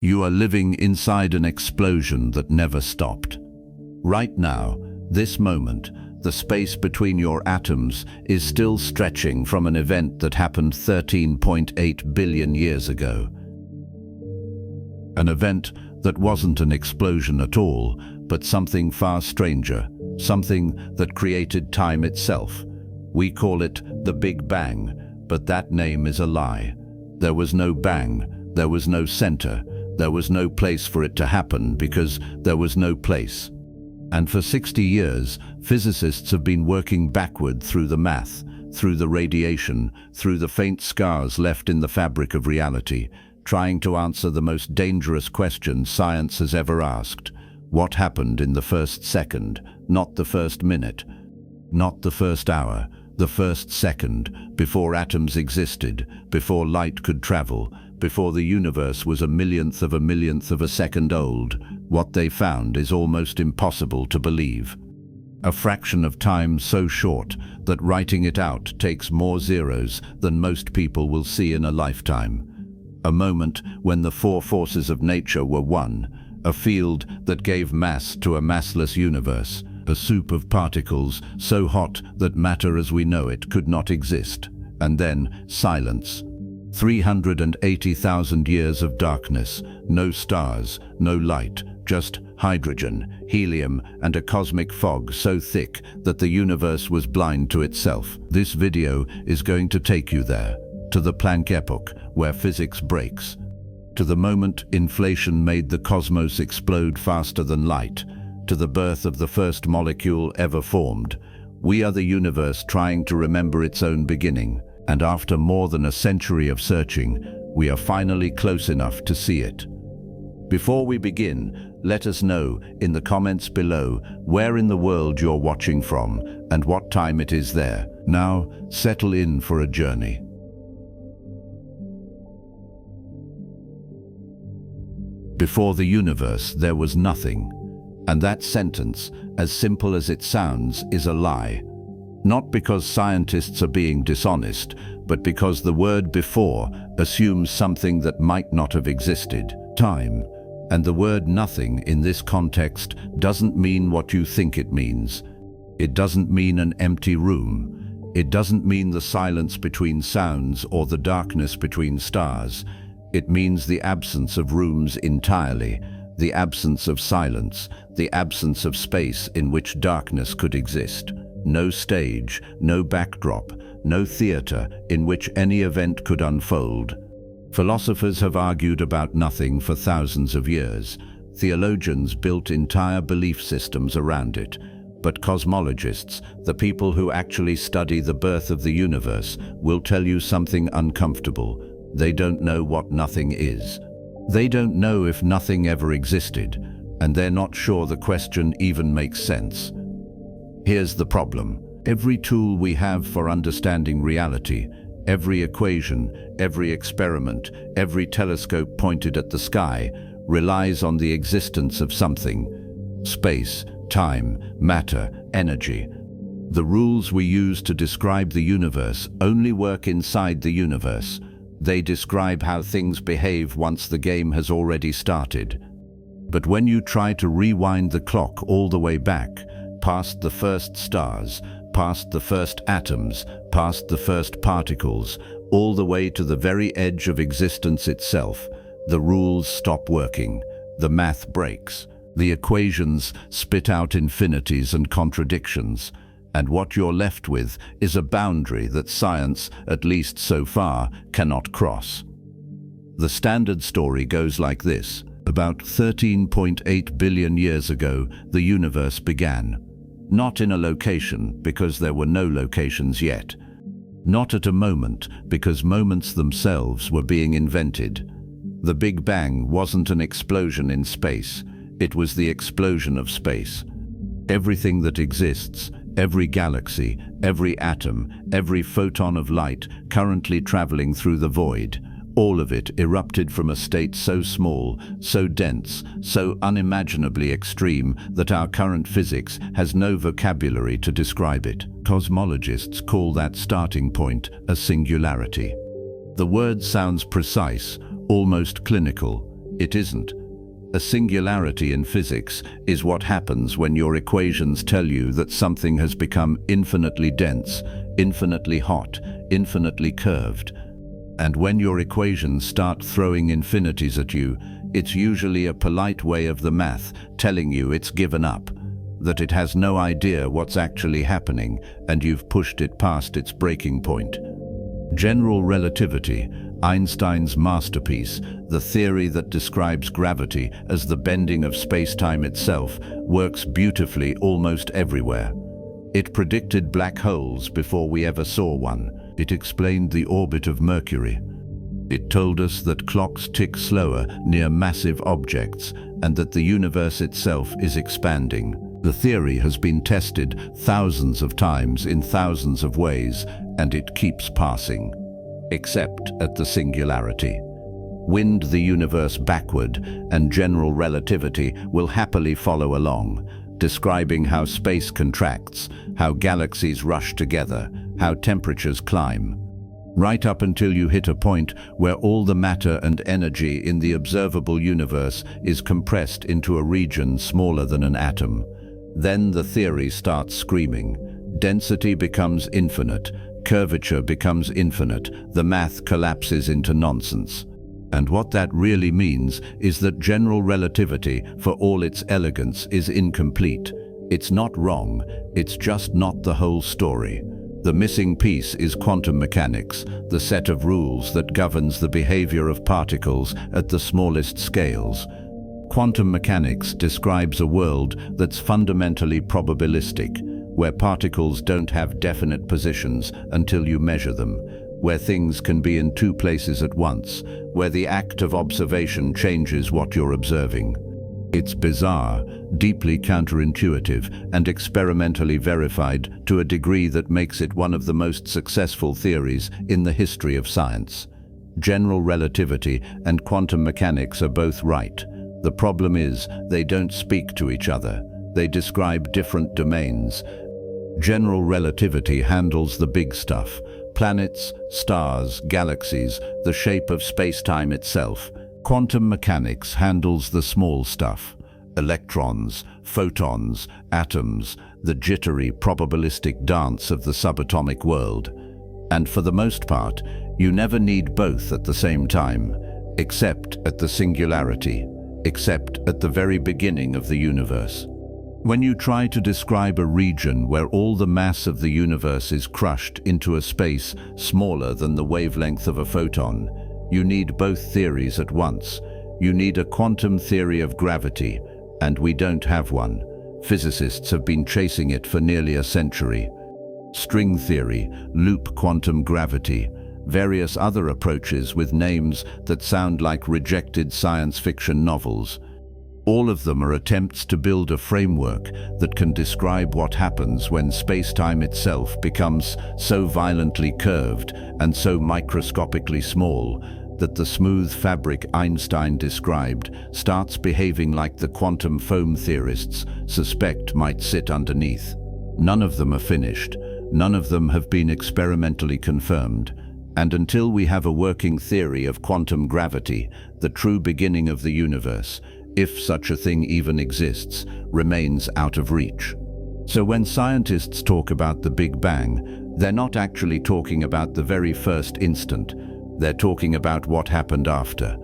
You are living inside an explosion that never stopped. Right now, this moment, the space between your atoms is still stretching from an event that happened 13.8 billion years ago. An event that wasn't an explosion at all, but something far stranger, something that created time itself. We call it the Big Bang, but that name is a lie. There was no bang, there was no center, there was no place for it to happen because there was no place. And for 60 years, physicists have been working backward through the math, through the radiation, through the faint scars left in the fabric of reality, trying to answer the most dangerous question science has ever asked. What happened in the first second, not the first minute, not the first hour, the first second, before atoms existed, before light could travel, before the universe was a millionth of a second old. What they found is almost impossible to believe. A fraction of time so short that writing it out takes more zeros than most people will see in a lifetime. A moment when the four forces of nature were one, a field that gave mass to a massless universe, a soup of particles so hot that matter as we know it could not exist. And then silence. 380,000 years of darkness, no stars, no light, just hydrogen, helium, and a cosmic fog so thick that the universe was blind to itself. This video is going to take you there, to the Planck epoch, where physics breaks, to the moment inflation made the cosmos explode faster than light, to the birth of the first molecule ever formed. We are the universe trying to remember its own beginning, and after more than a century of searching, we are finally close enough to see it. Before we begin, let us know in the comments below where in the world you're watching from and what time it is there. Now, settle in for a journey. Before the universe, there was nothing. And that sentence, as simple as it sounds, is a lie. Not because scientists are being dishonest, but because the word before assumes something that might not have existed, time. And the word nothing in this context doesn't mean what you think it means. It doesn't mean an empty room. It doesn't mean the silence between sounds or the darkness between stars. It means the absence of rooms entirely, the absence of silence, the absence of space in which darkness could exist. No stage, no backdrop, no theater in which any event could unfold. Philosophers have argued about nothing for thousands of years. Theologians built entire belief systems around it. But cosmologists, the people who actually study the birth of the universe, will tell you something uncomfortable. They don't know what nothing is. They don't know if nothing ever existed, and they're not sure the question even makes sense. Here's the problem. Every tool we have for understanding reality, every equation, every experiment, every telescope pointed at the sky, relies on the existence of something. Space, time, matter, energy. The rules we use to describe the universe only work inside the universe. They describe how things behave once the game has already started. But when you try to rewind the clock all the way back, past the first stars, past the first atoms, past the first particles, all the way to the very edge of existence itself, the rules stop working, the math breaks, the equations spit out infinities and contradictions, and what you're left with is a boundary that science, at least so far, cannot cross. The standard story goes like this. About 13.8 billion years ago, the universe began. Not in a location, because there were no locations yet. Not at a moment, because moments themselves were being invented. The Big Bang wasn't an explosion in space. It was the explosion of space. Everything that exists, every galaxy, every atom, every photon of light currently traveling through the void, all of it erupted from a state so small, so dense, so unimaginably extreme that our current physics has no vocabulary to describe it. Cosmologists call that starting point a singularity. The word sounds precise, almost clinical. It isn't. A singularity in physics is what happens when your equations tell you that something has become infinitely dense, infinitely hot, infinitely curved. And when your equations start throwing infinities at you, it's usually a polite way of the math telling you it's given up, that it has no idea what's actually happening and you've pushed it past its breaking point. General relativity, Einstein's masterpiece, the theory that describes gravity as the bending of space-time itself, works beautifully almost everywhere. It predicted black holes before we ever saw one. It explained the orbit of Mercury. It told us that clocks tick slower near massive objects and that the universe itself is expanding. The theory has been tested thousands of times in thousands of ways, and it keeps passing. Except at the singularity. Wind the universe backward, and general relativity will happily follow along, describing how space contracts, how galaxies rush together, how temperatures climb. Right up until you hit a point where all the matter and energy in the observable universe is compressed into a region smaller than an atom. Then the theory starts screaming. Density becomes infinite, curvature becomes infinite, the math collapses into nonsense. And what that really means is that general relativity, for all its elegance, is incomplete. It's not wrong, it's just not the whole story. The missing piece is quantum mechanics, the set of rules that governs the behavior of particles at the smallest scales. Quantum mechanics describes a world that's fundamentally probabilistic, where particles don't have definite positions until you measure them, where things can be in two places at once, where the act of observation changes what you're observing. It's bizarre, deeply counterintuitive, and experimentally verified to a degree that makes it one of the most successful theories in the history of science. General relativity and quantum mechanics are both right. The problem is, they don't speak to each other. They describe different domains. General relativity handles the big stuff: planets, stars, galaxies, the shape of space-time itself. Quantum mechanics handles the small stuff: electrons, photons, atoms, the jittery, probabilistic dance of the subatomic world. And for the most part, you never need both at the same time, except at the singularity, except at the very beginning of the universe. When you try to describe a region where all the mass of the universe is crushed into a space smaller than the wavelength of a photon, you need both theories at once. You need a quantum theory of gravity, and we don't have one. Physicists have been chasing it for nearly a century. String theory, loop quantum gravity, various other approaches with names that sound like rejected science fiction novels. All of them are attempts to build a framework that can describe what happens when space-time itself becomes so violently curved and so microscopically small that the smooth fabric Einstein described starts behaving like the quantum foam theorists suspect might sit underneath. None of them are finished. None of them have been experimentally confirmed. And until we have a working theory of quantum gravity, the true beginning of the universe, if such a thing even exists, remains out of reach. So when scientists talk about the Big Bang, they're not actually talking about the very first instant. They're talking about what happened after.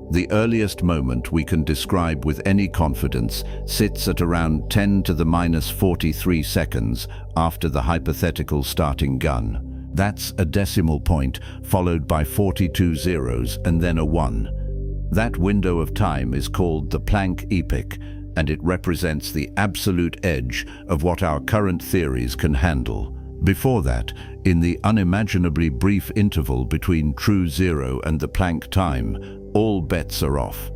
The earliest moment we can describe with any confidence sits at around 10 to the minus 43 seconds after the hypothetical starting gun. That's a decimal point followed by 42 zeros and then a 1. That window of time is called the Planck epoch, and it represents the absolute edge of what our current theories can handle. Before that, in the unimaginably brief interval between true zero and the Planck time, all bets are off.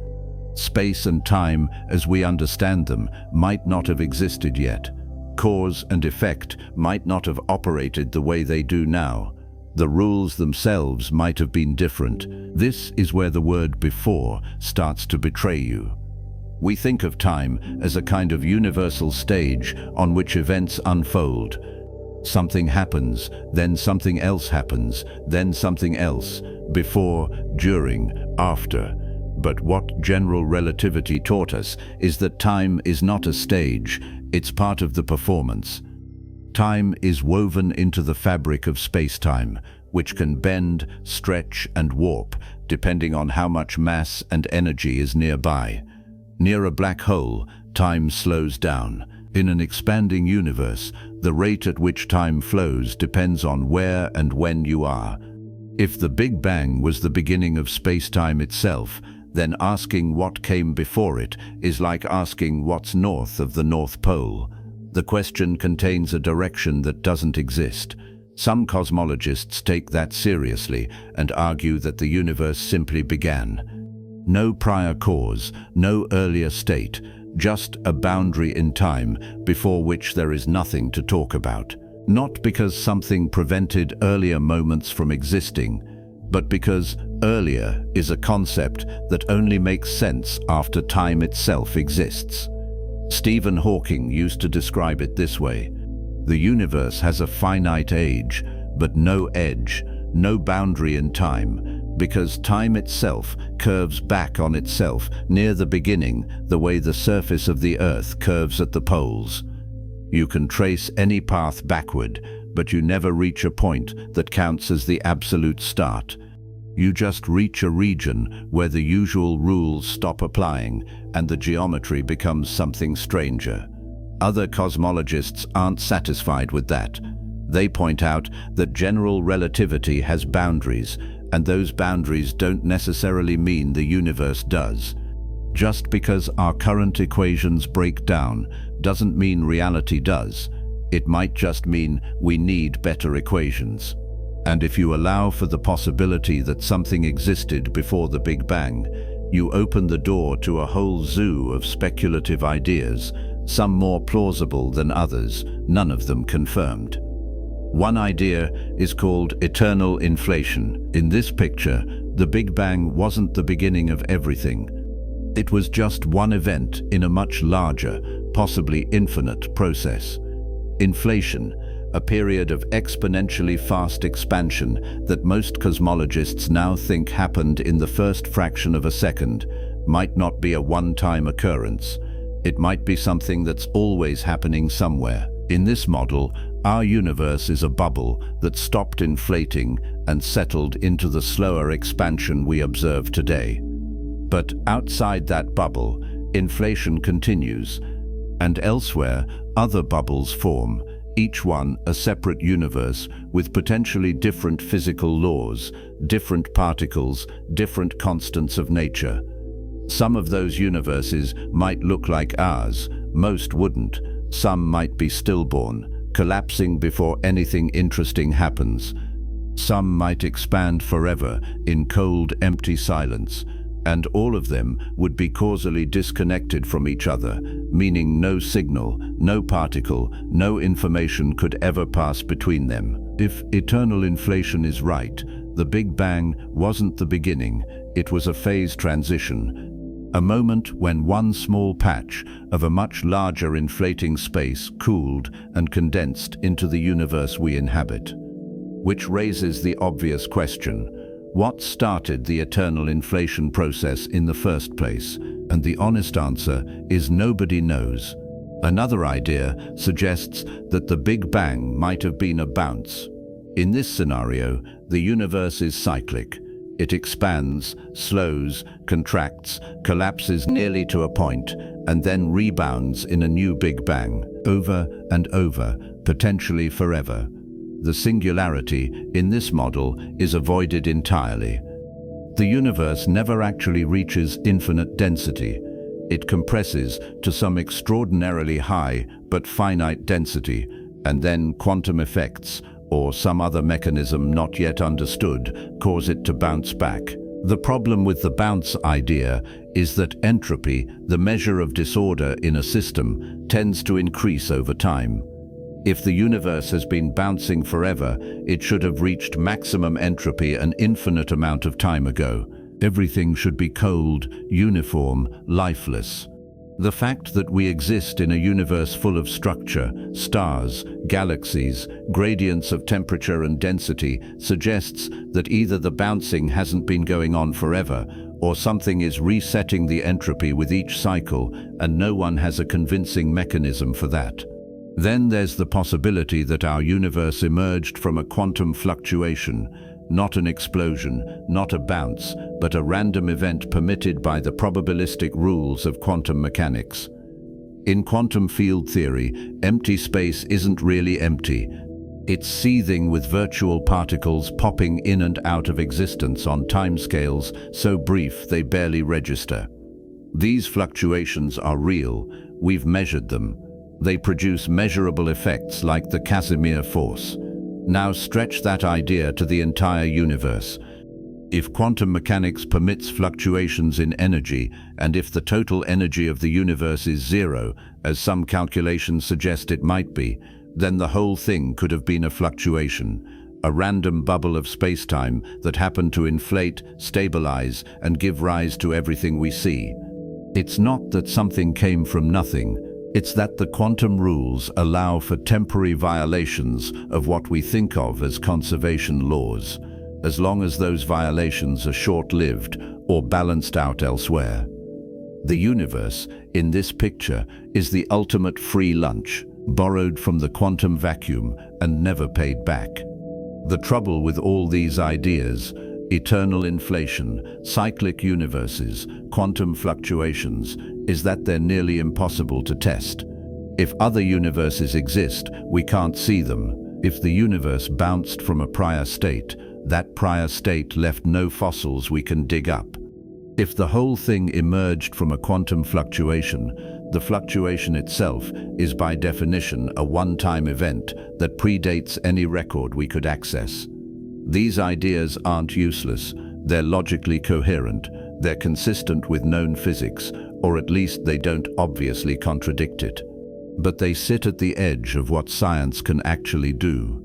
Space and time, as we understand them, might not have existed yet. Cause and effect might not have operated the way they do now. The rules themselves might have been different. This is where the word "before" starts to betray you. We think of time as a kind of universal stage on which events unfold. Something happens, then something else happens, then something else, before, during, after. But what general relativity taught us is that time is not a stage, it's part of the performance. Time is woven into the fabric of space-time, which can bend, stretch, and warp, depending on how much mass and energy is nearby. Near a black hole, time slows down. In an expanding universe, the rate at which time flows depends on where and when you are. If the Big Bang was the beginning of space-time itself, then asking what came before it is like asking what's north of the North Pole. The question contains a direction that doesn't exist. Some cosmologists take that seriously and argue that the universe simply began. No prior cause, no earlier state, just a boundary in time before which there is nothing to talk about. Not because something prevented earlier moments from existing, but because earlier is a concept that only makes sense after time itself exists. Stephen Hawking used to describe it this way: the universe has a finite age, but no edge, no boundary in time, because time itself curves back on itself near the beginning the way the surface of the Earth curves at the poles. You can trace any path backward, but you never reach a point that counts as the absolute start. You just reach a region where the usual rules stop applying and the geometry becomes something stranger. Other cosmologists aren't satisfied with that. They point out that general relativity has boundaries, and those boundaries don't necessarily mean the universe does. Just because our current equations break down doesn't mean reality does. It might just mean we need better equations. And if you allow for the possibility that something existed before the Big Bang, you open the door to a whole zoo of speculative ideas, some more plausible than others, none of them confirmed. One idea is called eternal inflation. In this picture, the Big Bang wasn't the beginning of everything. It was just one event in a much larger, possibly infinite process. Inflation, a period of exponentially fast expansion that most cosmologists now think happened in the first fraction of a second, might not be a one-time occurrence. It might be something that's always happening somewhere. In this model, our universe is a bubble that stopped inflating and settled into the slower expansion we observe today. But outside that bubble, inflation continues, and elsewhere, other bubbles form, each one a separate universe with potentially different physical laws, different particles, different constants of nature. Some of those universes might look like ours, most wouldn't. Some might be stillborn, collapsing before anything interesting happens. Some might expand forever in cold, empty silence, and all of them would be causally disconnected from each other, meaning no signal, no particle, no information could ever pass between them. If eternal inflation is right, the Big Bang wasn't the beginning, it was a phase transition. A moment when one small patch of a much larger inflating space cooled and condensed into the universe we inhabit. Which raises the obvious question: what started the eternal inflation process in the first place? And the honest answer is nobody knows. Another idea suggests that the Big Bang might have been a bounce. In this scenario, the universe is cyclic. It expands, slows, contracts, collapses nearly to a point, and then rebounds in a new Big Bang, over and over, potentially forever. The singularity in this model is avoided entirely. The universe never actually reaches infinite density. It compresses to some extraordinarily high but finite density, and then quantum effects, or some other mechanism not yet understood, cause it to bounce back. The problem with the bounce idea is that entropy, the measure of disorder in a system, tends to increase over time. If the universe has been bouncing forever, it should have reached maximum entropy an infinite amount of time ago. Everything should be cold, uniform, lifeless. The fact that we exist in a universe full of structure, stars, galaxies, gradients of temperature and density suggests that either the bouncing hasn't been going on forever, or something is resetting the entropy with each cycle, and no one has a convincing mechanism for that. Then there's the possibility that our universe emerged from a quantum fluctuation, not an explosion, not a bounce, but a random event permitted by the probabilistic rules of quantum mechanics. In quantum field theory, empty space isn't really empty. It's seething with virtual particles popping in and out of existence on timescales so brief they barely register. These fluctuations are real. We've measured them. They produce measurable effects like the Casimir force. Now stretch that idea to the entire universe. If quantum mechanics permits fluctuations in energy, and if the total energy of the universe is zero, as some calculations suggest it might be, then the whole thing could have been a fluctuation, a random bubble of space-time that happened to inflate, stabilize, and give rise to everything we see. It's not that something came from nothing. It's that the quantum rules allow for temporary violations of what we think of as conservation laws, as long as those violations are short-lived or balanced out elsewhere. The universe, in this picture, is the ultimate free lunch, borrowed from the quantum vacuum and never paid back. The trouble with all these ideas, eternal inflation, cyclic universes, quantum fluctuations, is that they're nearly impossible to test. If other universes exist, we can't see them. If the universe bounced from a prior state, that prior state left no fossils we can dig up. If the whole thing emerged from a quantum fluctuation, the fluctuation itself is by definition a one-time event that predates any record we could access. These ideas aren't useless. They're logically coherent. They're consistent with known physics, or at least they don't obviously contradict it. But they sit at the edge of what science can actually do.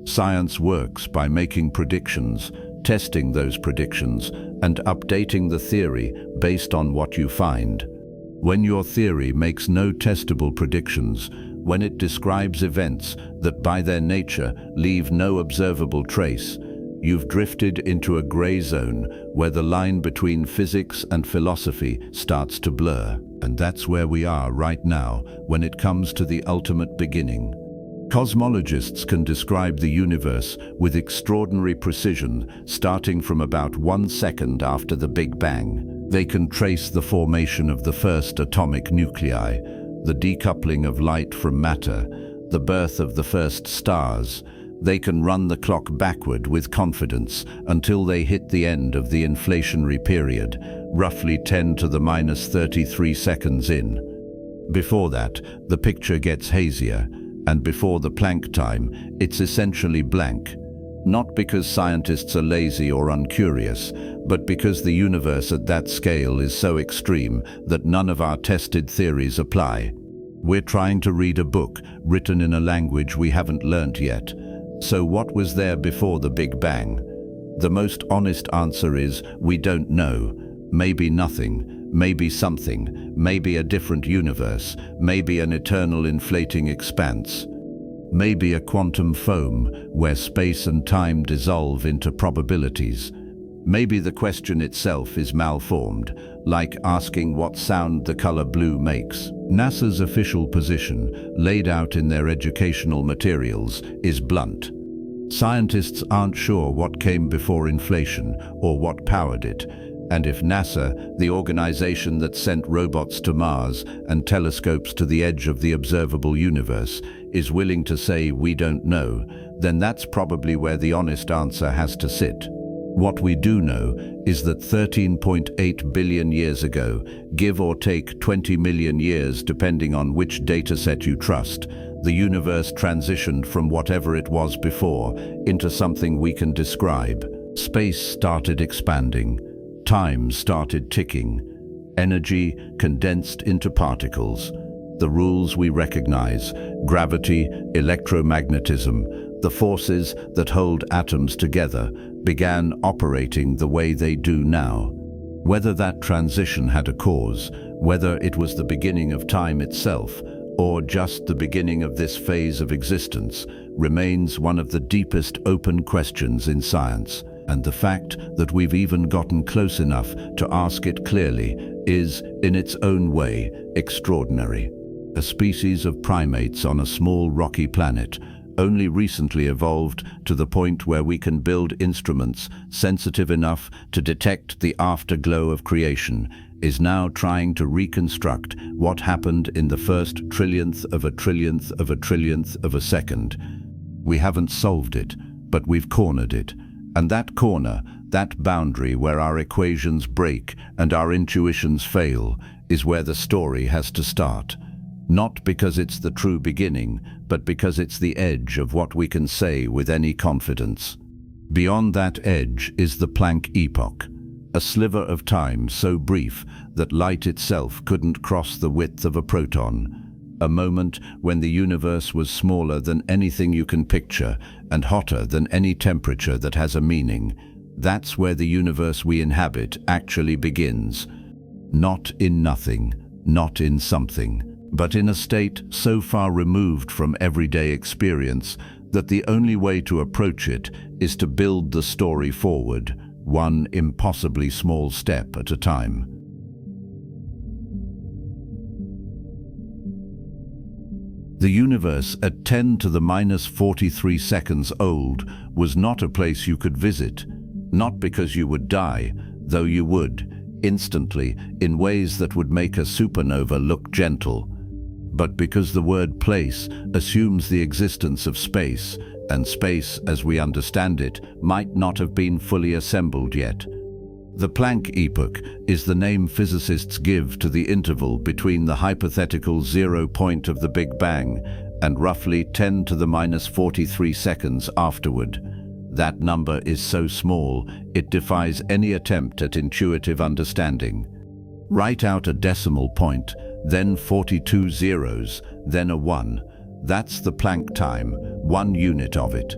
Science works by making predictions, testing those predictions, and updating the theory based on what you find. When your theory makes no testable predictions, when it describes events that by their nature leave no observable trace, you've drifted into a gray zone where the line between physics and philosophy starts to blur. And that's where we are right now when it comes to the ultimate beginning. Cosmologists can describe the universe with extraordinary precision, starting from about 1 second after the Big Bang. They can trace the formation of the first atomic nuclei, the decoupling of light from matter, the birth of the first stars. They can run the clock backward with confidence until they hit the end of the inflationary period, roughly 10 to the minus 33 seconds in. Before that, the picture gets hazier, and before the Planck time, it's essentially blank. Not because scientists are lazy or uncurious, but because the universe at that scale is so extreme that none of our tested theories apply. We're trying to read a book written in a language we haven't learnt yet. So what was there before the Big Bang? The most honest answer is, we don't know. Maybe nothing, maybe something, maybe a different universe, maybe an eternal inflating expanse. Maybe a quantum foam where space and time dissolve into probabilities. Maybe the question itself is malformed, like asking what sound the color blue makes. NASA's official position, laid out in their educational materials, is blunt. Scientists aren't sure what came before inflation or what powered it. And if NASA, the organization that sent robots to Mars and telescopes to the edge of the observable universe, is willing to say we don't know, then that's probably where the honest answer has to sit. What we do know is that 13.8 billion years ago, give or take 20 million years depending on which dataset you trust, the universe transitioned from whatever it was before into something we can describe. Space started expanding. Time started ticking. Energy condensed into particles. The rules we recognize, gravity, electromagnetism, the forces that hold atoms together, began operating the way they do now. Whether that transition had a cause, whether it was the beginning of time itself, or just the beginning of this phase of existence, remains one of the deepest open questions in science. And the fact that we've even gotten close enough to ask it clearly is, in its own way, extraordinary. A species of primates on a small rocky planet, only recently evolved to the point where we can build instruments sensitive enough to detect the afterglow of creation, is now trying to reconstruct what happened in the first trillionth of a trillionth of a trillionth of a second. We haven't solved it, but we've cornered it. And that corner, that boundary where our equations break and our intuitions fail, is where the story has to start. Not because it's the true beginning, but because it's the edge of what we can say with any confidence. Beyond that edge is the Planck epoch, a sliver of time so brief that light itself couldn't cross the width of a proton. A moment when the universe was smaller than anything you can picture and hotter than any temperature that has a meaning. That's where the universe we inhabit actually begins. Not in nothing, not in something, but in a state so far removed from everyday experience that the only way to approach it is to build the story forward, one impossibly small step at a time. The universe at 10 to the minus 43 seconds old was not a place you could visit, not because you would die, though you would, instantly, in ways that would make a supernova look gentle, but because the word place assumes the existence of space, and space, as we understand it, might not have been fully assembled yet. The Planck epoch is the name physicists give to the interval between the hypothetical 0 point of the Big Bang and roughly 10 to the minus 43 seconds afterward. That number is so small, it defies any attempt at intuitive understanding. Write out a decimal point, then 42 zeros, then a 1. That's the Planck time, 1 unit of it.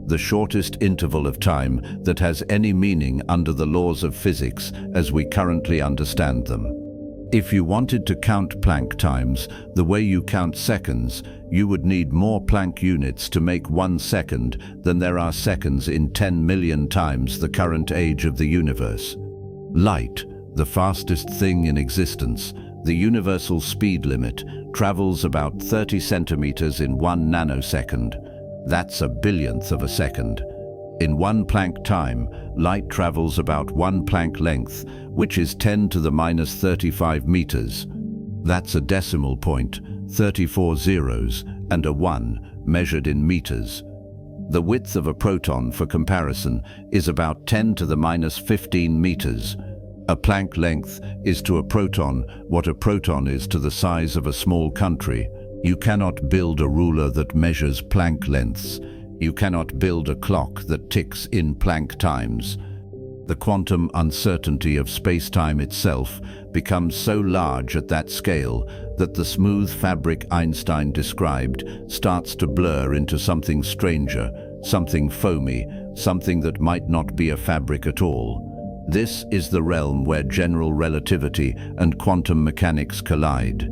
The shortest interval of time that has any meaning under the laws of physics as we currently understand them. If you wanted to count Planck times the way you count seconds, you would need more Planck units to make 1 second than there are seconds in 10 million times the current age of the universe. Light, the fastest thing in existence, the universal speed limit, travels about 30 centimeters in 1 nanosecond. That's a billionth of a second. In 1 Planck time, light travels about 1 Planck length, which is 10 to the minus 35 meters. That's a decimal point, 34 zeros, and a 1, measured in meters. The width of a proton, for comparison, is about 10 to the minus 15 meters. A Planck length is to a proton what a proton is to the size of a small country. You cannot build a ruler that measures Planck lengths. You cannot build a clock that ticks in Planck times. The quantum uncertainty of space-time itself becomes so large at that scale that the smooth fabric Einstein described starts to blur into something stranger, something foamy, something that might not be a fabric at all. This is the realm where general relativity and quantum mechanics collide.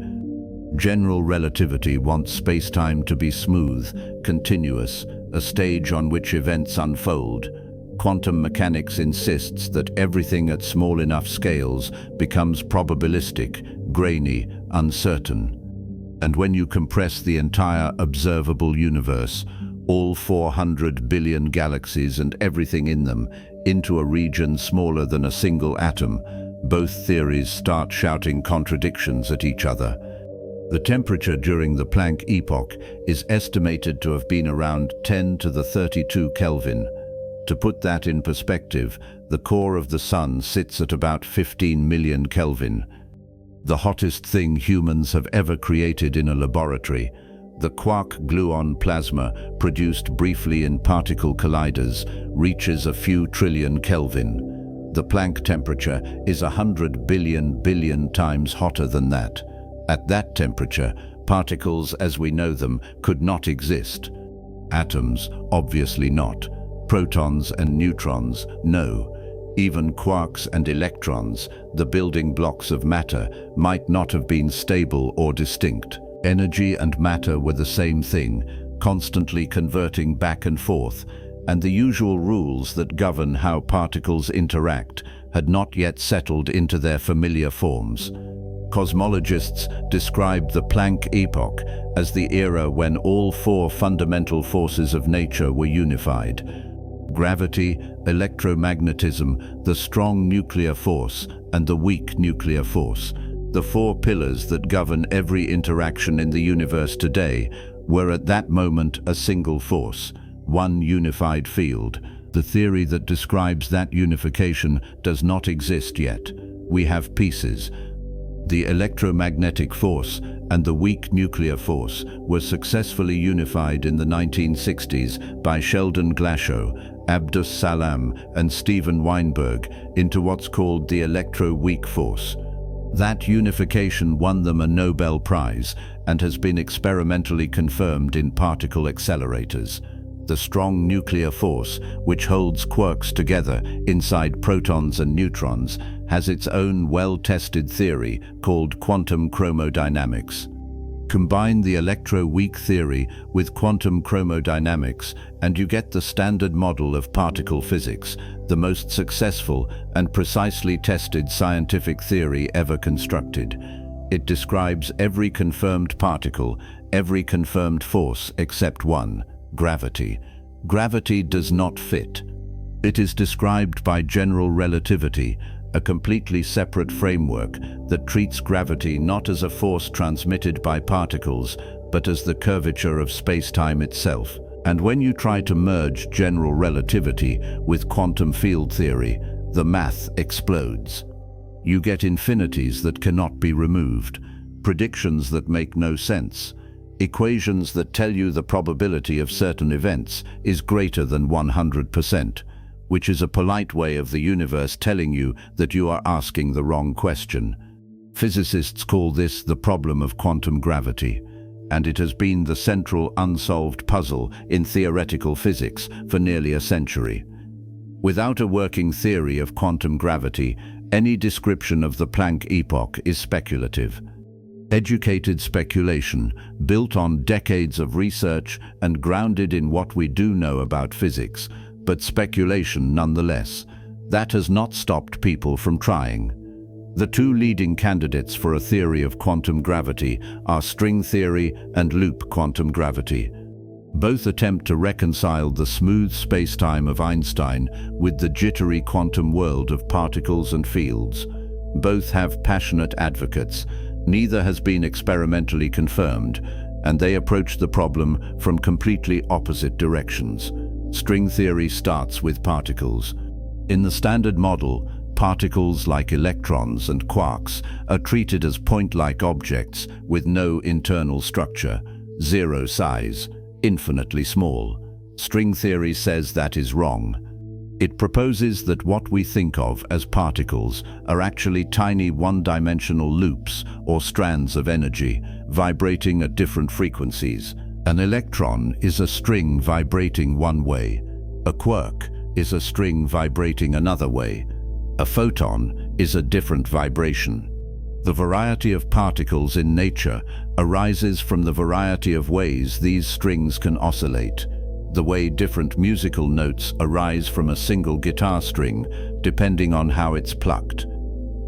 General relativity wants space-time to be smooth, continuous, a stage on which events unfold. Quantum mechanics insists that everything at small enough scales becomes probabilistic, grainy, uncertain. And when you compress the entire observable universe, all 400 billion galaxies and everything in them, into a region smaller than a single atom, both theories start shouting contradictions at each other. The temperature during the Planck epoch is estimated to have been around 10 to the 32 Kelvin. To put that in perspective, the core of the Sun sits at about 15 million Kelvin. The hottest thing humans have ever created in a laboratory, the quark-gluon plasma produced briefly in particle colliders, reaches a few trillion Kelvin. The Planck temperature is 100 billion times hotter than that. At that temperature, particles as we know them could not exist. Atoms, obviously not. Protons and neutrons, no. Even quarks and electrons, the building blocks of matter, might not have been stable or distinct. Energy and matter were the same thing, constantly converting back and forth, and the usual rules that govern how particles interact had not yet settled into their familiar forms. Cosmologists described the Planck epoch as the era when all four fundamental forces of nature were unified: gravity, electromagnetism, the strong nuclear force, and the weak nuclear force. The four pillars that govern every interaction in the universe today were at that moment a single force, one unified field. The theory that describes that unification does not exist yet. We have pieces. The electromagnetic force and the weak nuclear force were successfully unified in the 1960s by Sheldon Glashow, Abdus Salam, and Steven Weinberg into what's called the electro-weak force. That unification won them a Nobel Prize and has been experimentally confirmed in particle accelerators. The strong nuclear force, which holds quarks together inside protons and neutrons, has its own well-tested theory called quantum chromodynamics. Combine the electro-weak theory with quantum chromodynamics and you get the standard model of particle physics, the most successful and precisely tested scientific theory ever constructed. It describes every confirmed particle, every confirmed force except one: gravity. Gravity does not fit. It is described by general relativity, a completely separate framework that treats gravity not as a force transmitted by particles, but as the curvature of space-time itself. And when you try to merge general relativity with quantum field theory, the math explodes. You get infinities that cannot be removed, predictions that make no sense, equations that tell you the probability of certain events is greater than 100%, which is a polite way of the universe telling you that you are asking the wrong question. Physicists call this the problem of quantum gravity, and it has been the central unsolved puzzle in theoretical physics for nearly a century. Without a working theory of quantum gravity, any description of the Planck epoch is speculative. Educated speculation, built on decades of research and grounded in what we do know about physics, but speculation nonetheless. That has not stopped people from trying. The two leading candidates for a theory of quantum gravity are string theory and loop quantum gravity. Both attempt to reconcile the smooth spacetime of Einstein with the jittery quantum world of particles and fields. Both have passionate advocates. Neither has been experimentally confirmed, and they approach the problem from completely opposite directions. String theory starts with particles. In the standard model, particles like electrons and quarks are treated as point-like objects with no internal structure, zero size, infinitely small. String theory says that is wrong. It proposes that what we think of as particles are actually tiny one-dimensional loops or strands of energy vibrating at different frequencies. An electron is a string vibrating one way. A quark is a string vibrating another way. A photon is a different vibration. The variety of particles in nature arises from the variety of ways these strings can oscillate. The way different musical notes arise from a single guitar string, depending on how it's plucked.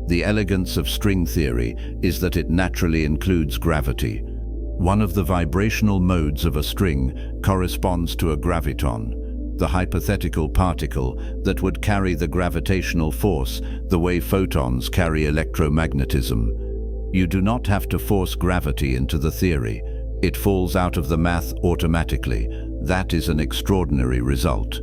The elegance of string theory is that it naturally includes gravity. One of the vibrational modes of a string corresponds to a graviton, the hypothetical particle that would carry the gravitational force the way photons carry electromagnetism. You do not have to force gravity into the theory. It falls out of the math automatically. That is an extraordinary result.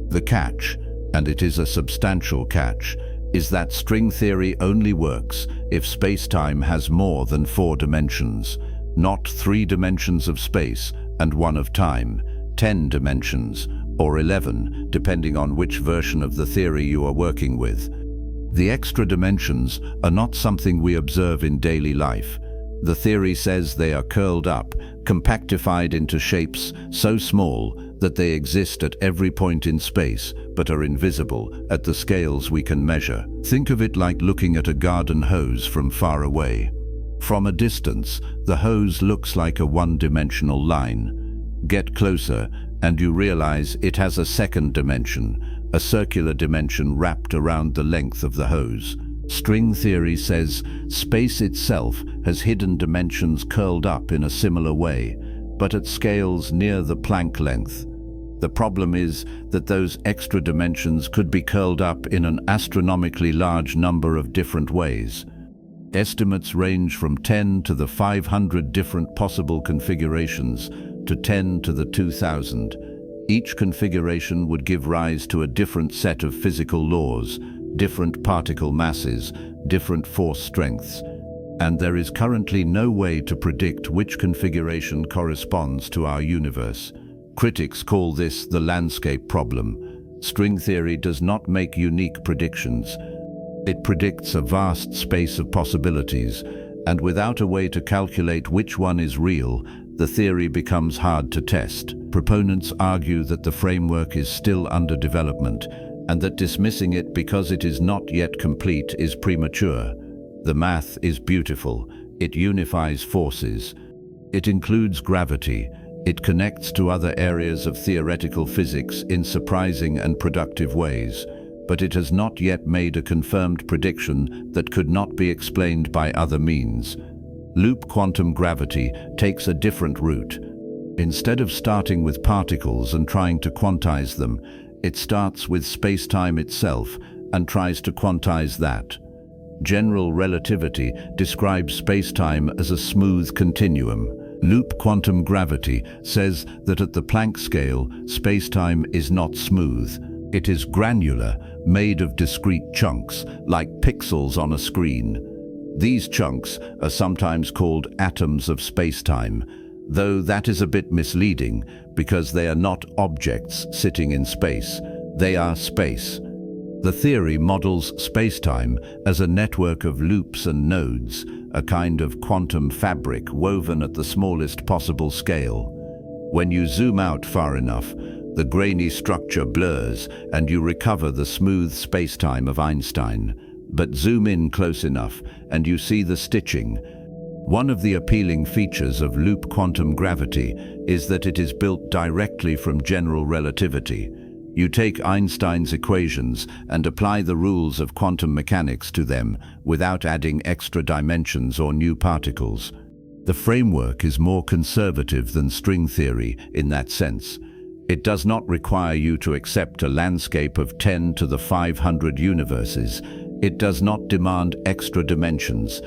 The catch, and it is a substantial catch, is that string theory only works if space-time has more than 4 dimensions. Not 3 dimensions of space and 1 of time, 10 dimensions, or 11, depending on which version of the theory you are working with. The extra dimensions are not something we observe in daily life. The theory says they are curled up, compactified into shapes so small that they exist at every point in space, but are invisible at the scales we can measure. Think of it like looking at a garden hose from far away. From a distance, the hose looks like a one-dimensional line. Get closer, and you realize it has a second dimension, a circular dimension wrapped around the length of the hose. String theory says space itself has hidden dimensions curled up in a similar way, but at scales near the Planck length. The problem is that those extra dimensions could be curled up in an astronomically large number of different ways. Estimates range from 10 to the 500 different possible configurations to 10 to the 2000. Each configuration would give rise to a different set of physical laws, different particle masses, different force strengths, and there is currently no way to predict which configuration corresponds to our universe. Critics call this the landscape problem. String theory does not make unique predictions. It predicts a vast space of possibilities, and without a way to calculate which one is real, the theory becomes hard to test. Proponents argue that the framework is still under development, and that dismissing it because it is not yet complete is premature. The math is beautiful. It unifies forces. It includes gravity. It connects to other areas of theoretical physics in surprising and productive ways, but it has not yet made a confirmed prediction that could not be explained by other means. Loop quantum gravity takes a different route. Instead of starting with particles and trying to quantize them, it starts with space-time itself and tries to quantize that. General relativity describes space-time as a smooth continuum. Loop quantum gravity says that at the Planck scale, space-time is not smooth. It is granular, made of discrete chunks, like pixels on a screen. These chunks are sometimes called atoms of space-time, though that is a bit misleading because they are not objects sitting in space. They are space. The theory models space-time as a network of loops and nodes, a kind of quantum fabric woven at the smallest possible scale. When you zoom out far enough, the grainy structure blurs and you recover the smooth space-time of Einstein. But zoom in close enough and you see the stitching. One of the appealing features of loop quantum gravity is that it is built directly from general relativity. You take Einstein's equations and apply the rules of quantum mechanics to them without adding extra dimensions or new particles. The framework is more conservative than string theory in that sense. It does not require you to accept a landscape of 10 to the 500 universes. It does not demand extra dimensions.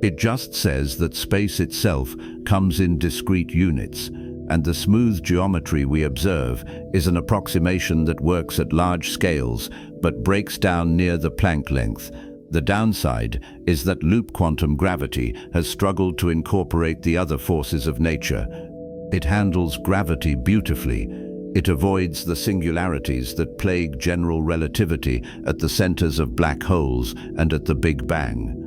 It just says that space itself comes in discrete units, and the smooth geometry we observe is an approximation that works at large scales but breaks down near the Planck length. The downside is that loop quantum gravity has struggled to incorporate the other forces of nature. It handles gravity beautifully. It avoids the singularities that plague general relativity at the centers of black holes and at the Big Bang.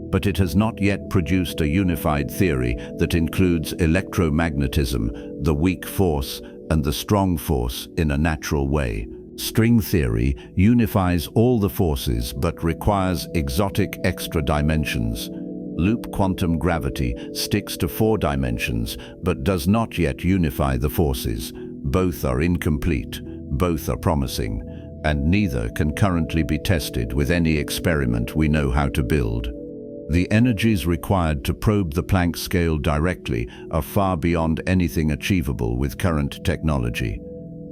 But it has not yet produced a unified theory that includes electromagnetism, the weak force, and the strong force in a natural way. String theory unifies all the forces but requires exotic extra dimensions. Loop quantum gravity sticks to 4 dimensions but does not yet unify the forces. Both are incomplete, both are promising, and neither can currently be tested with any experiment we know how to build. The energies required to probe the Planck scale directly are far beyond anything achievable with current technology.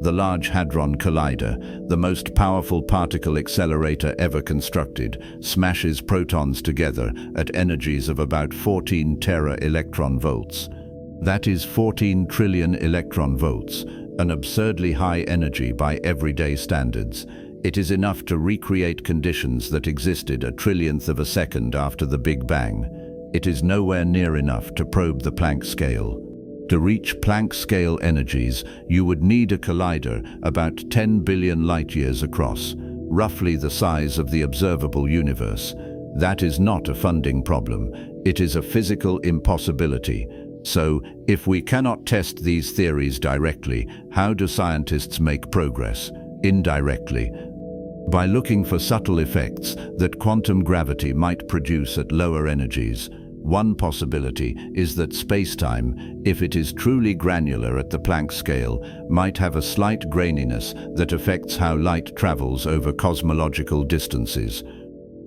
The Large Hadron Collider, the most powerful particle accelerator ever constructed, smashes protons together at energies of about 14 tera-electron volts. That is 14 trillion electron volts, an absurdly high energy by everyday standards. It is enough to recreate conditions that existed a trillionth of a second after the Big Bang. It is nowhere near enough to probe the Planck scale. To reach Planck scale energies, you would need a collider about 10 billion light-years across, roughly the size of the observable universe. That is not a funding problem. It is a physical impossibility. So, if we cannot test these theories directly, how do scientists make progress? Indirectly, by looking for subtle effects that quantum gravity might produce at lower energies. One possibility is that spacetime, if it is truly granular at the Planck scale, might have a slight graininess that affects how light travels over cosmological distances.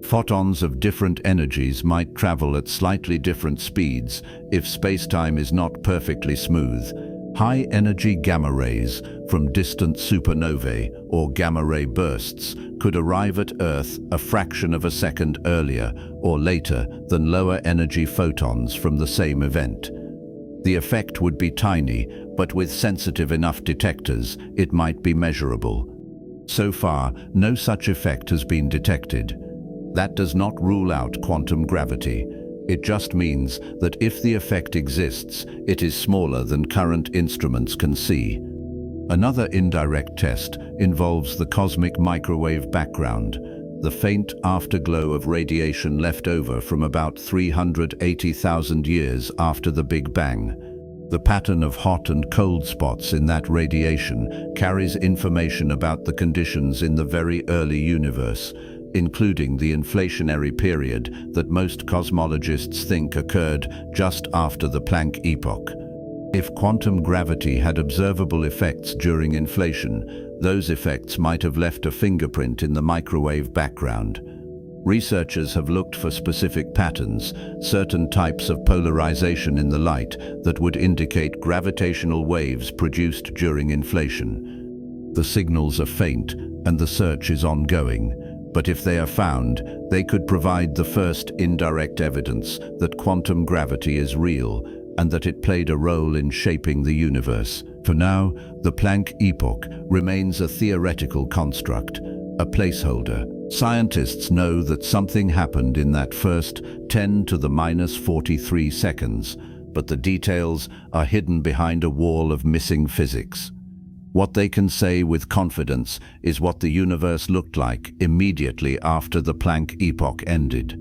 Photons of different energies might travel at slightly different speeds if spacetime is not perfectly smooth. High-energy gamma rays from distant supernovae or gamma-ray bursts could arrive at Earth a fraction of a second earlier or later than lower-energy photons from the same event. The effect would be tiny, but with sensitive enough detectors, it might be measurable. So far, no such effect has been detected. That does not rule out quantum gravity. It just means that if the effect exists, it is smaller than current instruments can see. Another indirect test involves the cosmic microwave background, the faint afterglow of radiation left over from about 380,000 years after the Big Bang. The pattern of hot and cold spots in that radiation carries information about the conditions in the very early universe, including the inflationary period that most cosmologists think occurred just after the Planck epoch. If quantum gravity had observable effects during inflation, those effects might have left a fingerprint in the microwave background. Researchers have looked for specific patterns, certain types of polarization in the light that would indicate gravitational waves produced during inflation. The signals are faint and the search is ongoing. But if they are found, they could provide the first indirect evidence that quantum gravity is real and that it played a role in shaping the universe. For now, the Planck epoch remains a theoretical construct, a placeholder. Scientists know that something happened in that first 10 to the minus 43 seconds, but the details are hidden behind a wall of missing physics. What they can say with confidence is what the universe looked like immediately after the Planck epoch ended.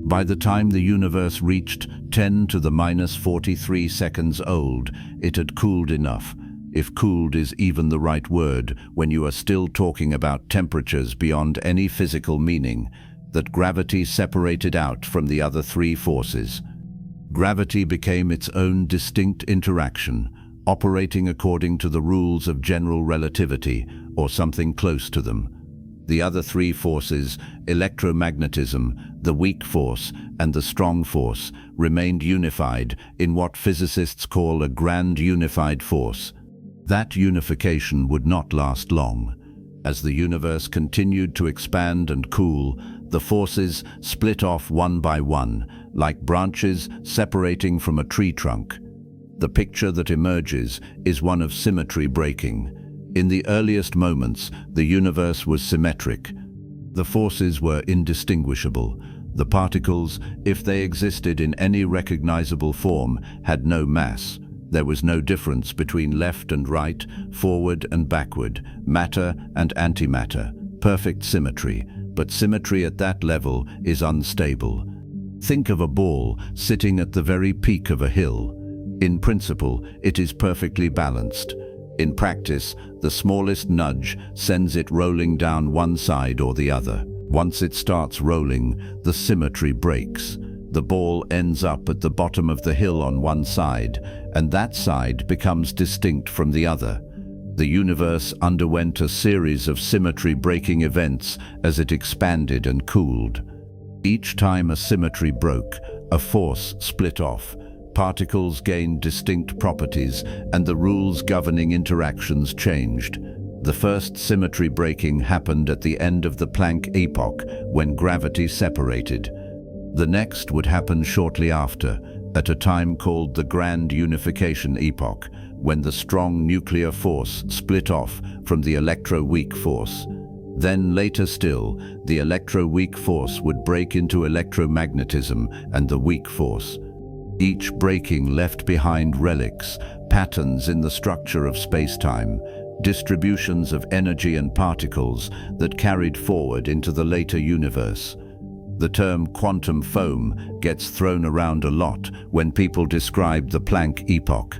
By the time the universe reached 10 to the minus 43 seconds old, it had cooled enough, if cooled is even the right word when you are still talking about temperatures beyond any physical meaning, that gravity separated out from the other three forces. Gravity became its own distinct interaction, operating according to the rules of general relativity, or something close to them. The other three forces, electromagnetism, the weak force, and the strong force, remained unified in what physicists call a grand unified force. That unification would not last long. As the universe continued to expand and cool, the forces split off one by one, like branches separating from a tree trunk. The picture that emerges is one of symmetry breaking. In the earliest moments, the universe was symmetric. The forces were indistinguishable. The particles, if they existed in any recognizable form, had no mass. There was no difference between left and right, forward and backward, matter and antimatter. Perfect symmetry, but symmetry at that level is unstable. Think of a ball sitting at the very peak of a hill. In principle, it is perfectly balanced. In practice, the smallest nudge sends it rolling down one side or the other. Once it starts rolling, the symmetry breaks. The ball ends up at the bottom of the hill on one side, and that side becomes distinct from the other. The universe underwent a series of symmetry-breaking events as it expanded and cooled. Each time a symmetry broke, a force split off. Particles gained distinct properties, and the rules governing interactions changed. The first symmetry breaking happened at the end of the Planck epoch, when gravity separated. The next would happen shortly after, at a time called the Grand Unification Epoch, when the strong nuclear force split off from the electro-weak force. Then later still, the electro-weak force would break into electromagnetism and the weak force. Each breaking left behind relics, patterns in the structure of space-time, distributions of energy and particles that carried forward into the later universe. The term quantum foam gets thrown around a lot when people describe the Planck epoch.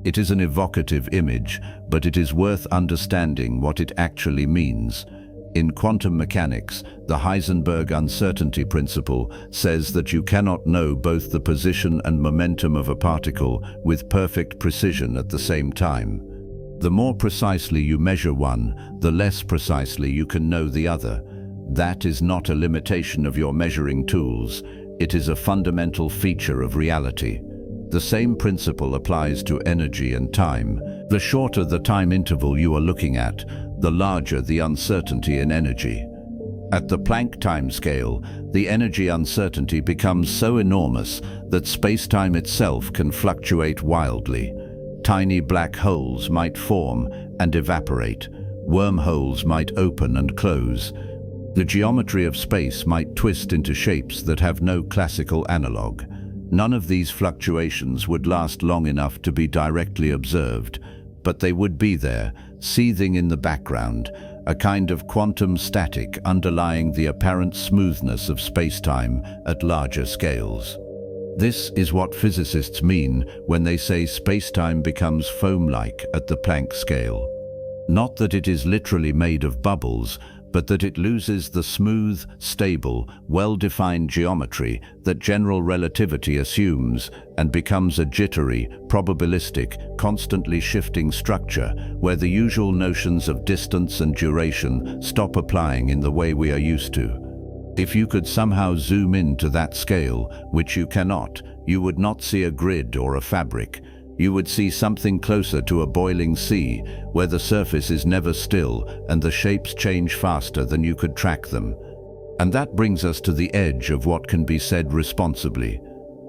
It is an evocative image, but it is worth understanding what it actually means. In quantum mechanics, the Heisenberg uncertainty principle says that you cannot know both the position and momentum of a particle with perfect precision at the same time. The more precisely you measure one, the less precisely you can know the other. That is not a limitation of your measuring tools. It is a fundamental feature of reality. The same principle applies to energy and time. The shorter the time interval you are looking at, the larger the uncertainty in energy. At the Planck timescale, the energy uncertainty becomes so enormous that space-time itself can fluctuate wildly. Tiny black holes might form and evaporate. Wormholes might open and close. The geometry of space might twist into shapes that have no classical analog. None of these fluctuations would last long enough to be directly observed, but they would be there, seething in the background, a kind of quantum static underlying the apparent smoothness of space-time at larger scales. This is what physicists mean when they say space-time becomes foam-like at the Planck scale. Not that it is literally made of bubbles, but that it loses the smooth, stable, well-defined geometry that general relativity assumes and becomes a jittery, probabilistic, constantly shifting structure where the usual notions of distance and duration stop applying in the way we are used to. If you could somehow zoom in to that scale, which you cannot, you would not see a grid or a fabric. You would see something closer to a boiling sea, where the surface is never still and the shapes change faster than you could track them. And that brings us to the edge of what can be said responsibly.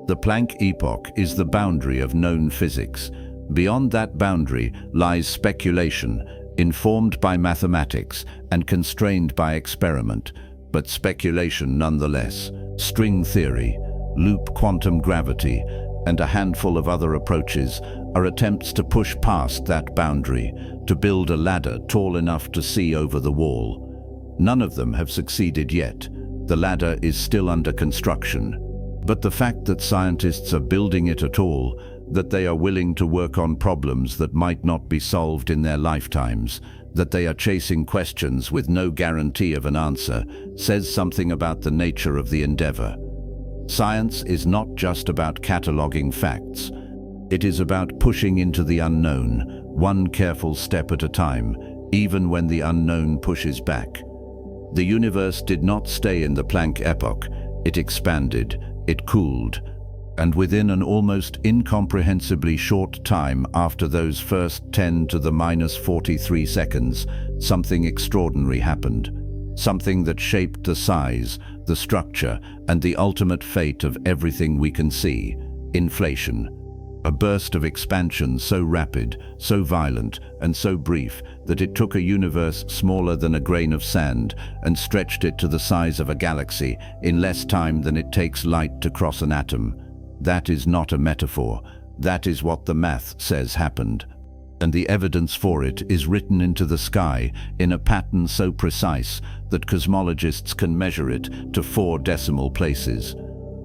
The Planck epoch is the boundary of known physics. Beyond that boundary lies speculation, informed by mathematics and constrained by experiment, but speculation nonetheless. String theory, loop quantum gravity, and a handful of other approaches are attempts to push past that boundary, to build a ladder tall enough to see over the wall. None of them have succeeded yet. The ladder is still under construction. But the fact that scientists are building it at all, that they are willing to work on problems that might not be solved in their lifetimes, that they are chasing questions with no guarantee of an answer, says something about the nature of the endeavor. Science is not just about cataloging facts. It is about pushing into the unknown, one careful step at a time, even when the unknown pushes back. The universe did not stay in the Planck epoch. It expanded, it cooled, and within an almost incomprehensibly short time after those first 10 to the minus 43 seconds, something extraordinary happened. Something that shaped the size, the structure, and the ultimate fate of everything we can see: inflation. A burst of expansion so rapid, so violent, and so brief that it took a universe smaller than a grain of sand and stretched it to the size of a galaxy in less time than it takes light to cross an atom. That is not a metaphor. That is what the math says happened. And the evidence for it is written into the sky in a pattern so precise that cosmologists can measure it to 4 decimal places.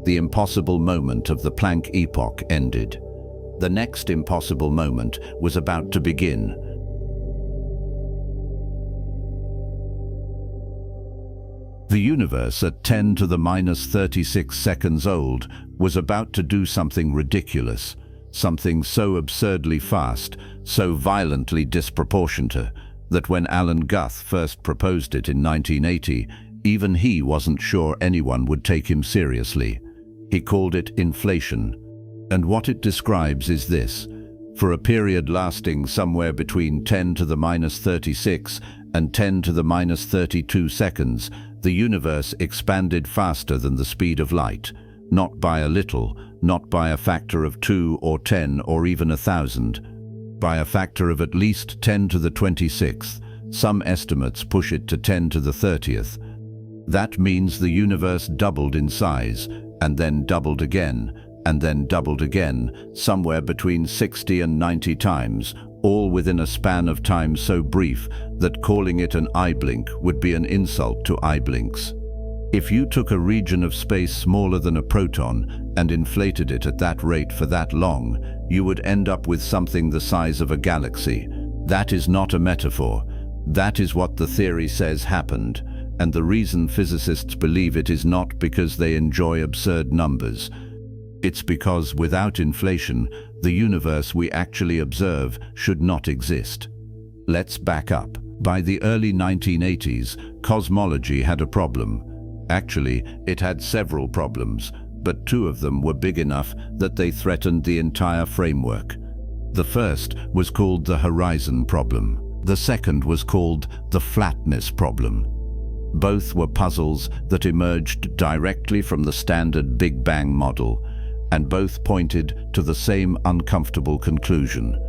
The impossible moment of the Planck epoch ended. The next impossible moment was about to begin. The universe at 10 to the minus 36 seconds old was about to do something ridiculous. Something so absurdly fast, so violently disproportionate, that when Alan Guth first proposed it in 1980, even he wasn't sure anyone would take him seriously. He called it inflation. And what it describes is this: for a period lasting somewhere between 10 to the minus 36 and 10 to the minus 32 seconds, the universe expanded faster than the speed of light. Not by a little, not by a factor of 2 or 10 or even 1,000. By a factor of at least 10 to the 26th, some estimates push it to 10 to the 30th. That means the universe doubled in size, and then doubled again, and then doubled again, somewhere between 60 and 90 times, all within a span of time so brief that calling it an eye blink would be an insult to eye blinks. If you took a region of space smaller than a proton and inflated it at that rate for that long, you would end up with something the size of a galaxy. That is not a metaphor. That is what the theory says happened, and the reason physicists believe it is not because they enjoy absurd numbers. It's because without inflation, the universe we actually observe should not exist. Let's back up. By the early 1980s, cosmology had a problem. Actually, it had several problems, but two of them were big enough that they threatened the entire framework. The first was called the horizon problem. The second was called the flatness problem. Both were puzzles that emerged directly from the standard Big Bang model, and both pointed to the same uncomfortable conclusion.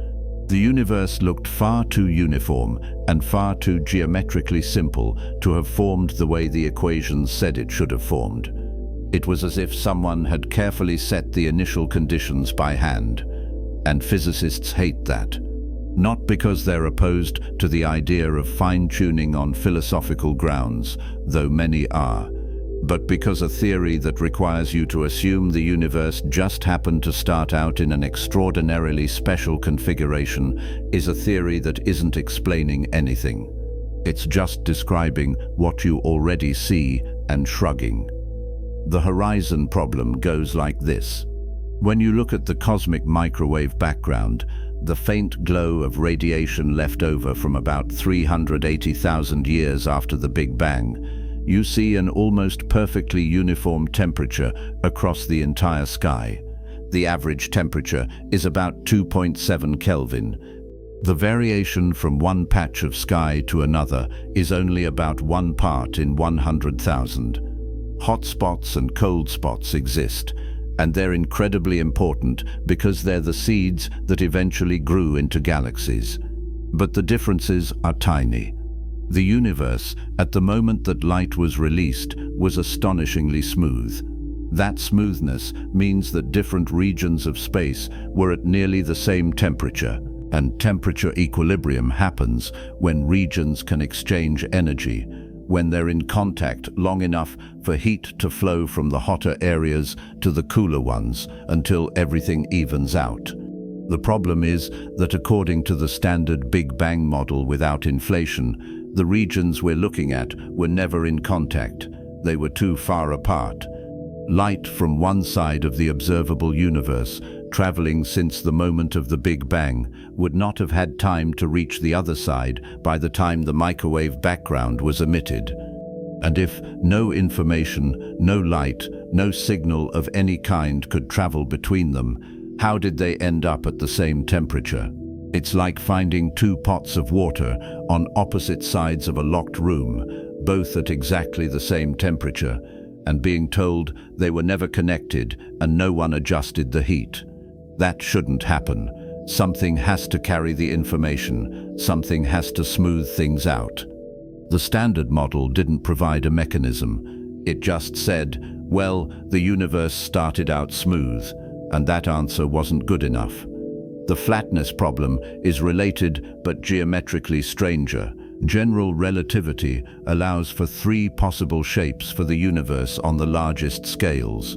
The universe looked far too uniform and far too geometrically simple to have formed the way the equations said it should have formed. It was as if someone had carefully set the initial conditions by hand, and physicists hate that. Not because they're opposed to the idea of fine-tuning on philosophical grounds, though many are, but because a theory that requires you to assume the universe just happened to start out in an extraordinarily special configuration is a theory that isn't explaining anything. It's just describing what you already see and shrugging. The horizon problem goes like this. When you look at the cosmic microwave background, the faint glow of radiation left over from about 380,000 years after the Big Bang, you see an almost perfectly uniform temperature across the entire sky. The average temperature is about 2.7 Kelvin. The variation from one patch of sky to another is only about 1 part in 100,000. Hot spots and cold spots exist, and they're incredibly important because they're the seeds that eventually grew into galaxies. But the differences are tiny. The universe, at the moment that light was released, was astonishingly smooth. That smoothness means that different regions of space were at nearly the same temperature, and temperature equilibrium happens when regions can exchange energy, when they're in contact long enough for heat to flow from the hotter areas to the cooler ones until everything evens out. The problem is that according to the standard Big Bang model without inflation, the regions we're looking at were never in contact. They were too far apart. Light from one side of the observable universe, traveling since the moment of the Big Bang, would not have had time to reach the other side by the time the microwave background was emitted. And if no information, no light, no signal of any kind could travel between them, how did they end up at the same temperature? It's like finding two pots of water on opposite sides of a locked room, both at exactly the same temperature, and being told they were never connected and no one adjusted the heat. That shouldn't happen. Something has to carry the information. Something has to smooth things out. The standard model didn't provide a mechanism. It just said, well, the universe started out smooth, and that answer wasn't good enough. The flatness problem is related but geometrically stranger. General relativity allows for 3 possible shapes for the universe on the largest scales.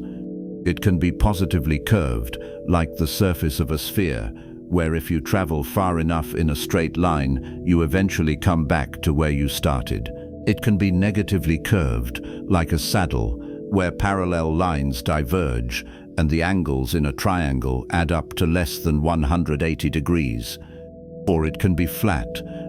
It can be positively curved, like the surface of a sphere, where if you travel far enough in a straight line, you eventually come back to where you started. It can be negatively curved, like a saddle, where parallel lines diverge, and the angles in a triangle add up to less than 180 degrees. Or it can be flat,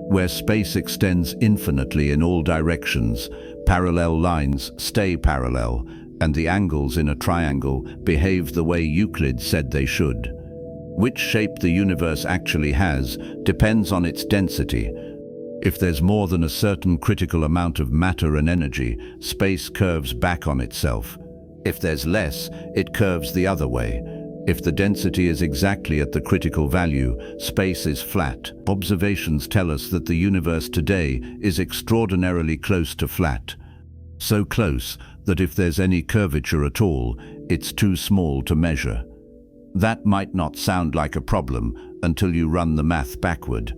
where space extends infinitely in all directions, parallel lines stay parallel, and the angles in a triangle behave the way Euclid said they should. Which shape the universe actually has depends on its density. If there's more than a certain critical amount of matter and energy, space curves back on itself. If there's less, it curves the other way. If the density is exactly at the critical value, space is flat. Observations tell us that the universe today is extraordinarily close to flat. So close that if there's any curvature at all, it's too small to measure. That might not sound like a problem until you run the math backward.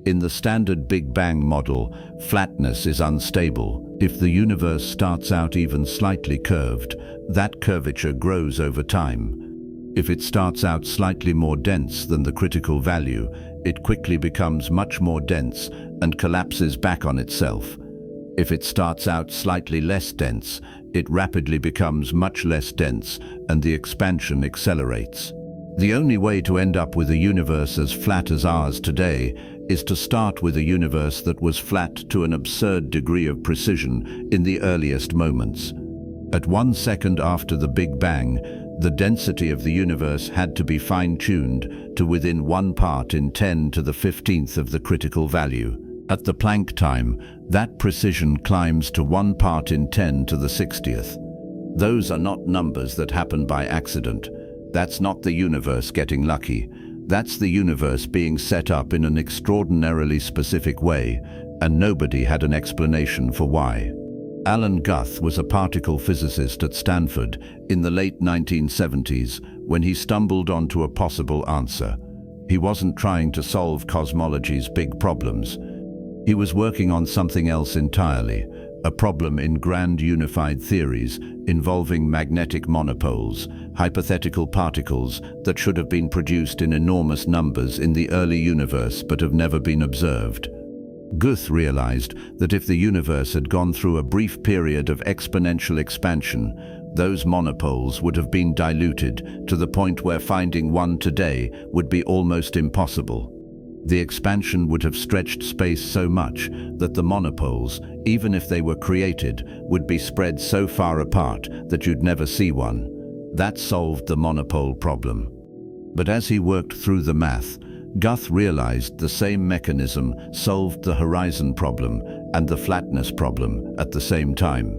In the standard Big Bang model, flatness is unstable. If the universe starts out even slightly curved, that curvature grows over time. If it starts out slightly more dense than the critical value, it quickly becomes much more dense and collapses back on itself. If it starts out slightly less dense, it rapidly becomes much less dense and the expansion accelerates. The only way to end up with a universe as flat as ours today is to start with a universe that was flat to an absurd degree of precision in the earliest moments. At 1 second after the Big Bang, the density of the universe had to be fine-tuned to within 1 part in 10 to the 15th of the critical value. At the Planck time, that precision climbs to 1 part in 10 to the 60th. Those are not numbers that happen by accident. That's not the universe getting lucky. That's the universe being set up in an extraordinarily specific way, and nobody had an explanation for why. Alan Guth was a particle physicist at Stanford in the late 1970s when he stumbled onto a possible answer. He wasn't trying to solve cosmology's big problems. He was working on something else entirely, a problem in grand unified theories involving magnetic monopoles, hypothetical particles that should have been produced in enormous numbers in the early universe but have never been observed. Guth realized that if the universe had gone through a brief period of exponential expansion, those monopoles would have been diluted to the point where finding one today would be almost impossible. The expansion would have stretched space so much that the monopoles, even if they were created, would be spread so far apart that you'd never see one. That solved the monopole problem. But as he worked through the math, Guth realized the same mechanism solved the horizon problem and the flatness problem at the same time.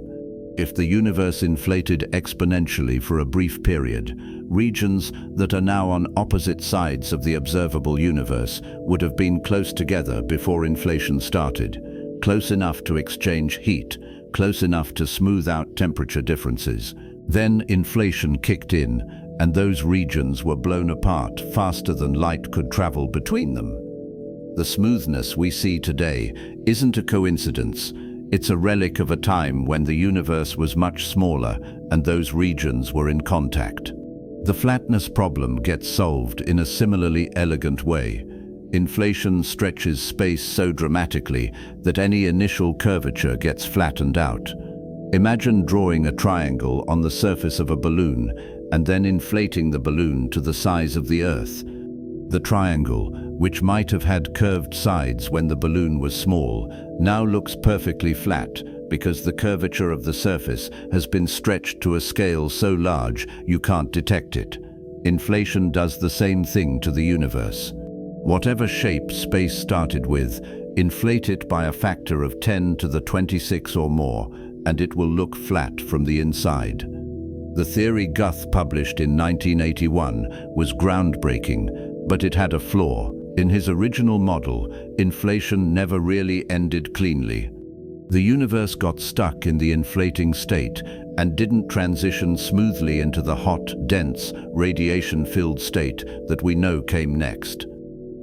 If the universe inflated exponentially for a brief period, regions that are now on opposite sides of the observable universe would have been close together before inflation started, close enough to exchange heat, close enough to smooth out temperature differences. Then inflation kicked in, and those regions were blown apart faster than light could travel between them. The smoothness we see today isn't a coincidence. It's a relic of a time when the universe was much smaller and those regions were in contact. The flatness problem gets solved in a similarly elegant way. Inflation stretches space so dramatically that any initial curvature gets flattened out. Imagine drawing a triangle on the surface of a balloon and then inflating the balloon to the size of the Earth. The triangle, which might have had curved sides when the balloon was small, now looks perfectly flat because the curvature of the surface has been stretched to a scale so large you can't detect it. Inflation does the same thing to the universe. Whatever shape space started with, inflate it by a factor of 10 to the 26 or more, and it will look flat from the inside. The theory Guth published in 1981 was groundbreaking, but it had a flaw. In his original model, inflation never really ended cleanly. The universe got stuck in the inflating state and didn't transition smoothly into the hot, dense, radiation-filled state that we know came next.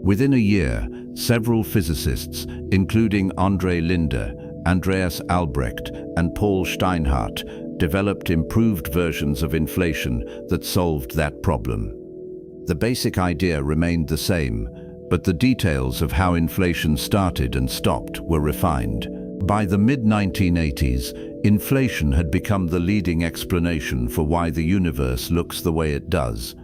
Within a year, several physicists, including André Linde, Andreas Albrecht, and Paul Steinhardt, developed improved versions of inflation that solved that problem. The basic idea remained the same, but the details of how inflation started and stopped were refined. By the mid-1980s, inflation had become the leading explanation for why the universe looks the way it does.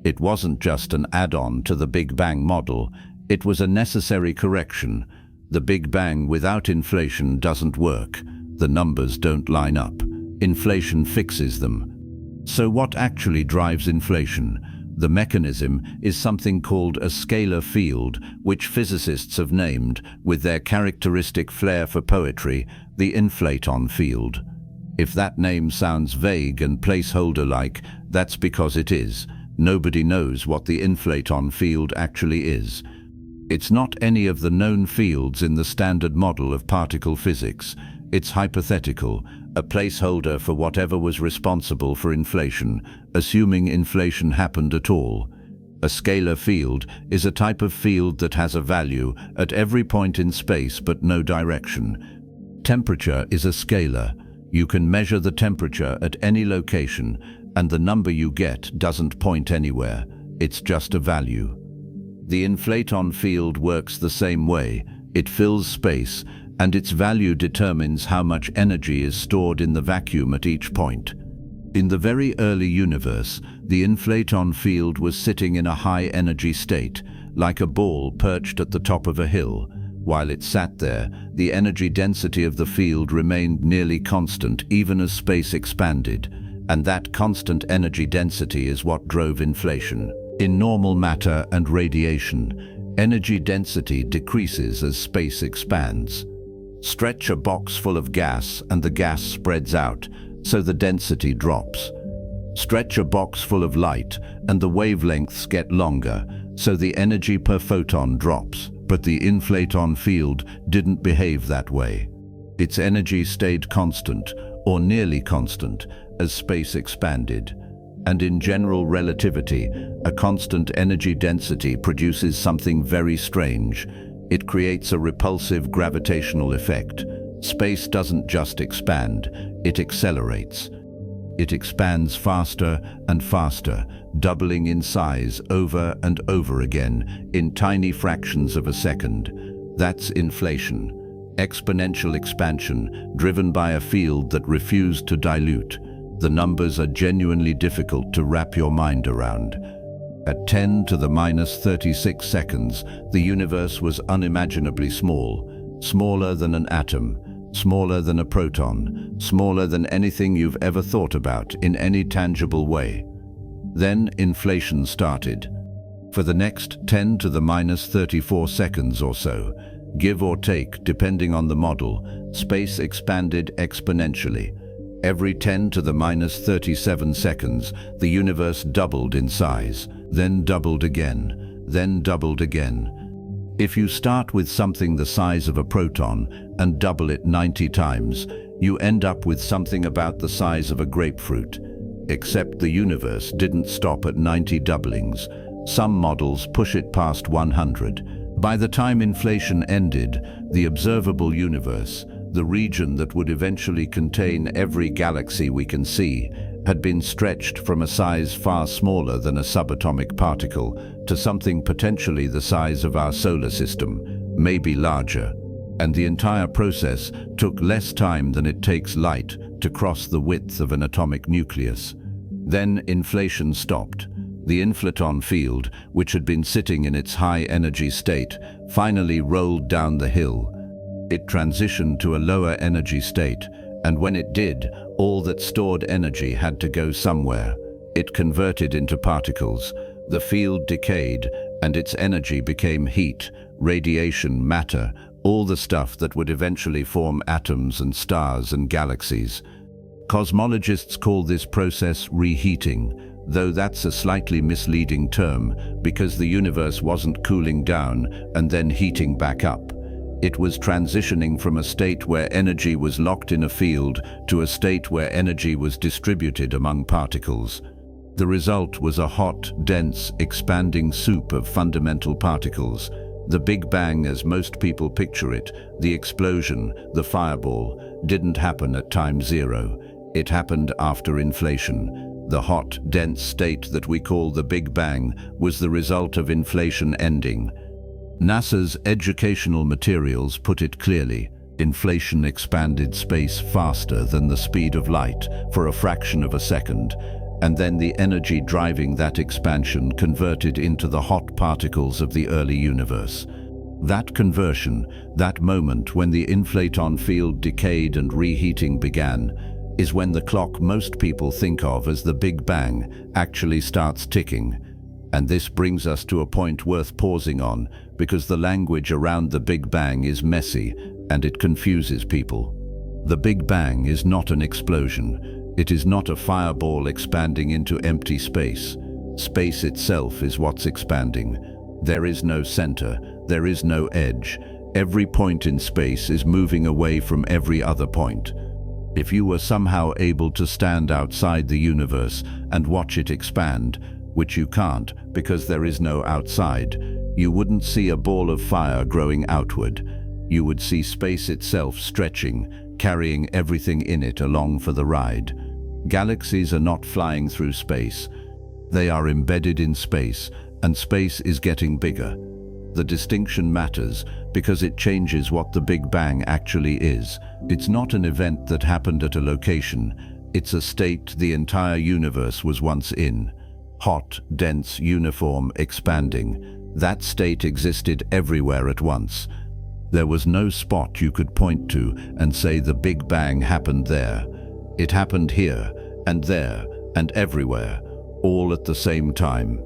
It wasn't just an add-on to the Big Bang model, it was a necessary correction. The Big Bang without inflation doesn't work. The numbers don't line up. Inflation fixes them. So what actually drives inflation? The mechanism is something called a scalar field, which physicists have named, with their characteristic flair for poetry, the inflaton field. If that name sounds vague and placeholder-like, that's because it is. Nobody knows what the inflaton field actually is. It's not any of the known fields in the standard model of particle physics. It's hypothetical, a placeholder for whatever was responsible for inflation, assuming inflation happened at all. A scalar field is a type of field that has a value at every point in space but no direction. Temperature is a scalar. You can measure the temperature at any location, and the number you get doesn't point anywhere. It's just a value. The inflaton field works the same way. It fills space, and its value determines how much energy is stored in the vacuum at each point. In the very early universe, the inflaton field was sitting in a high-energy state, like a ball perched at the top of a hill. While it sat there, the energy density of the field remained nearly constant even as space expanded, and that constant energy density is what drove inflation. In normal matter and radiation, energy density decreases as space expands. Stretch a box full of gas and the gas spreads out, so the density drops. Stretch a box full of light and the wavelengths get longer, so the energy per photon drops. But the inflaton field didn't behave that way. Its energy stayed constant, or nearly constant, as space expanded. And in general relativity, a constant energy density produces something very strange. It creates a repulsive gravitational effect. Space doesn't just expand, it accelerates. It expands faster and faster, doubling in size over and over again in tiny fractions of a second. That's inflation. Exponential expansion driven by a field that refused to dilute. The numbers are genuinely difficult to wrap your mind around. At 10 to the minus 36 seconds, the universe was unimaginably small, smaller than an atom, smaller than a proton, smaller than anything you've ever thought about in any tangible way. Then inflation started. For the next 10 to the minus 34 seconds or so, give or take depending on the model, space expanded exponentially. Every 10 to the minus 37 seconds, the universe doubled in size, then doubled again, then doubled again. If you start with something the size of a proton and double it 90 times, you end up with something about the size of a grapefruit. Except the universe didn't stop at 90 doublings. Some models push it past 100. By the time inflation ended, the observable universe, the region that would eventually contain every galaxy we can see, had been stretched from a size far smaller than a subatomic particle to something potentially the size of our solar system, maybe larger. And the entire process took less time than it takes light to cross the width of an atomic nucleus. Then inflation stopped. The inflaton field, which had been sitting in its high-energy state, finally rolled down the hill. It transitioned to a lower energy state, and when it did, all that stored energy had to go somewhere. It converted into particles. The field decayed, and its energy became heat, radiation, matter, all the stuff that would eventually form atoms and stars and galaxies. Cosmologists call this process reheating, though that's a slightly misleading term because the universe wasn't cooling down and then heating back up. It was transitioning from a state where energy was locked in a field to a state where energy was distributed among particles. The result was a hot, dense, expanding soup of fundamental particles. The Big Bang, as most people picture it, the explosion, the fireball, didn't happen at time zero. It happened after inflation. The hot, dense state that we call the Big Bang was the result of inflation ending. NASA's educational materials put it clearly. Inflation expanded space faster than the speed of light for a fraction of a second, and then the energy driving that expansion converted into the hot particles of the early universe. That conversion, that moment when the inflaton field decayed and reheating began, is when the clock most people think of as the Big Bang actually starts ticking. And this brings us to a point worth pausing on, because the language around the Big Bang is messy and it confuses people. The Big Bang is not an explosion. It is not a fireball expanding into empty space. Space itself is what's expanding. There is no center. There is no edge. Every point in space is moving away from every other point. If you were somehow able to stand outside the universe and watch it expand, which you can't because there is no outside, you wouldn't see a ball of fire growing outward. You would see space itself stretching, carrying everything in it along for the ride. Galaxies are not flying through space. They are embedded in space, and space is getting bigger. The distinction matters because it changes what the Big Bang actually is. It's not an event that happened at a location. It's a state the entire universe was once in. Hot, dense, uniform, expanding. That state existed everywhere at once. There was no spot you could point to and say the Big Bang happened there. It happened here, and there, and everywhere, all at the same time.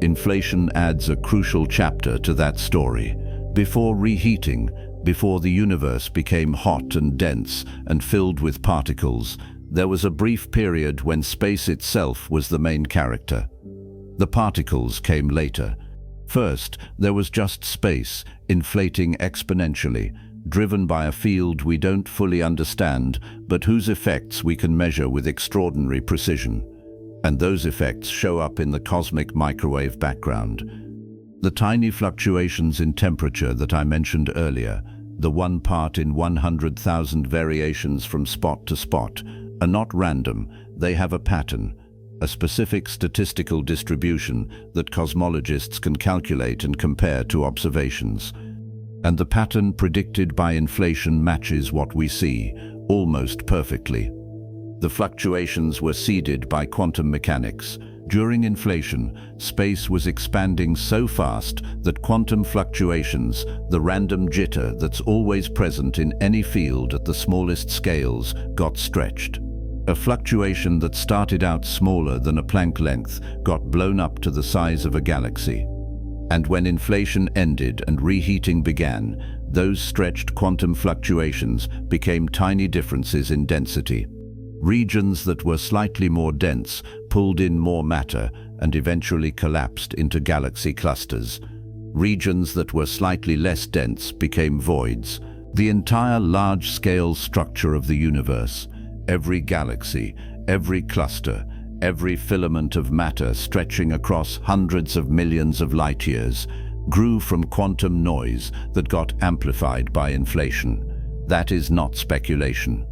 Inflation adds a crucial chapter to that story. Before reheating, before the universe became hot and dense and filled with particles, there was a brief period when space itself was the main character. The particles came later. First, there was just space, inflating exponentially, driven by a field we don't fully understand, but whose effects we can measure with extraordinary precision. And those effects show up in the cosmic microwave background. The tiny fluctuations in temperature that I mentioned earlier, the 1 part in 100,000 variations from spot to spot, are not random. They have a pattern, a specific statistical distribution that cosmologists can calculate and compare to observations. And the pattern predicted by inflation matches what we see, almost perfectly. The fluctuations were seeded by quantum mechanics. During inflation, space was expanding so fast that quantum fluctuations, the random jitter that's always present in any field at the smallest scales, got stretched. A fluctuation that started out smaller than a Planck length got blown up to the size of a galaxy. And when inflation ended and reheating began, those stretched quantum fluctuations became tiny differences in density. Regions that were slightly more dense pulled in more matter and eventually collapsed into galaxy clusters. Regions that were slightly less dense became voids. The entire large-scale structure of the universe, every galaxy, every cluster, every filament of matter stretching across hundreds of millions of light years, grew from quantum noise that got amplified by inflation. That is not speculation.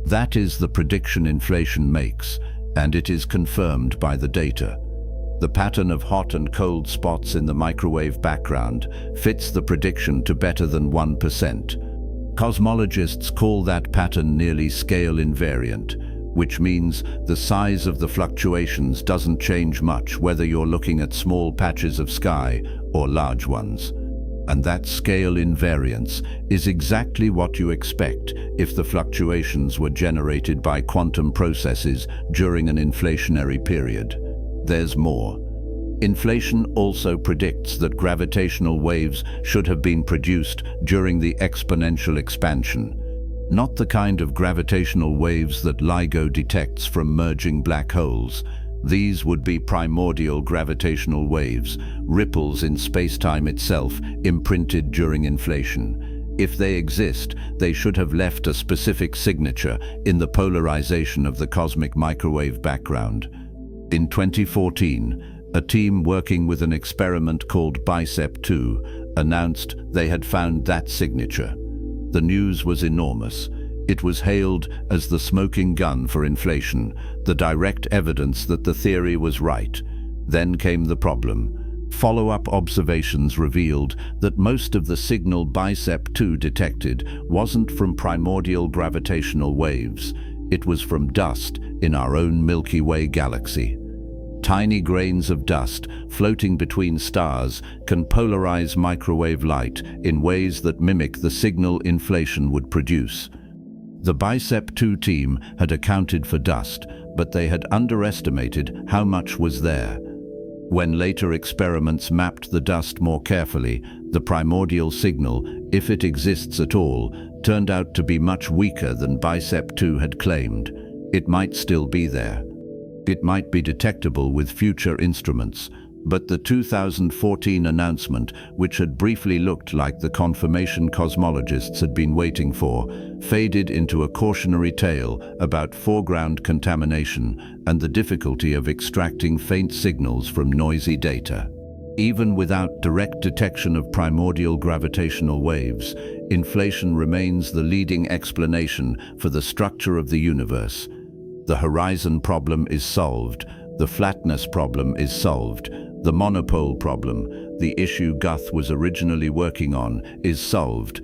That is the prediction inflation makes, and it is confirmed by the data. The pattern of hot and cold spots in the microwave background fits the prediction to better than 1%. Cosmologists call that pattern nearly scale invariant, which means the size of the fluctuations doesn't change much whether you're looking at small patches of sky or large ones. And that scale invariance is exactly what you expect if the fluctuations were generated by quantum processes during an inflationary period. There's more. Inflation also predicts that gravitational waves should have been produced during the exponential expansion. Not the kind of gravitational waves that LIGO detects from merging black holes. These would be primordial gravitational waves, ripples in space-time itself imprinted during inflation. If they exist, they should have left a specific signature in the polarization of the cosmic microwave background. In 2014, a team working with an experiment called BICEP-2 announced they had found that signature. The news was enormous. It was hailed as the smoking gun for inflation, the direct evidence that the theory was right. Then came the problem. Follow-up observations revealed that most of the signal BICEP-2 detected wasn't from primordial gravitational waves. It was from dust in our own Milky Way galaxy. Tiny grains of dust floating between stars can polarize microwave light in ways that mimic the signal inflation would produce. The BICEP-2 team had accounted for dust, but they had underestimated how much was there. When later experiments mapped the dust more carefully, the primordial signal, if it exists at all, turned out to be much weaker than BICEP-2 had claimed. It might still be there. It might be detectable with future instruments, but the 2014 announcement, which had briefly looked like the confirmation cosmologists had been waiting for, faded into a cautionary tale about foreground contamination and the difficulty of extracting faint signals from noisy data. Even without direct detection of primordial gravitational waves, inflation remains the leading explanation for the structure of the universe. The horizon problem is solved, The flatness problem is solved. The monopole problem, the issue Guth was originally working on, is solved.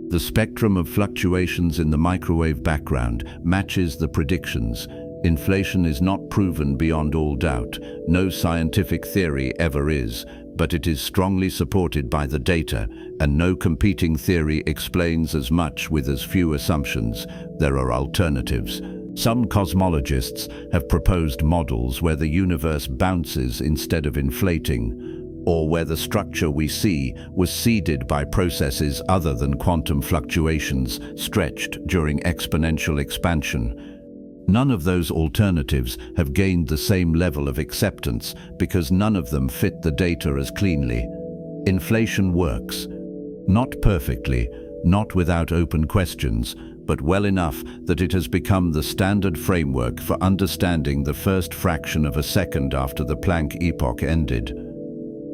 The spectrum of fluctuations in the microwave background matches the predictions. Inflation is not proven beyond all doubt. No scientific theory ever is, but it is strongly supported by the data, and no competing theory explains as much with as few assumptions. There are alternatives. Some cosmologists have proposed models where the universe bounces instead of inflating, or where the structure we see was seeded by processes other than quantum fluctuations stretched during exponential expansion. None of those alternatives have gained the same level of acceptance because none of them fit the data as cleanly. Inflation works. Not perfectly, not without open questions, but well enough that it has become the standard framework for understanding the first fraction of a second after the Planck epoch ended.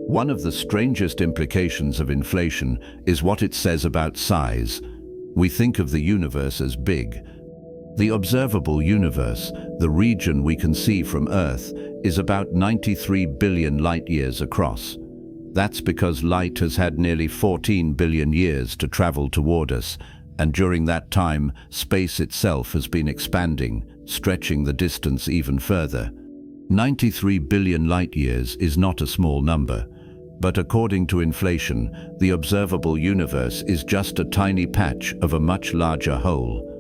One of the strangest implications of inflation is what it says about size. We think of the universe as big. The observable universe, the region we can see from Earth, is about 93 billion light-years across. That's because light has had nearly 14 billion years to travel toward us, and during that time, space itself has been expanding, stretching the distance even further. 93 billion light-years is not a small number, but according to inflation, the observable universe is just a tiny patch of a much larger whole.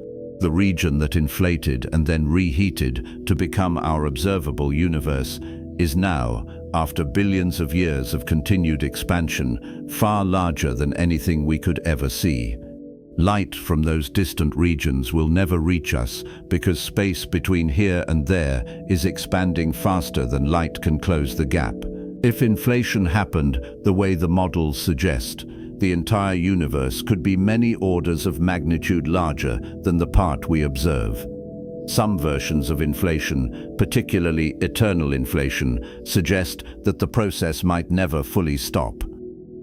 The region that inflated and then reheated to become our observable universe is now, after billions of years of continued expansion, far larger than anything we could ever see. Light from those distant regions will never reach us because space between here and there is expanding faster than light can close the gap. If inflation happened the way the models suggest, the entire universe could be many orders of magnitude larger than the part we observe. Some versions of inflation, particularly eternal inflation, suggest that the process might never fully stop.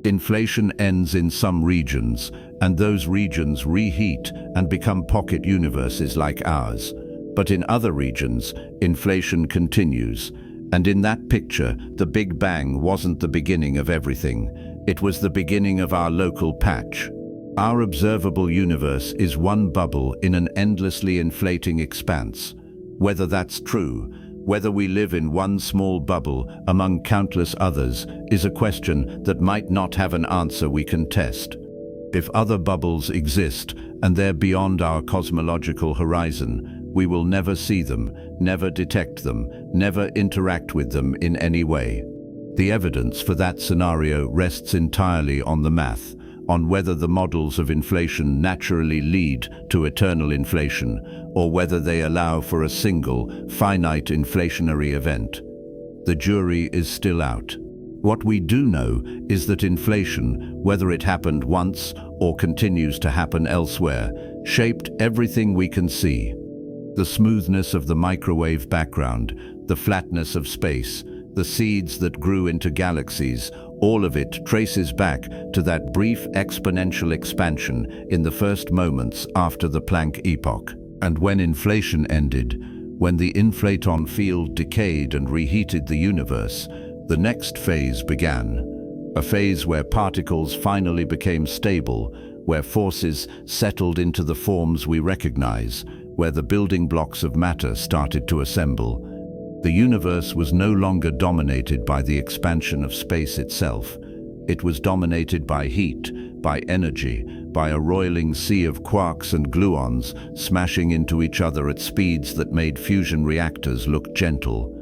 Inflation ends in some regions, and those regions reheat and become pocket universes like ours. But in other regions, inflation continues. And in that picture, the Big Bang wasn't the beginning of everything. It was the beginning of our local patch. Our observable universe is one bubble in an endlessly inflating expanse. Whether that's true, whether we live in one small bubble among countless others, is a question that might not have an answer we can test. If other bubbles exist and they're beyond our cosmological horizon, we will never see them, never detect them, never interact with them in any way. The evidence for that scenario rests entirely on the math, on whether the models of inflation naturally lead to eternal inflation, or whether they allow for a single, finite inflationary event. The jury is still out. What we do know is that inflation, whether it happened once or continues to happen elsewhere, shaped everything we can see. The smoothness of the microwave background, the flatness of space, the seeds that grew into galaxies, all of it traces back to that brief exponential expansion in the first moments after the Planck epoch. And when inflation ended, when the inflaton field decayed and reheated the universe, the next phase began. A phase where particles finally became stable, where forces settled into the forms we recognize, where the building blocks of matter started to assemble. The universe was no longer dominated by the expansion of space itself. It was dominated by heat, by energy, by a roiling sea of quarks and gluons smashing into each other at speeds that made fusion reactors look gentle.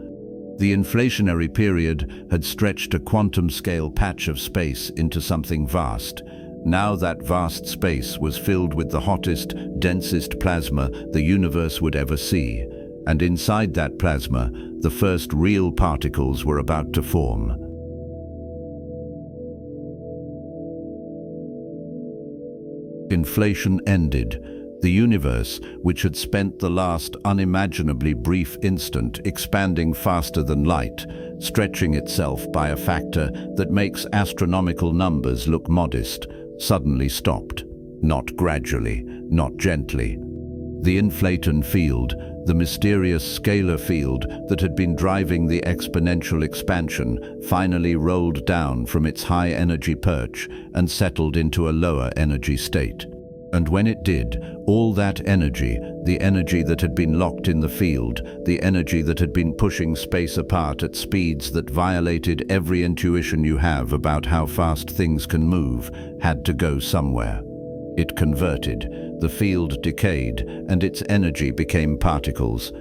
The inflationary period had stretched a quantum-scale patch of space into something vast. Now that vast space was filled with the hottest, densest plasma the universe would ever see. And inside that plasma, the first real particles were about to form. Inflation ended. The universe, which had spent the last unimaginably brief instant expanding faster than light, stretching itself by a factor that makes astronomical numbers look modest, suddenly stopped. Not gradually, not gently. The inflaton field, the mysterious scalar field that had been driving the exponential expansion finally rolled down from its high-energy perch and settled into a lower-energy state. And when it did, all that energy, the energy that had been locked in the field, the energy that had been pushing space apart at speeds that violated every intuition you have about how fast things can move, had to go somewhere. It converted, the field decayed, and its energy became particles.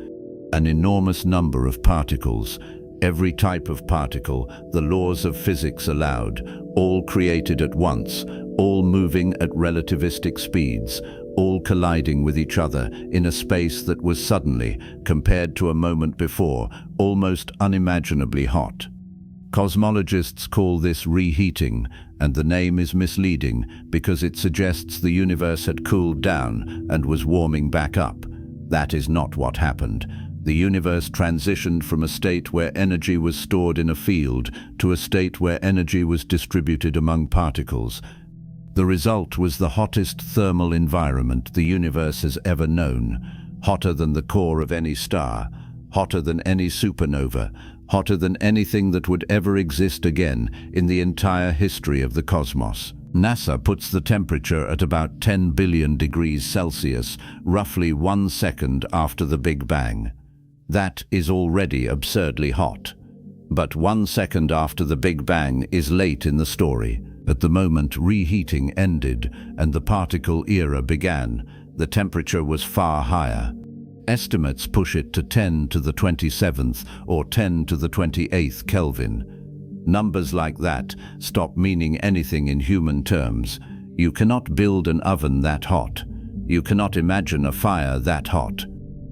An enormous number of particles, every type of particle the laws of physics allowed, all created at once, all moving at relativistic speeds, all colliding with each other in a space that was suddenly, compared to a moment before, almost unimaginably hot. Cosmologists call this reheating, and the name is misleading because it suggests the universe had cooled down and was warming back up. That is not what happened. The universe transitioned from a state where energy was stored in a field to a state where energy was distributed among particles. The result was the hottest thermal environment the universe has ever known, hotter than the core of any star, hotter than any supernova, hotter than anything that would ever exist again in the entire history of the cosmos. NASA puts the temperature at about 10 billion degrees Celsius, roughly 1 second after the Big Bang. That is already absurdly hot. But 1 second after the Big Bang is late in the story. At the moment reheating ended and the particle era began, the temperature was far higher. Estimates push it to 10 to the 27th or 10 to the 28th Kelvin. Numbers like that stop meaning anything in human terms. You cannot build an oven that hot. You cannot imagine a fire that hot.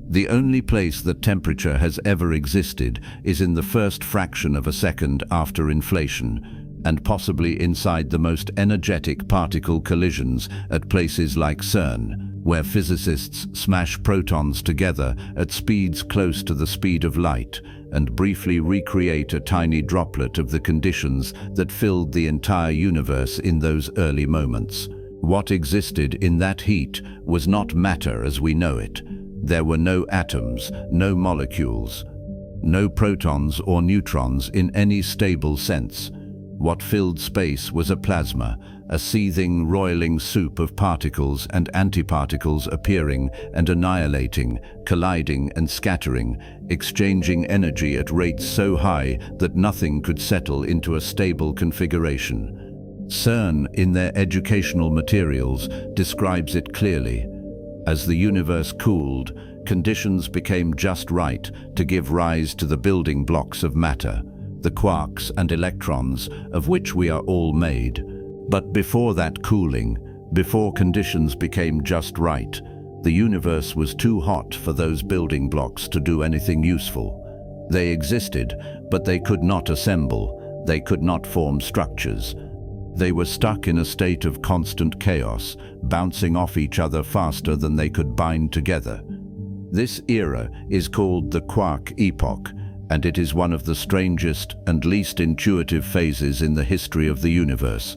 The only place that temperature has ever existed is in the first fraction of a second after inflation, and possibly inside the most energetic particle collisions at places like CERN, where physicists smash protons together at speeds close to the speed of light and briefly recreate a tiny droplet of the conditions that filled the entire universe in those early moments. What existed in that heat was not matter as we know it. There were no atoms, no molecules, no protons or neutrons in any stable sense. What filled space was a plasma, a seething, roiling soup of particles and antiparticles appearing and annihilating, colliding and scattering, exchanging energy at rates so high that nothing could settle into a stable configuration. CERN, in their educational materials, describes it clearly. As the universe cooled, conditions became just right to give rise to the building blocks of matter, the quarks and electrons of which we are all made. But before that cooling, before conditions became just right, the universe was too hot for those building blocks to do anything useful. They existed, but they could not assemble, they could not form structures. They were stuck in a state of constant chaos, bouncing off each other faster than they could bind together. This era is called the quark epoch, and it is one of the strangest and least intuitive phases in the history of the universe.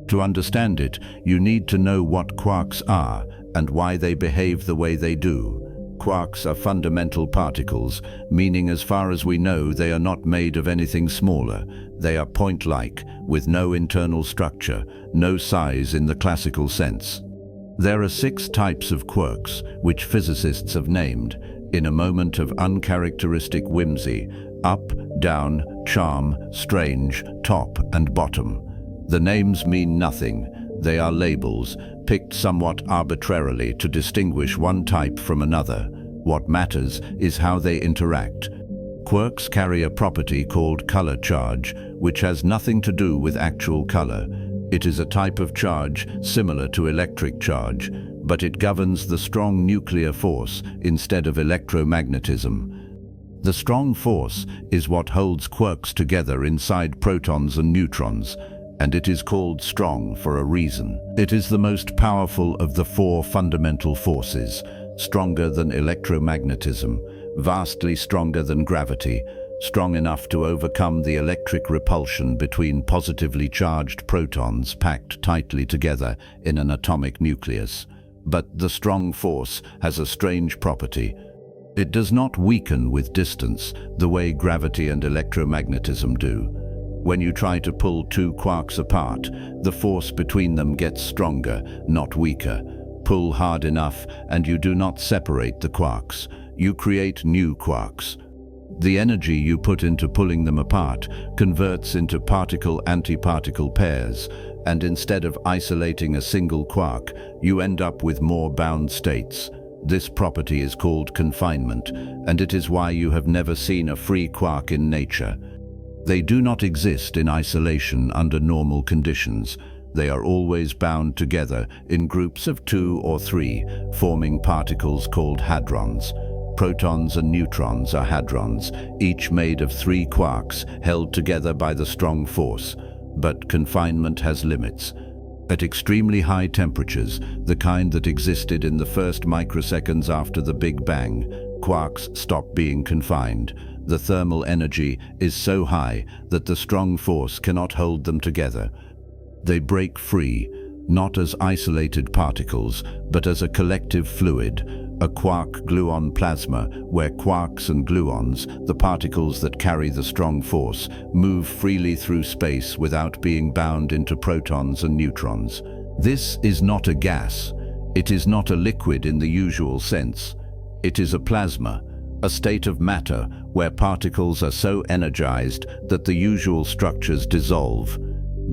To understand it, you need to know what quarks are and why they behave the way they do. Quarks are fundamental particles, meaning as far as we know they are not made of anything smaller. They are point-like, with no internal structure, no size in the classical sense. There are 6 types of quarks, which physicists have named, in a moment of uncharacteristic whimsy: up, down, charm, strange, top and bottom. The names mean nothing. They are labels, picked somewhat arbitrarily to distinguish one type from another. What matters is how they interact. Quarks carry a property called color charge, which has nothing to do with actual color. It is a type of charge similar to electric charge, but it governs the strong nuclear force instead of electromagnetism. The strong force is what holds quarks together inside protons and neutrons, and it is called strong for a reason. It is the most powerful of the 4 fundamental forces, stronger than electromagnetism, vastly stronger than gravity, strong enough to overcome the electric repulsion between positively charged protons packed tightly together in an atomic nucleus. But the strong force has a strange property. It does not weaken with distance the way gravity and electromagnetism do. When you try to pull two quarks apart, the force between them gets stronger, not weaker. Pull hard enough and you do not separate the quarks. You create new quarks. The energy you put into pulling them apart converts into particle-antiparticle pairs, and instead of isolating a single quark, you end up with more bound states. This property is called confinement, and it is why you have never seen a free quark in nature. They do not exist in isolation under normal conditions. They are always bound together in groups of 2 or 3, forming particles called hadrons. Protons and neutrons are hadrons, each made of 3 quarks held together by the strong force. But confinement has limits. At extremely high temperatures, the kind that existed in the first microseconds after the Big Bang, quarks stop being confined. The thermal energy is so high that the strong force cannot hold them together. They break free, not as isolated particles, but as a collective fluid, a quark-gluon plasma, where quarks and gluons, the particles that carry the strong force, move freely through space without being bound into protons and neutrons. This is not a gas. It is not a liquid in the usual sense. It is a plasma, a state of matter where particles are so energized that the usual structures dissolve.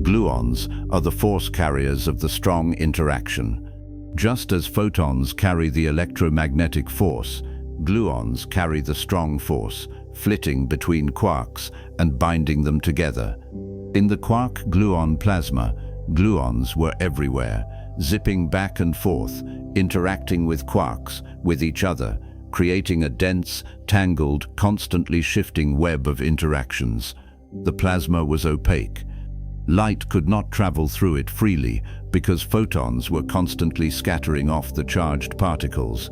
Gluons are the force carriers of the strong interaction. Just as photons carry the electromagnetic force, gluons carry the strong force, flitting between quarks and binding them together. In the quark-gluon plasma, gluons were everywhere, zipping back and forth, interacting with quarks, with each other, creating a dense, tangled, constantly shifting web of interactions. The plasma was opaque. Light could not travel through it freely because photons were constantly scattering off the charged particles.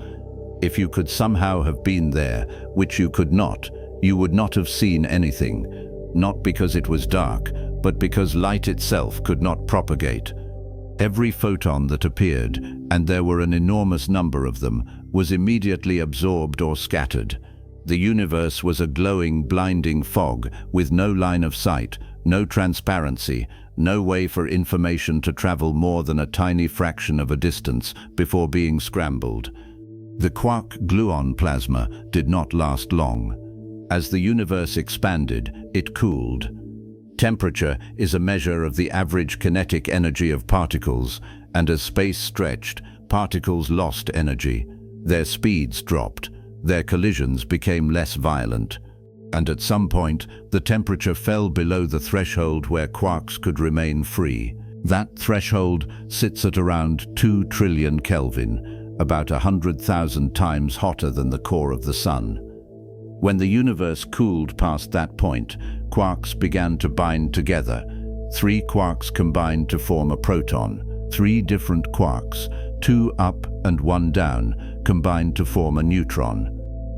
If you could somehow have been there, which you could not, you would not have seen anything, not because it was dark, but because light itself could not propagate. Every photon that appeared, and there were an enormous number of them, was immediately absorbed or scattered. The universe was a glowing, blinding fog with no line of sight, no transparency, no way for information to travel more than a tiny fraction of a distance before being scrambled. The quark-gluon plasma did not last long. As the universe expanded, it cooled. Temperature is a measure of the average kinetic energy of particles, and as space stretched, particles lost energy. Their speeds dropped. Their collisions became less violent. And at some point, the temperature fell below the threshold where quarks could remain free. That threshold sits at around 2 trillion Kelvin, about 100,000 times hotter than the core of the Sun. When the universe cooled past that point, quarks began to bind together. 3 quarks combined to form a proton. 3 different quarks, 2 up and 1 down, combined to form a neutron.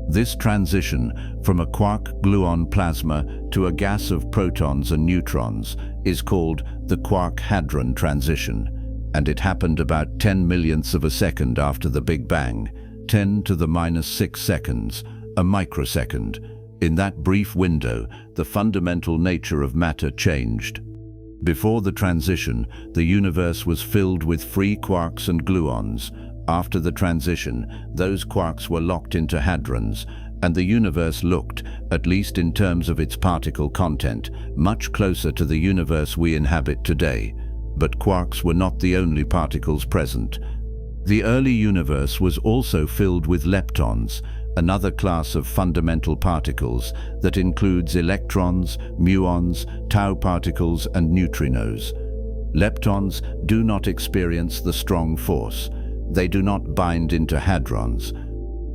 This transition from a quark-gluon plasma to a gas of protons and neutrons is called the quark-hadron transition, and it happened about 10 millionths of a second after the Big Bang, 10 to the -6 seconds, a microsecond. In that brief window, the fundamental nature of matter changed. Before the transition, the universe was filled with free quarks and gluons. After the transition, those quarks were locked into hadrons, and the universe looked, at least in terms of its particle content, much closer to the universe we inhabit today. But quarks were not the only particles present. The early universe was also filled with leptons, another class of fundamental particles that includes electrons, muons, tau particles, and neutrinos. Leptons do not experience the strong force. They do not bind into hadrons.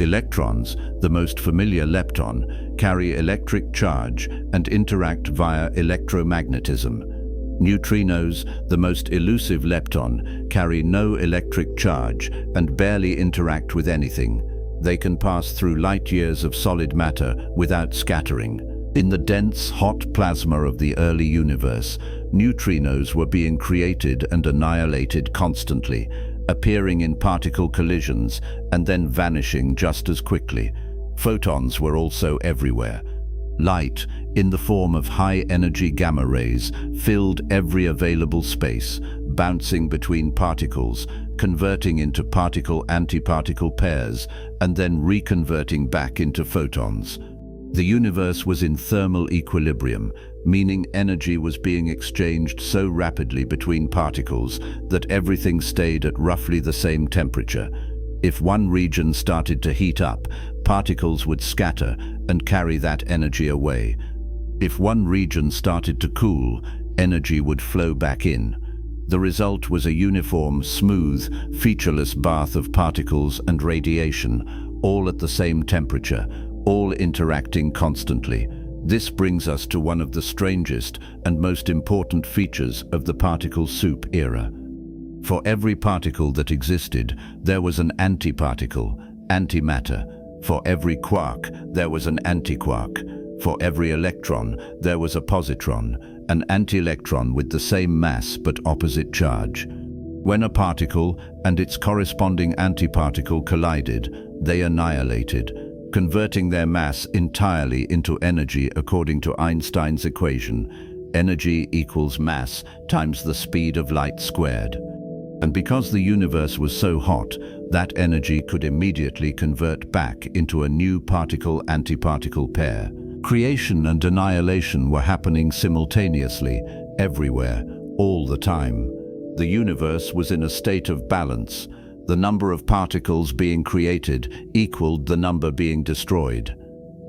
Electrons, the most familiar lepton, carry electric charge and interact via electromagnetism. Neutrinos, the most elusive lepton, carry no electric charge and barely interact with anything. They can pass through light years of solid matter without scattering. In the dense, hot plasma of the early universe, neutrinos were being created and annihilated constantly, appearing in particle collisions and then vanishing just as quickly. Photons were also everywhere. Light, in the form of high-energy gamma rays, filled every available space, bouncing between particles, converting into particle-antiparticle pairs, and then reconverting back into photons. The universe was in thermal equilibrium, meaning energy was being exchanged so rapidly between particles that everything stayed at roughly the same temperature. If one region started to heat up, particles would scatter and carry that energy away. If one region started to cool, energy would flow back in. The result was a uniform, smooth, featureless bath of particles and radiation, all at the same temperature, all interacting constantly. This brings us to one of the strangest and most important features of the particle soup era. For every particle that existed, there was an antiparticle, antimatter. For every quark, there was an antiquark. For every electron, there was a positron, an anti-electron with the same mass but opposite charge. When a particle and its corresponding antiparticle collided, they annihilated, converting their mass entirely into energy according to Einstein's equation. Energy equals mass times the speed of light squared. And because the universe was so hot, that energy could immediately convert back into a new particle-antiparticle pair. Creation and annihilation were happening simultaneously, everywhere, all the time. The universe was in a state of balance. The number of particles being created equaled the number being destroyed.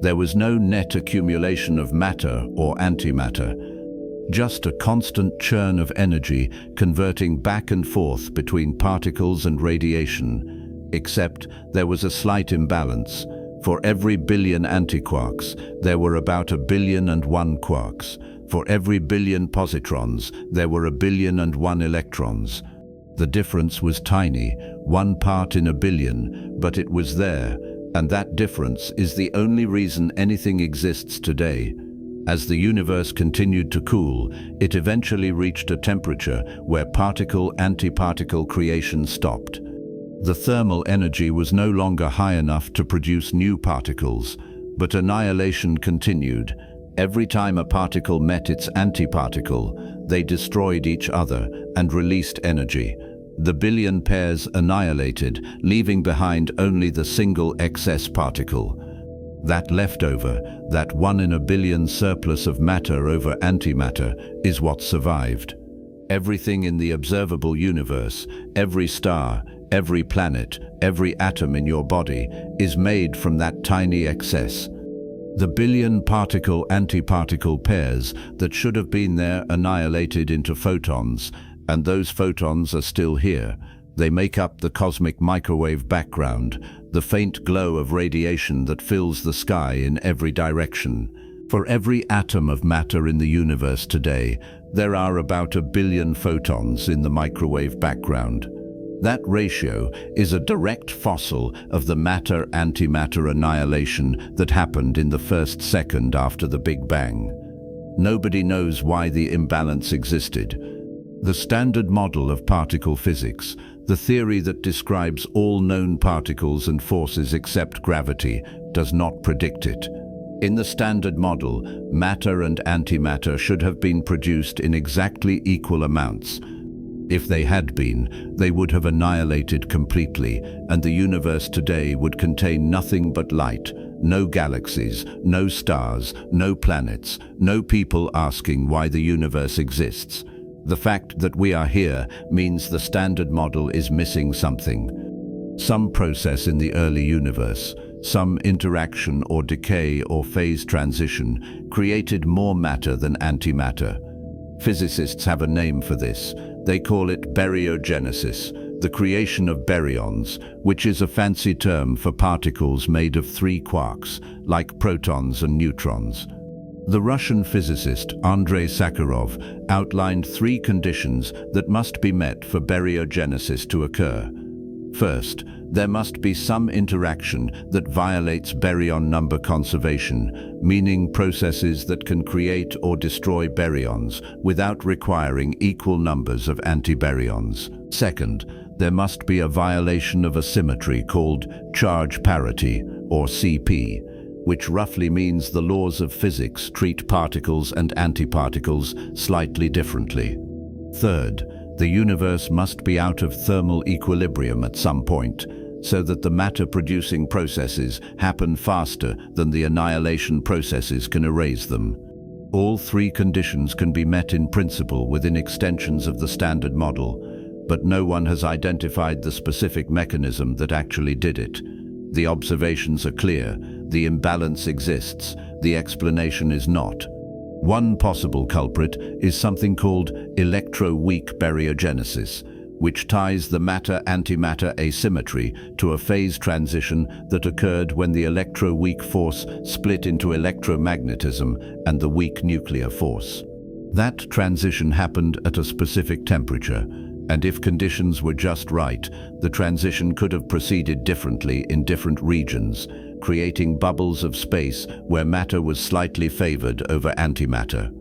There was no net accumulation of matter or antimatter, just a constant churn of energy converting back and forth between particles and radiation. Except there was a slight imbalance. For every billion antiquarks, there were about 1,000,000,001 quarks. For every billion positrons, there were 1,000,000,001 electrons. The difference was tiny, 1 part in 1,000,000,000, but it was there, and that difference is the only reason anything exists today. As the universe continued to cool, it eventually reached a temperature where particle-antiparticle creation stopped. The thermal energy was no longer high enough to produce new particles, but annihilation continued. Every time a particle met its antiparticle, they destroyed each other and released energy. The billion pairs annihilated, leaving behind only the single excess particle. That leftover, that 1 in a billion surplus of matter over antimatter, is what survived. Everything in the observable universe, every star, every planet, every atom in your body, is made from that tiny excess. The billion particle-antiparticle pairs that should have been there annihilated into photons, and those photons are still here. They make up the cosmic microwave background, the faint glow of radiation that fills the sky in every direction. For every atom of matter in the universe today, there are about 1 billion photons in the microwave background. That ratio is a direct fossil of the matter-antimatter annihilation that happened in the first second after the Big Bang. Nobody knows why the imbalance existed. The standard model of particle physics, the theory that describes all known particles and forces except gravity, does not predict it. In the standard model, matter and antimatter should have been produced in exactly equal amounts. If they had been, they would have annihilated completely, and the universe today would contain nothing but light, no galaxies, no stars, no planets, no people asking why the universe exists. The fact that we are here means the standard model is missing something. Some process in the early universe, some interaction or decay or phase transition created more matter than antimatter. Physicists have a name for this. They call it baryogenesis, the creation of baryons, which is a fancy term for particles made of 3 quarks, like protons and neutrons. The Russian physicist Andrei Sakharov outlined 3 conditions that must be met for baryogenesis to occur. First, there must be some interaction that violates baryon number conservation, meaning processes that can create or destroy baryons without requiring equal numbers of antibaryons. Second, there must be a violation of a symmetry called charge parity, or CP, which roughly means the laws of physics treat particles and antiparticles slightly differently. Third, the universe must be out of thermal equilibrium at some point, so that the matter-producing processes happen faster than the annihilation processes can erase them. All three conditions can be met in principle within extensions of the standard model, but no one has identified the specific mechanism that actually did it. The observations are clear, the imbalance exists, the explanation is not. One possible culprit is something called electroweak baryogenesis, which ties the matter-antimatter asymmetry to a phase transition that occurred when the electroweak force split into electromagnetism and the weak nuclear force. That transition happened at a specific temperature, and if conditions were just right, the transition could have proceeded differently in different regions, creating bubbles of space where matter was slightly favored over antimatter.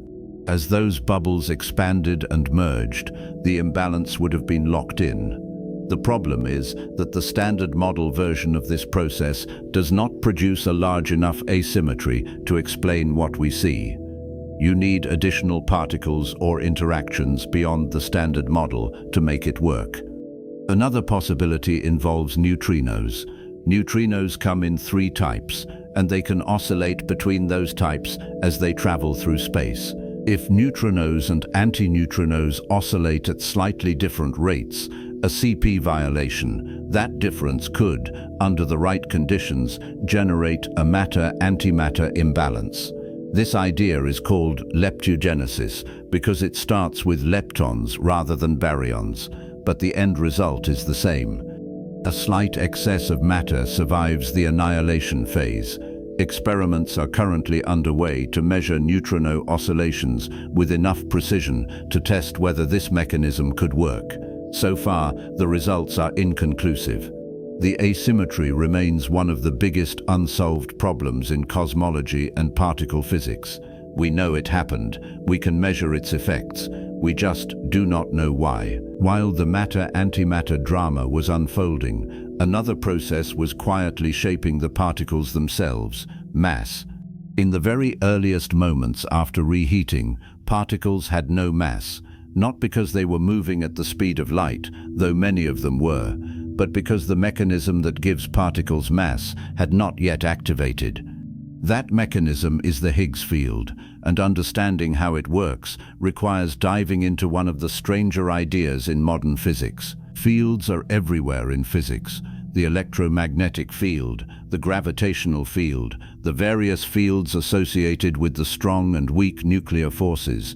As those bubbles expanded and merged, the imbalance would have been locked in. The problem is that the standard model version of this process does not produce a large enough asymmetry to explain what we see. You need additional particles or interactions beyond the standard model to make it work. Another possibility involves neutrinos. Neutrinos come in three types, and they can oscillate between those types as they travel through space. If neutrinos and antineutrinos oscillate at slightly different rates, a CP violation, that difference could, under the right conditions, generate a matter-antimatter imbalance. This idea is called leptogenesis because it starts with leptons rather than baryons, but the end result is the same. A slight excess of matter survives the annihilation phase. Experiments are currently underway to measure neutrino oscillations with enough precision to test whether this mechanism could work. So far, the results are inconclusive. The asymmetry remains one of the biggest unsolved problems in cosmology and particle physics. We know it happened, we can measure its effects, we just do not know why. While the matter-antimatter drama was unfolding, another process was quietly shaping the particles themselves, mass. In the very earliest moments after reheating, particles had no mass, not because they were moving at the speed of light, though many of them were, but because the mechanism that gives particles mass had not yet activated. That mechanism is the Higgs field, and understanding how it works requires diving into one of the stranger ideas in modern physics. Fields are everywhere in physics. The electromagnetic field, the gravitational field, the various fields associated with the strong and weak nuclear forces.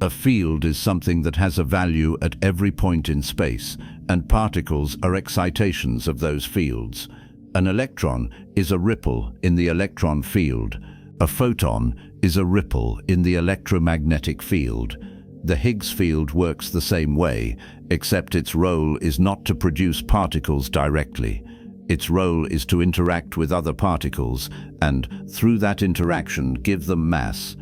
A field is something that has a value at every point in space, and particles are excitations of those fields. An electron is a ripple in the electron field. A photon is a ripple in the electromagnetic field. The Higgs field works the same way, except its role is not to produce particles directly. Its role is to interact with other particles and, through that interaction, give them mass.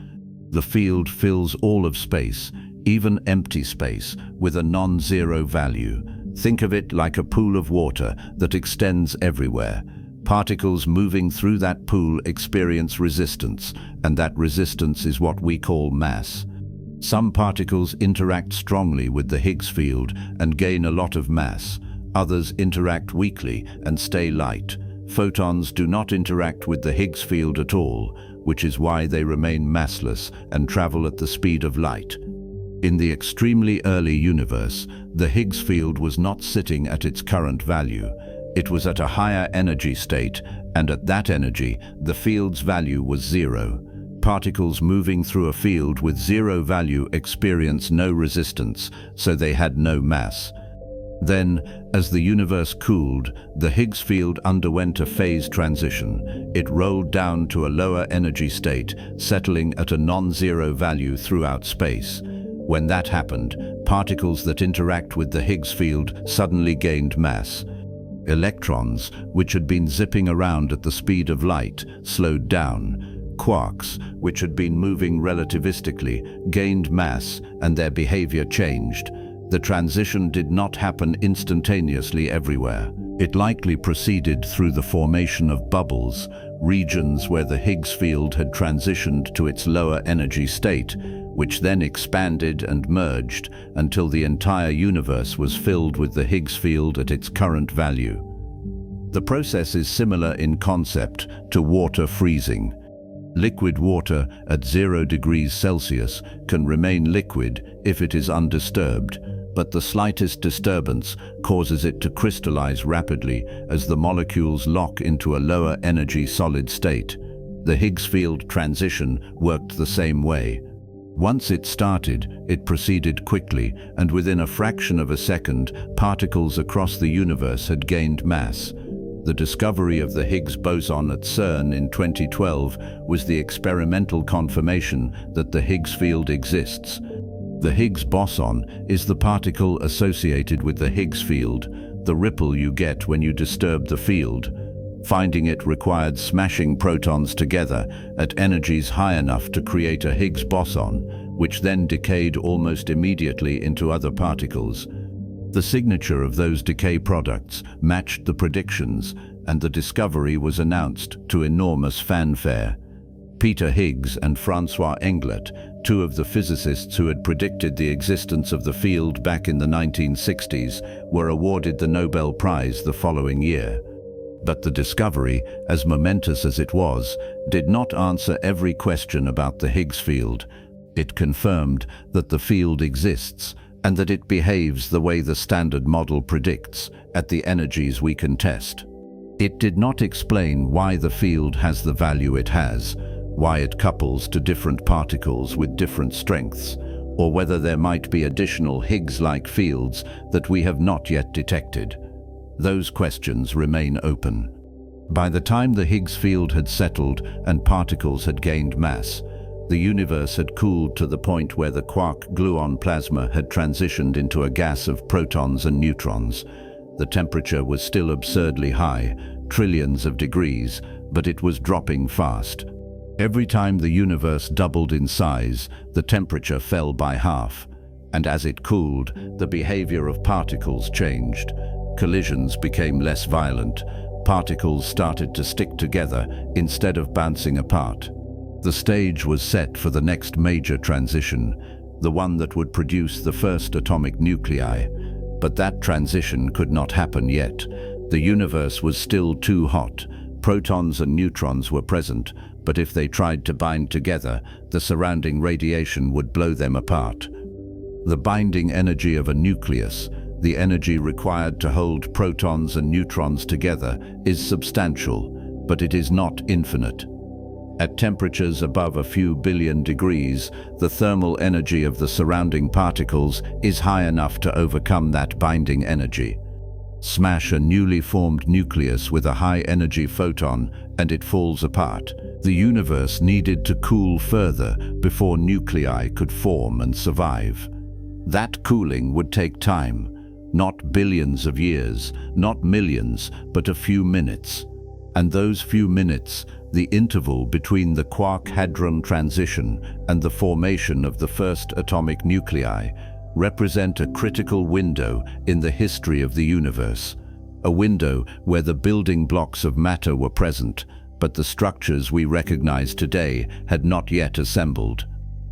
The field fills all of space, even empty space, with a non-zero value. Think of it like a pool of water that extends everywhere. Particles moving through that pool experience resistance, and that resistance is what we call mass. Some particles interact strongly with the Higgs field and gain a lot of mass. Others interact weakly and stay light. Photons do not interact with the Higgs field at all, which is why they remain massless and travel at the speed of light. In the extremely early universe, the Higgs field was not sitting at its current value. It was at a higher energy state, and at that energy, the field's value was zero. Particles moving through a field with zero value experience no resistance, so they had no mass. Then, as the universe cooled, the Higgs field underwent a phase transition. It rolled down to a lower energy state, settling at a non-zero value throughout space. When that happened, particles that interact with the Higgs field suddenly gained mass. Electrons, which had been zipping around at the speed of light, slowed down. Quarks, which had been moving relativistically, gained mass and their behavior changed. The transition did not happen instantaneously everywhere. It likely proceeded through the formation of bubbles, regions where the Higgs field had transitioned to its lower energy state, which then expanded and merged until the entire universe was filled with the Higgs field at its current value. The process is similar in concept to water freezing. Liquid water at 0 degrees Celsius can remain liquid if it is undisturbed, but the slightest disturbance causes it to crystallize rapidly as the molecules lock into a lower energy solid state. The Higgs field transition worked the same way. Once it started, it proceeded quickly, and within a fraction of a second, particles across the universe had gained mass. The discovery of the Higgs boson at CERN in 2012 was the experimental confirmation that the Higgs field exists. The Higgs boson is the particle associated with the Higgs field, the ripple you get when you disturb the field. Finding it required smashing protons together at energies high enough to create a Higgs boson, which then decayed almost immediately into other particles. The signature of those decay products matched the predictions, and the discovery was announced to enormous fanfare. Peter Higgs and Francois Englert, two of the physicists who had predicted the existence of the field back in the 1960s, were awarded the Nobel Prize the following year. But the discovery, as momentous as it was, did not answer every question about the Higgs field. It confirmed that the field exists, and that it behaves the way the Standard Model predicts, at the energies we can test. It did not explain why the field has the value it has, why it couples to different particles with different strengths, or whether there might be additional Higgs-like fields that we have not yet detected. Those questions remain open. By the time the Higgs field had settled and particles had gained mass, the universe had cooled to the point where the quark-gluon plasma had transitioned into a gas of protons and neutrons. The temperature was still absurdly high, trillions of degrees, but it was dropping fast. Every time the universe doubled in size, the temperature fell by half, and as it cooled, the behavior of particles changed. Collisions became less violent. Particles started to stick together instead of bouncing apart. The stage was set for the next major transition, the one that would produce the first atomic nuclei. But that transition could not happen yet. The universe was still too hot. Protons and neutrons were present, but if they tried to bind together, the surrounding radiation would blow them apart. The binding energy of a nucleus, the energy required to hold protons and neutrons together, is substantial, but it is not infinite. At temperatures above a few billion degrees, the thermal energy of the surrounding particles is high enough to overcome that binding energy. Smash a newly formed nucleus with a high-energy photon, and it falls apart. The universe needed to cool further before nuclei could form and survive. That cooling would take time, not billions of years, not millions, but a few minutes. And those few minutes, the interval between the quark-hadron transition and the formation of the first atomic nuclei, represent a critical window in the history of the universe. A window where the building blocks of matter were present, but the structures we recognize today had not yet assembled.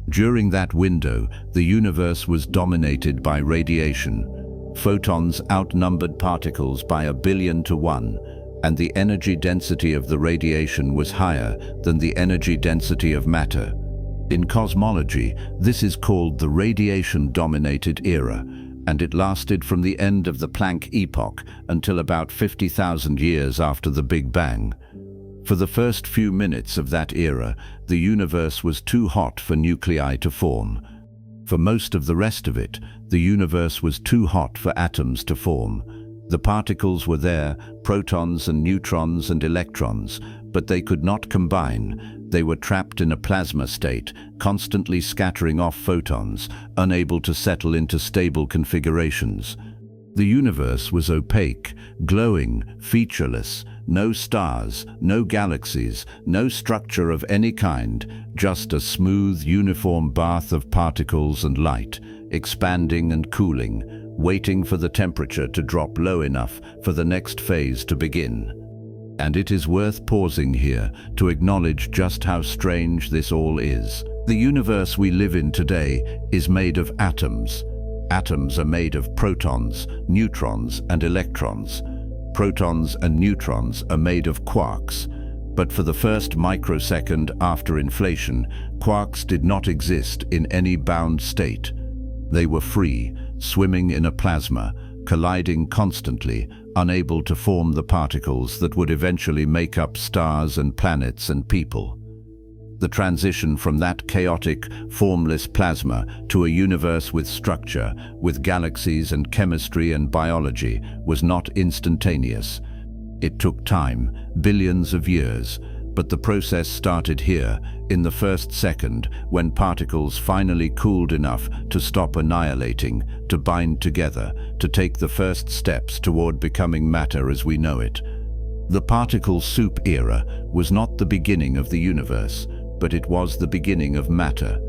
During that window, the universe was dominated by radiation. Photons outnumbered particles by 1 billion to 1, and the energy density of the radiation was higher than the energy density of matter. In cosmology, this is called the radiation-dominated era, and it lasted from the end of the Planck epoch until about 50,000 years after the Big Bang. For the first few minutes of that era, the universe was too hot for nuclei to form. For most of the rest of it, the universe was too hot for atoms to form. The particles were there, protons and neutrons and electrons, but they could not combine. They were trapped in a plasma state, constantly scattering off photons, unable to settle into stable configurations. The universe was opaque, glowing, featureless, no stars, no galaxies, no structure of any kind, just a smooth, uniform bath of particles and light, expanding and cooling, waiting for the temperature to drop low enough for the next phase to begin. And it is worth pausing here to acknowledge just how strange this all is. The universe we live in today is made of atoms. Atoms are made of protons, neutrons, and electrons. Protons and neutrons are made of quarks. But for the first microsecond after inflation, quarks did not exist in any bound state. They were free, swimming in a plasma, colliding constantly, unable to form the particles that would eventually make up stars and planets and people. The transition from that chaotic, formless plasma to a universe with structure, with galaxies and chemistry and biology, was not instantaneous. It took time, billions of years, but the process started here, in the first second, when particles finally cooled enough to stop annihilating, to bind together, to take the first steps toward becoming matter as we know it. The particle soup era was not the beginning of the universe, but it was the beginning of matter.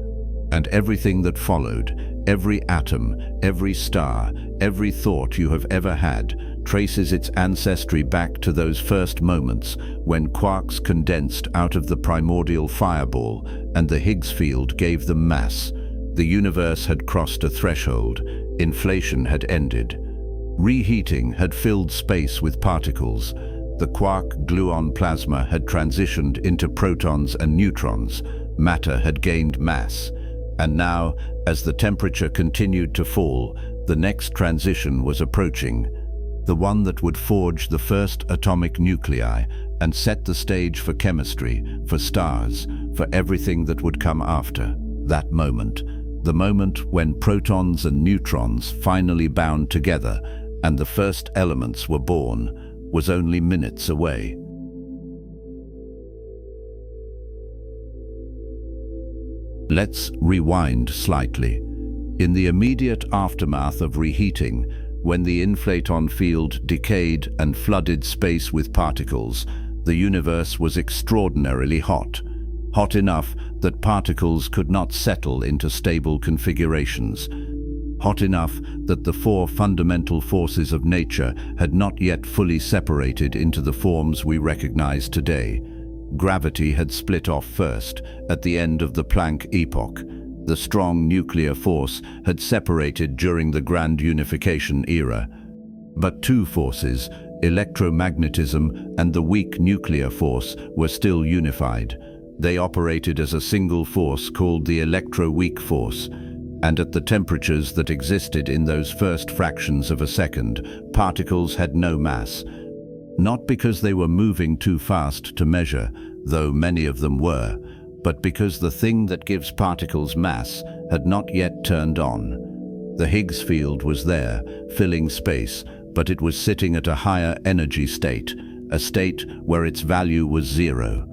And everything that followed, every atom, every star, every thought you have ever had, traces its ancestry back to those first moments when quarks condensed out of the primordial fireball and the Higgs field gave them mass. The universe had crossed a threshold. Inflation had ended. Reheating had filled space with particles. The quark-gluon plasma had transitioned into protons and neutrons. Matter had gained mass. And now, as the temperature continued to fall, the next transition was approaching. The one that would forge the first atomic nuclei and set the stage for chemistry, for stars, for everything that would come after. That moment, the moment when protons and neutrons finally bound together and the first elements were born, was only minutes away. Let's rewind slightly. In the immediate aftermath of reheating, when the inflaton field decayed and flooded space with particles, the universe was extraordinarily hot. Hot enough that particles could not settle into stable configurations. Hot enough that the four fundamental forces of nature had not yet fully separated into the forms we recognize today. Gravity had split off first, at the end of the Planck epoch. The strong nuclear force had separated during the Grand Unification era. But two forces, electromagnetism and the weak nuclear force, were still unified. They operated as a single force called the electroweak force. And at the temperatures that existed in those first fractions of a second, particles had no mass. Not because they were moving too fast to measure, though many of them were, but because the thing that gives particles mass had not yet turned on. The Higgs field was there, filling space, but it was sitting at a higher energy state, a state where its value was zero.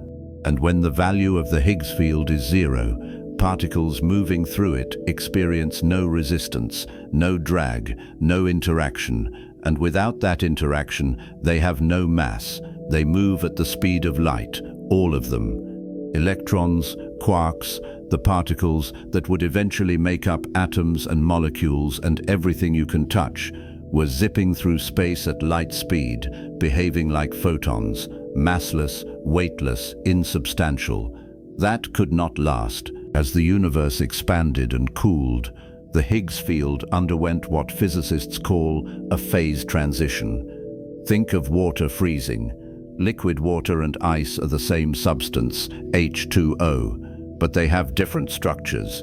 And when the value of the Higgs field is zero, particles moving through it experience no resistance, no drag, no interaction, and without that interaction, they have no mass. They move at the speed of light, all of them. Electrons, quarks, the particles that would eventually make up atoms and molecules and everything you can touch, were zipping through space at light speed, behaving like photons, massless, weightless, insubstantial. That could not last. As the universe expanded and cooled, the Higgs field underwent what physicists call a phase transition. Think of water freezing. Liquid water and ice are the same substance, H2O, but they have different structures.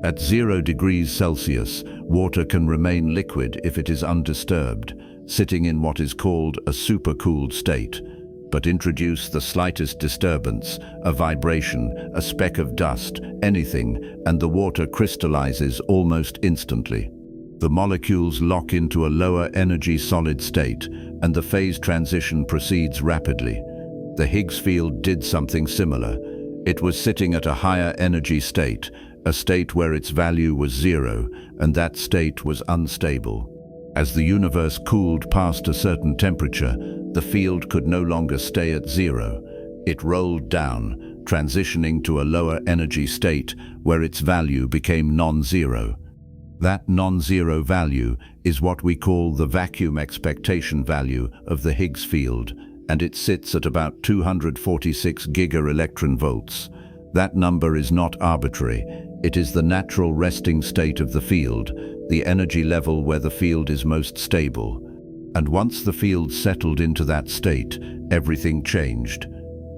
At 0 degrees Celsius, water can remain liquid if it is undisturbed, sitting in what is called a supercooled state. But introduce the slightest disturbance, a vibration, a speck of dust, anything, and the water crystallizes almost instantly. The molecules lock into a lower energy solid state, and the phase transition proceeds rapidly. The Higgs field did something similar. It was sitting at a higher energy state, a state where its value was zero, and that state was unstable. As the universe cooled past a certain temperature, the field could no longer stay at zero. It rolled down, transitioning to a lower energy state where its value became non-zero. That non-zero value is what we call the vacuum expectation value of the Higgs field, and it sits at about 246 giga-electron-volts. That number is not arbitrary. It is the natural resting state of the field, the energy level where the field is most stable. And once the field settled into that state, everything changed.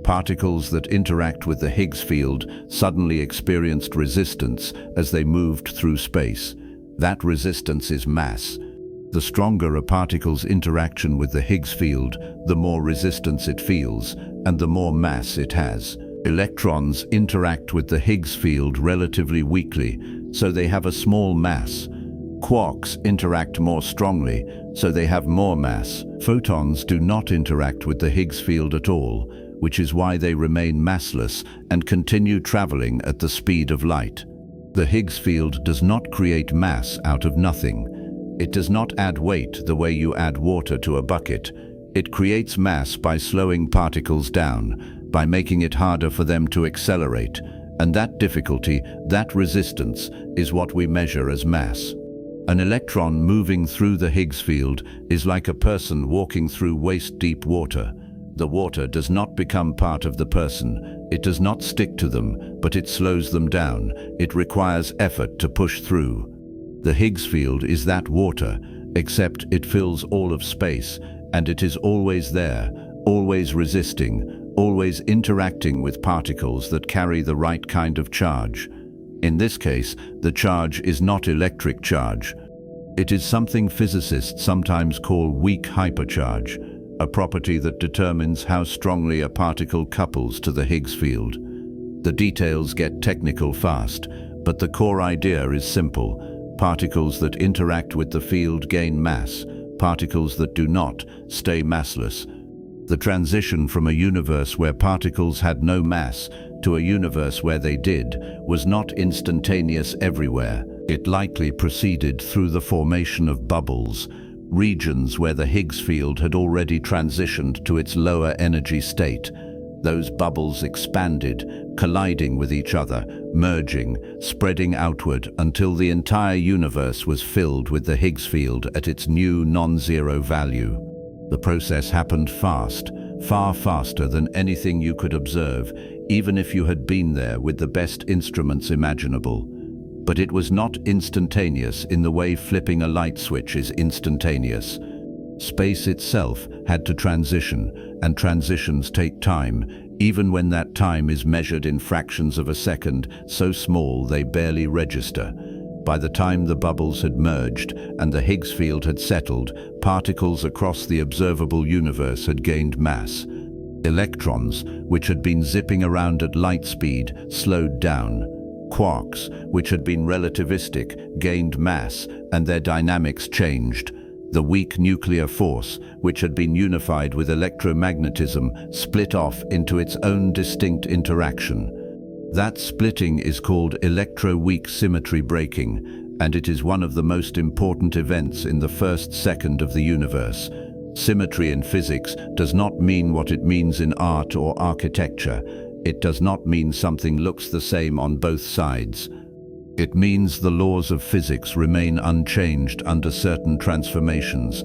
Particles that interact with the Higgs field suddenly experienced resistance as they moved through space. That resistance is mass. The stronger a particle's interaction with the Higgs field, the more resistance it feels, and the more mass it has. Electrons interact with the Higgs field relatively weakly, so they have a small mass. Quarks interact more strongly, so they have more mass. Photons do not interact with the Higgs field at all, which is why they remain massless and continue traveling at the speed of light. The Higgs field does not create mass out of nothing. It does not add weight the way you add water to a bucket. It creates mass by slowing particles down, by making it harder for them to accelerate. And that difficulty, that resistance, is what we measure as mass. An electron moving through the Higgs field is like a person walking through waist-deep water. The water does not become part of the person. It does not stick to them, but it slows them down. It requires effort to push through. The Higgs field is that water, except it fills all of space, and it is always there, always resisting, always interacting with particles that carry the right kind of charge. In this case, the charge is not electric charge. It is something physicists sometimes call weak hypercharge, a property that determines how strongly a particle couples to the Higgs field. The details get technical fast, but the core idea is simple. Particles that interact with the field gain mass. Particles that do not stay massless. The transition from a universe where particles had no mass to a universe where they did was not instantaneous everywhere. It likely proceeded through the formation of bubbles, regions where the Higgs field had already transitioned to its lower energy state. Those bubbles expanded, colliding with each other, merging, spreading outward until the entire universe was filled with the Higgs field at its new non-zero value. The process happened fast, far faster than anything you could observe, even if you had been there with the best instruments imaginable. But it was not instantaneous in the way flipping a light switch is instantaneous. Space itself had to transition, and transitions take time, even when that time is measured in fractions of a second, so small they barely register. By the time the bubbles had merged and the Higgs field had settled, particles across the observable universe had gained mass. Electrons, which had been zipping around at light speed, slowed down. Quarks, which had been relativistic, gained mass, and their dynamics changed. The weak nuclear force, which had been unified with electromagnetism, split off into its own distinct interaction. That splitting is called electroweak symmetry breaking, and it is one of the most important events in the first second of the universe. Symmetry in physics does not mean what it means in art or architecture. It does not mean something looks the same on both sides. It means the laws of physics remain unchanged under certain transformations.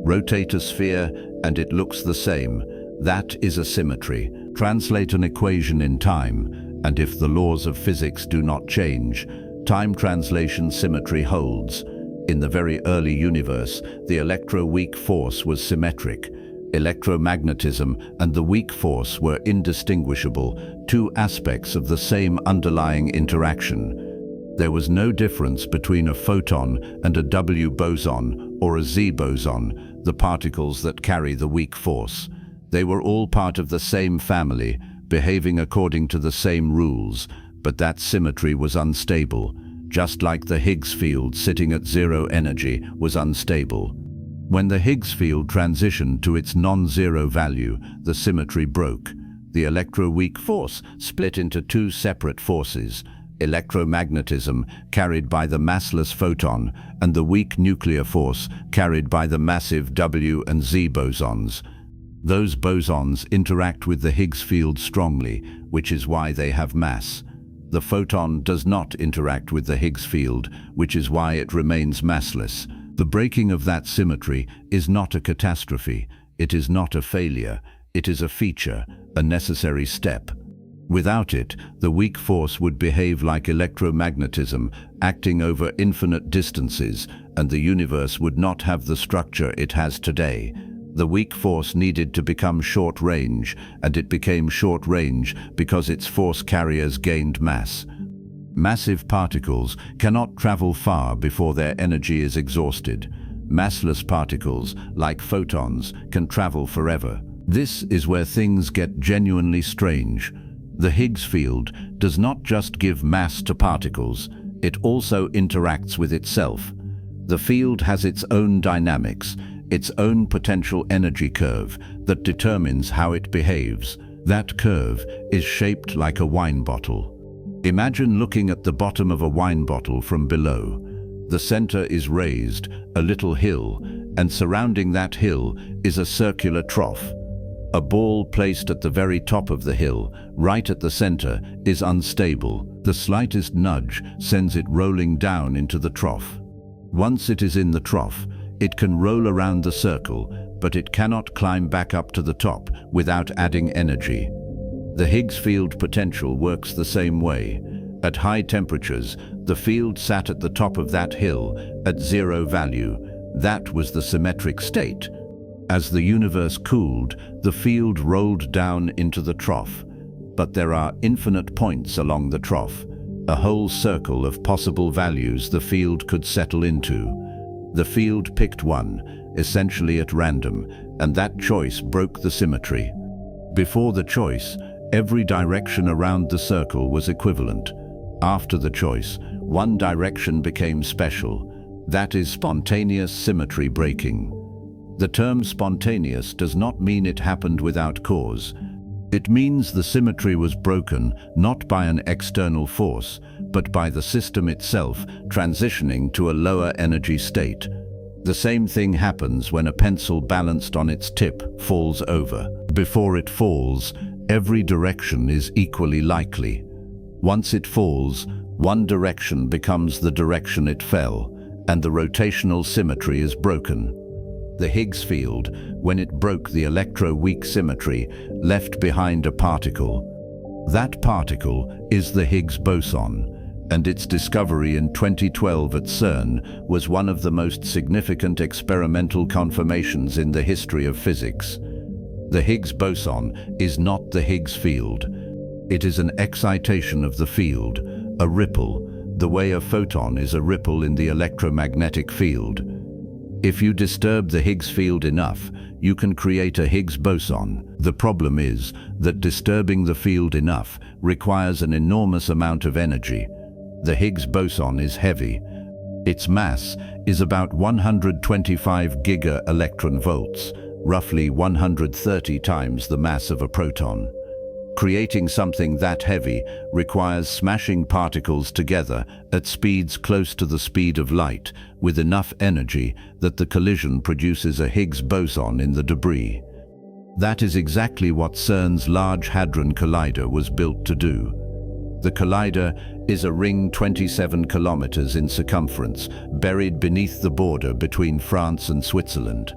Rotate a sphere and it looks the same. That is a symmetry. Translate an equation in time, and if the laws of physics do not change, time translation symmetry holds. In the very early universe, the electroweak force was symmetric. Electromagnetism and the weak force were indistinguishable, two aspects of the same underlying interaction. There was no difference between a photon and a W boson or a Z boson, the particles that carry the weak force. They were all part of the same family, behaving according to the same rules, but that symmetry was unstable, just like the Higgs field sitting at zero energy was unstable. When the Higgs field transitioned to its non-zero value, the symmetry broke. The electroweak force split into two separate forces. electromagnetism carried by the massless photon, and the weak nuclear force carried by the massive W and Z bosons. Those bosons interact with the Higgs field strongly, which is why they have mass. The photon does not interact with the Higgs field, which is why it remains massless. The breaking of that symmetry is not a catastrophe. It is not a failure. It is a feature, a necessary step. Without it, the weak force would behave like electromagnetism, acting over infinite distances, and the universe would not have the structure it has today. The weak force needed to become short-range, and it became short-range because its force carriers gained mass. Massive particles cannot travel far before their energy is exhausted. Massless particles, like photons, can travel forever. This is where things get genuinely strange. The Higgs field does not just give mass to particles, it also interacts with itself. The field has its own dynamics, its own potential energy curve that determines how it behaves. That curve is shaped like a wine bottle. Imagine looking at the bottom of a wine bottle from below. The center is raised, a little hill, and surrounding that hill is a circular trough. A ball placed at the very top of the hill, right at the center, is unstable. The slightest nudge sends it rolling down into the trough. Once it is in the trough, it can roll around the circle, but it cannot climb back up to the top without adding energy. The Higgs field potential works the same way. At high temperatures, the field sat at the top of that hill at zero value. That was the symmetric state. As the universe cooled, the field rolled down into the trough. But there are infinite points along the trough, a whole circle of possible values the field could settle into. The field picked one, essentially at random, and that choice broke the symmetry. Before the choice, every direction around the circle was equivalent. After the choice, one direction became special. That is spontaneous symmetry breaking. The term spontaneous does not mean it happened without cause. It means the symmetry was broken not by an external force, but by the system itself transitioning to a lower energy state. The same thing happens when a pencil balanced on its tip falls over. Before it falls, every direction is equally likely. Once it falls, one direction becomes the direction it fell, and the rotational symmetry is broken. The Higgs field, when it broke the electro-weak symmetry, left behind a particle. That particle is the Higgs boson, and its discovery in 2012 at CERN was one of the most significant experimental confirmations in the history of physics. The Higgs boson is not the Higgs field. It is an excitation of the field, a ripple, the way a photon is a ripple in the electromagnetic field. If you disturb the Higgs field enough, you can create a Higgs boson. The problem is that disturbing the field enough requires an enormous amount of energy. The Higgs boson is heavy. Its mass is about 125 giga-electron-volts, roughly 130 times the mass of a proton. Creating something that heavy requires smashing particles together at speeds close to the speed of light with enough energy that the collision produces a Higgs boson in the debris. That is exactly what CERN's Large Hadron Collider was built to do. The collider is a ring 27 kilometers in circumference, buried beneath the border between France and Switzerland.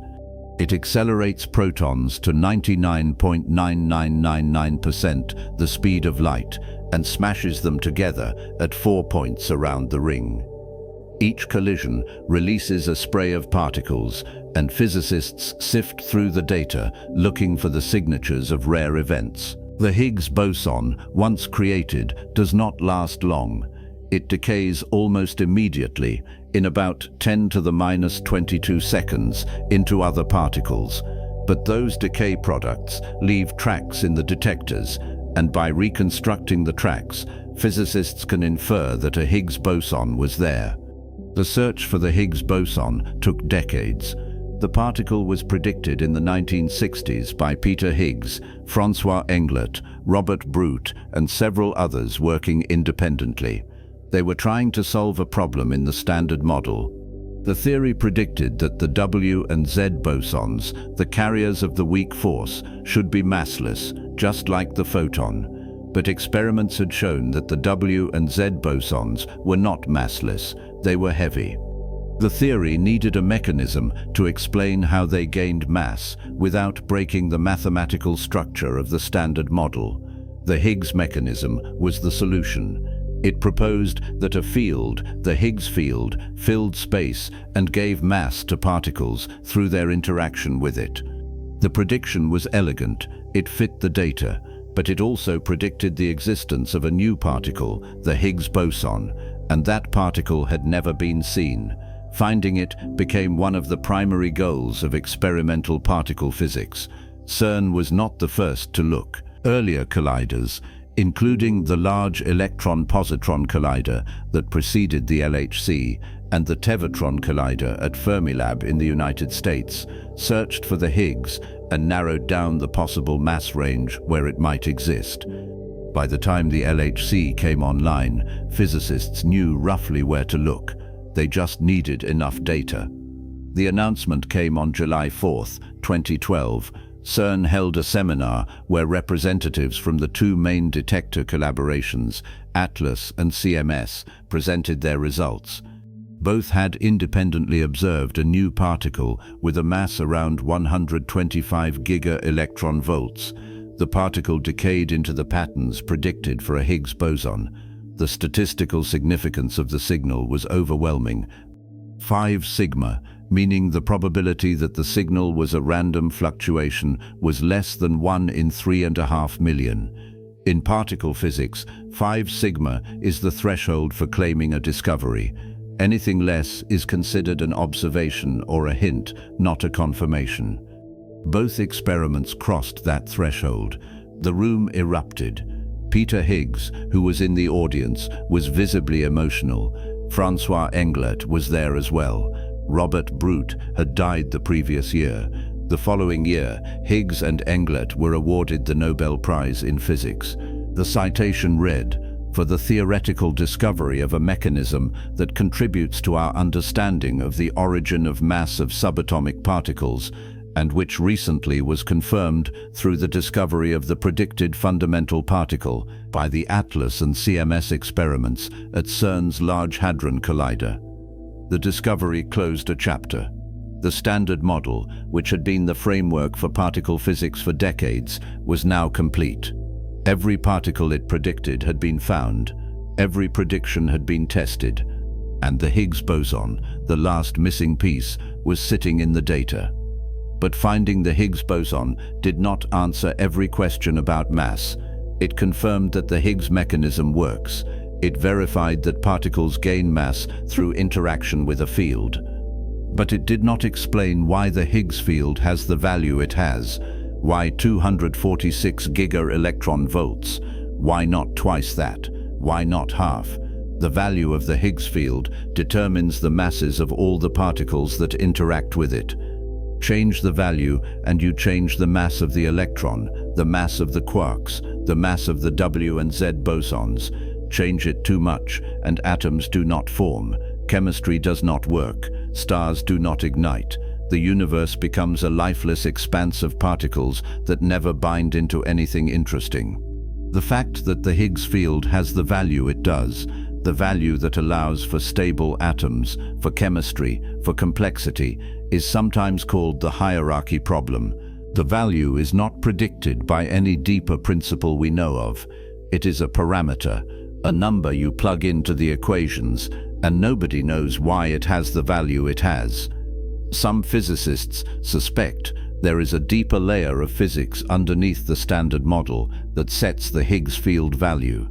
It accelerates protons to 99.9999% the speed of light and smashes them together at 4 points around the ring. Each collision releases a spray of particles, and physicists sift through the data looking for the signatures of rare events. The Higgs boson, once created, does not last long. It decays almost immediately, in about 10 to the minus 22 seconds, into other particles. But those decay products leave tracks in the detectors, and by reconstructing the tracks, physicists can infer that a Higgs boson was there. The search for the Higgs boson took decades. The particle was predicted in the 1960s by Peter Higgs, François Englert, Robert Brute, and several others working independently. They were trying to solve a problem in the Standard Model. The theory predicted that the W and Z bosons, the carriers of the weak force, should be massless, just like the photon. But experiments had shown that the W and Z bosons were not massless, they were heavy. The theory needed a mechanism to explain how they gained mass without breaking the mathematical structure of the Standard Model. The Higgs mechanism was the solution. It proposed that a field, the Higgs field, filled space and gave mass to particles through their interaction with it. The prediction was elegant, it fit the data, but it also predicted the existence of a new particle, the Higgs boson, and that particle had never been seen. Finding it became one of the primary goals of experimental particle physics. CERN was not the first to look. Earlier colliders, including the Large Electron-Positron Collider that preceded the LHC and the Tevatron Collider at Fermilab in the United States, searched for the Higgs and narrowed down the possible mass range where it might exist. By the time the LHC came online, physicists knew roughly where to look. They just needed enough data. The announcement came on July 4, 2012. CERN held a seminar where representatives from the two main detector collaborations, ATLAS and CMS, presented their results. Both had independently observed a new particle with a mass around 125 giga-electron volts. The particle decayed into the patterns predicted for a Higgs boson. The statistical significance of the signal was overwhelming. 5 sigma, meaning the probability that the signal was a random fluctuation, was less than 1 in 3.5 million. In particle physics, 5 sigma is the threshold for claiming a discovery. Anything less is considered an observation or a hint, not a confirmation. Both experiments crossed that threshold. The room erupted. Peter Higgs, who was in the audience, was visibly emotional. François Englert was there as well. Robert Brute had died the previous year. The following year, Higgs and Englert were awarded the Nobel Prize in Physics. The citation read, "For the theoretical discovery of a mechanism that contributes to our understanding of the origin of mass of subatomic particles, and which recently was confirmed through the discovery of the predicted fundamental particle by the ATLAS and CMS experiments at CERN's Large Hadron Collider." The discovery closed a chapter. The Standard Model, which had been the framework for particle physics for decades, was now complete. Every particle it predicted had been found, every prediction had been tested, and the Higgs boson, the last missing piece, was sitting in the data. But finding the Higgs boson did not answer every question about mass. It confirmed that the Higgs mechanism works. It verified that particles gain mass through interaction with a field. But it did not explain why the Higgs field has the value it has. Why 246 giga-electron volts? Why not twice that? Why not half? The value of the Higgs field determines the masses of all the particles that interact with it. Change the value and you change the mass of the electron, the mass of the quarks, the mass of the W and Z bosons. Change it too much and atoms do not form. Chemistry does not work. Stars do not ignite. The universe becomes a lifeless expanse of particles that never bind into anything interesting. The fact that the Higgs field has the value it does, the value that allows for stable atoms, for chemistry, for complexity, is sometimes called the hierarchy problem. The value is not predicted by any deeper principle we know of. It is a parameter, a number you plug into the equations, and nobody knows why it has the value it has. Some physicists suspect there is a deeper layer of physics underneath the Standard Model that sets the Higgs field value.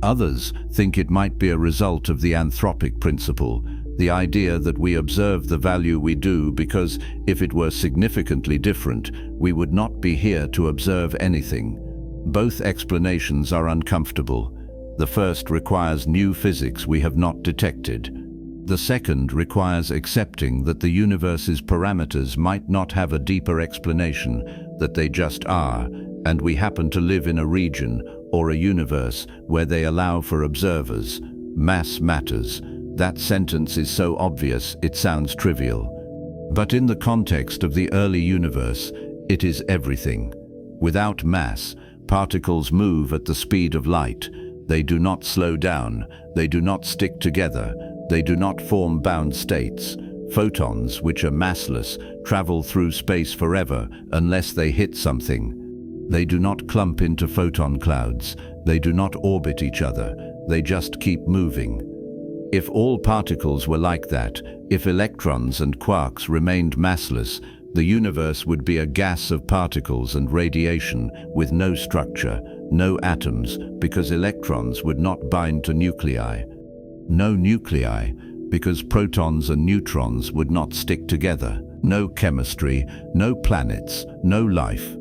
Others think it might be a result of the anthropic principle, the idea that we observe the value we do because if it were significantly different, we would not be here to observe anything. Both explanations are uncomfortable. The first requires new physics we have not detected. The second requires accepting that the universe's parameters might not have a deeper explanation, that they just are, and we happen to live in a region or a universe where they allow for observers. Mass matters. That sentence is so obvious it sounds trivial. But in the context of the early universe, it is everything. Without mass, particles move at the speed of light. They do not slow down. They do not stick together. They do not form bound states. Photons, which are massless, travel through space forever unless they hit something. They do not clump into photon clouds. They do not orbit each other. They just keep moving. If all particles were like that, if electrons and quarks remained massless, the universe would be a gas of particles and radiation with no structure, no atoms, because electrons would not bind to nuclei. No nuclei, because protons and neutrons would not stick together. No chemistry, no planets, no life.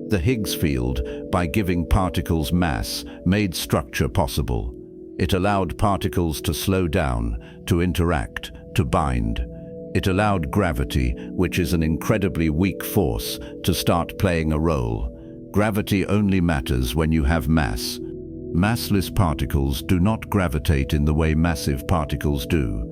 The Higgs field, by giving particles mass, made structure possible. It allowed particles to slow down, to interact, to bind. It allowed gravity, which is an incredibly weak force, to start playing a role. Gravity only matters when you have mass. Massless particles do not gravitate in the way massive particles do.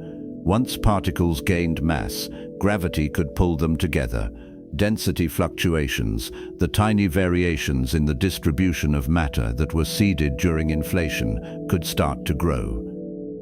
Once particles gained mass, gravity could pull them together. Density fluctuations, the tiny variations in the distribution of matter that were seeded during inflation, could start to grow.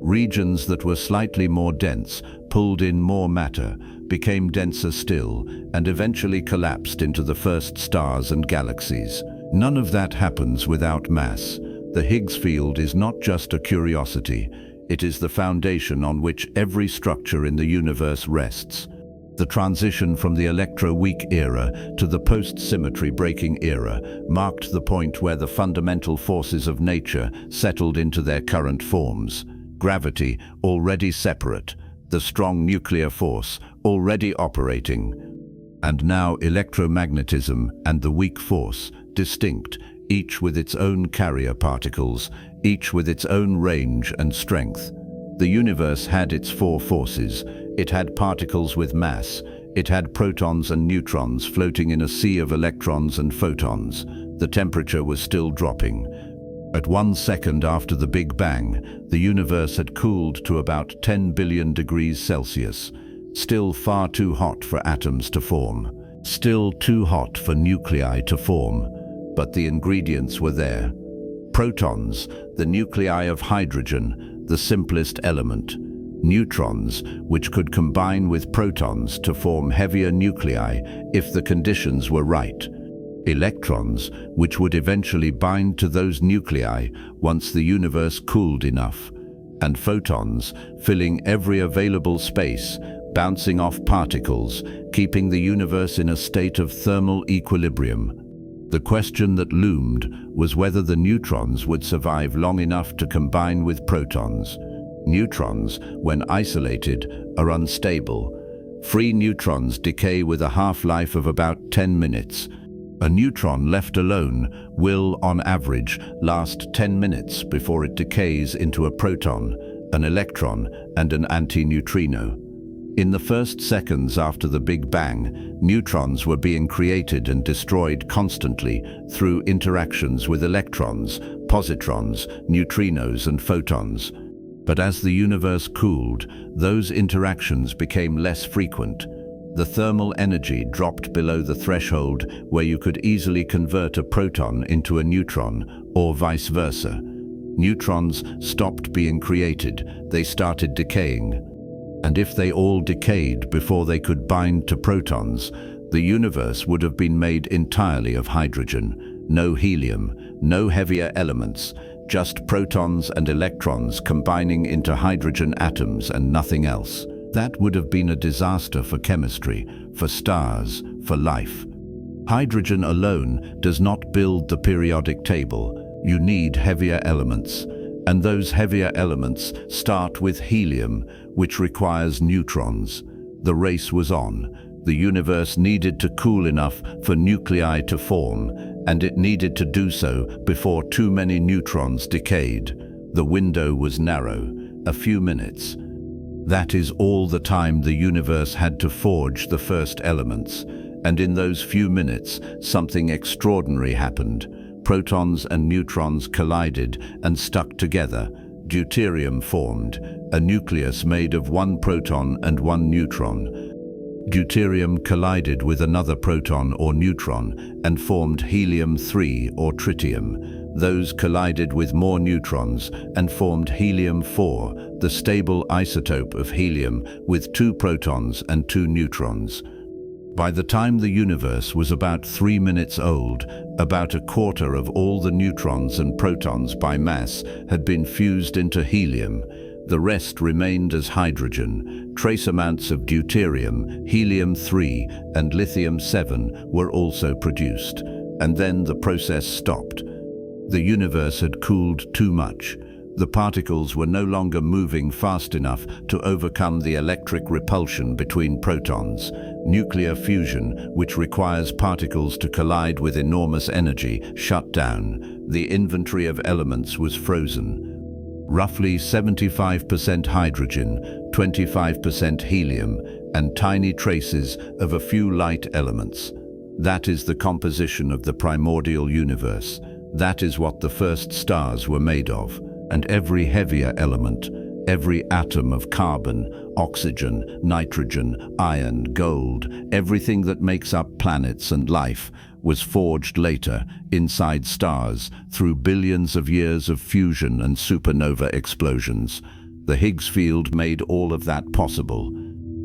Regions that were slightly more dense pulled in more matter, became denser still, and eventually collapsed into the first stars and galaxies. None of that happens without mass. The Higgs field is not just a curiosity. It is the foundation on which every structure in the universe rests. The transition from the electro-weak era to the post-symmetry breaking era marked the point where the fundamental forces of nature settled into their current forms. Gravity, already separate, the strong nuclear force, already operating, and now electromagnetism and the weak force, distinct, each with its own carrier particles, each with its own range and strength. The universe had its four forces. It had particles with mass. It had protons and neutrons floating in a sea of electrons and photons. The temperature was still dropping. At 1 second after the Big Bang, the universe had cooled to about 10 billion degrees Celsius. Still far too hot for atoms to form. Still too hot for nuclei to form. But the ingredients were there. Protons, the nuclei of hydrogen, the simplest element. Neutrons, which could combine with protons to form heavier nuclei if the conditions were right. Electrons, which would eventually bind to those nuclei once the universe cooled enough. And photons, filling every available space, bouncing off particles, keeping the universe in a state of thermal equilibrium. The question that loomed was whether the neutrons would survive long enough to combine with protons. Neutrons, when isolated, are unstable. Free neutrons decay with a half-life of about 10 minutes. A neutron left alone will, on average, last 10 minutes before it decays into a proton, an electron, and an antineutrino. In the first seconds after the Big Bang, neutrons were being created and destroyed constantly through interactions with electrons, positrons, neutrinos, and photons. But as the universe cooled, those interactions became less frequent. The thermal energy dropped below the threshold where you could easily convert a proton into a neutron, or vice versa. Neutrons stopped being created, they started decaying. And if they all decayed before they could bind to protons, the universe would have been made entirely of hydrogen. No helium, no heavier elements, just protons and electrons combining into hydrogen atoms and nothing else. That would have been a disaster for chemistry, for stars, for life. Hydrogen alone does not build the periodic table. You need heavier elements. And those heavier elements start with helium, which requires neutrons. The race was on. The universe needed to cool enough for nuclei to form, and it needed to do so before too many neutrons decayed. The window was narrow, a few minutes. That is all the time the universe had to forge the first elements, and in those few minutes, something extraordinary happened. Protons and neutrons collided and stuck together. Deuterium formed, a nucleus made of one proton and one neutron. Deuterium collided with another proton or neutron and formed helium-3 or tritium. Those collided with more neutrons and formed helium-4, the stable isotope of helium with 2 protons and 2 neutrons. By the time the universe was about 3 minutes old, about a quarter of all the neutrons and protons by mass had been fused into helium. The rest remained as hydrogen. Trace amounts of deuterium, helium-3, and lithium-7 were also produced. And then the process stopped. The universe had cooled too much. The particles were no longer moving fast enough to overcome the electric repulsion between protons. Nuclear fusion, which requires particles to collide with enormous energy, shut down. The inventory of elements was frozen. Roughly 75% hydrogen, 25% helium, and tiny traces of a few light elements. That is the composition of the primordial universe. That is what the first stars were made of. And every heavier element, every atom of carbon, oxygen, nitrogen, iron, gold, everything that makes up planets and life, was forged later inside stars through billions of years of fusion and supernova explosions. The Higgs field made all of that possible.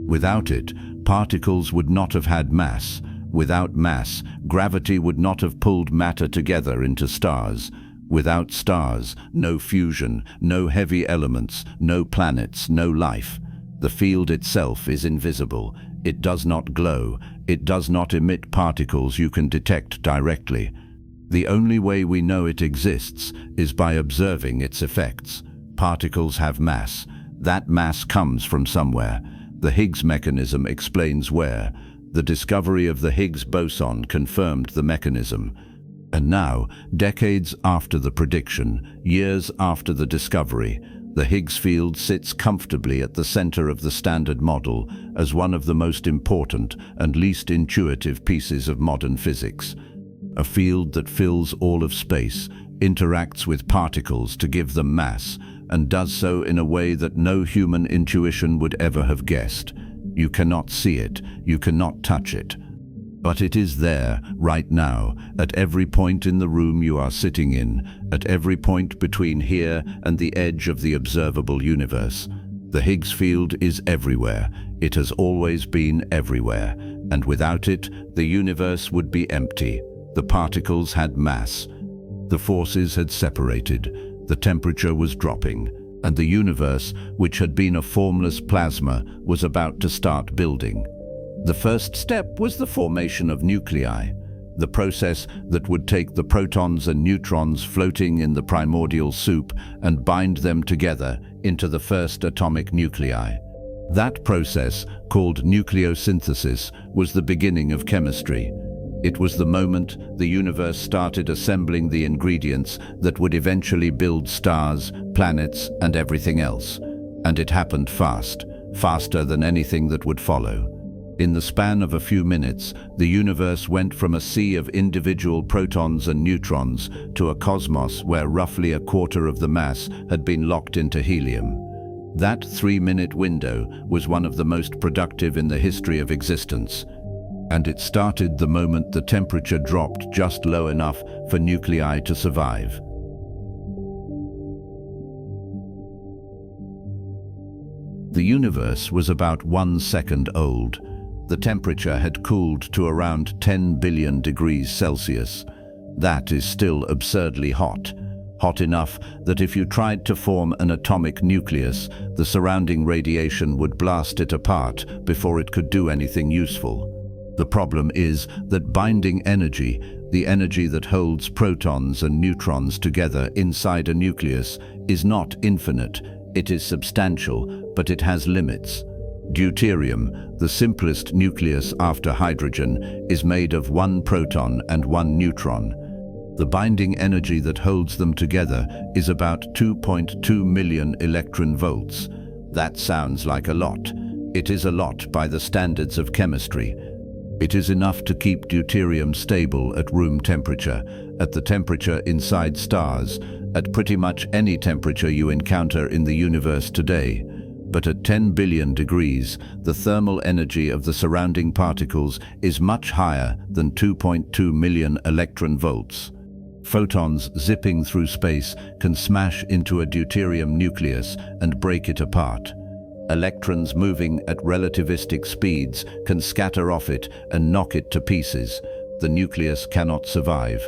Without it, particles would not have had mass. Without mass, gravity would not have pulled matter together into stars. Without stars, no fusion, no heavy elements, no planets, no life. The field itself is invisible. It does not glow. It does not emit particles you can detect directly. The only way we know it exists is by observing its effects. Particles have mass. That mass comes from somewhere. The Higgs mechanism explains where. The discovery of the Higgs boson confirmed the mechanism. And now, decades after the prediction, years after the discovery, the Higgs field sits comfortably at the center of the Standard Model as one of the most important and least intuitive pieces of modern physics. A field that fills all of space, interacts with particles to give them mass, and does so in a way that no human intuition would ever have guessed. You cannot see it, you cannot touch it. But it is there, right now, at every point in the room you are sitting in, at every point between here and the edge of the observable universe. The Higgs field is everywhere. It has always been everywhere. And without it, the universe would be empty. The particles had mass. The forces had separated. The temperature was dropping. And the universe, which had been a formless plasma, was about to start building. The first step was the formation of nuclei, the process that would take the protons and neutrons floating in the primordial soup and bind them together into the first atomic nuclei. That process, called nucleosynthesis, was the beginning of chemistry. It was the moment the universe started assembling the ingredients that would eventually build stars, planets, and everything else. And it happened fast, faster than anything that would follow. In the span of a few minutes, the universe went from a sea of individual protons and neutrons to a cosmos where roughly a quarter of the mass had been locked into helium. That 3-minute window was one of the most productive in the history of existence. And it started the moment the temperature dropped just low enough for nuclei to survive. The universe was about 1 second old. The temperature had cooled to around 10 billion degrees Celsius. That is still absurdly hot. Hot enough that if you tried to form an atomic nucleus, the surrounding radiation would blast it apart before it could do anything useful. The problem is that binding energy, the energy that holds protons and neutrons together inside a nucleus, is not infinite. It is substantial, but it has limits. Deuterium, the simplest nucleus after hydrogen, is made of 1 proton and 1 neutron. The binding energy that holds them together is about 2.2 million electron volts. That sounds like a lot. It is a lot by the standards of chemistry. It is enough to keep deuterium stable at room temperature, at the temperature inside stars, at pretty much any temperature you encounter in the universe today. But at 10 billion degrees, the thermal energy of the surrounding particles is much higher than 2.2 million electron volts. Photons zipping through space can smash into a deuterium nucleus and break it apart. Electrons moving at relativistic speeds can scatter off it and knock it to pieces. The nucleus cannot survive.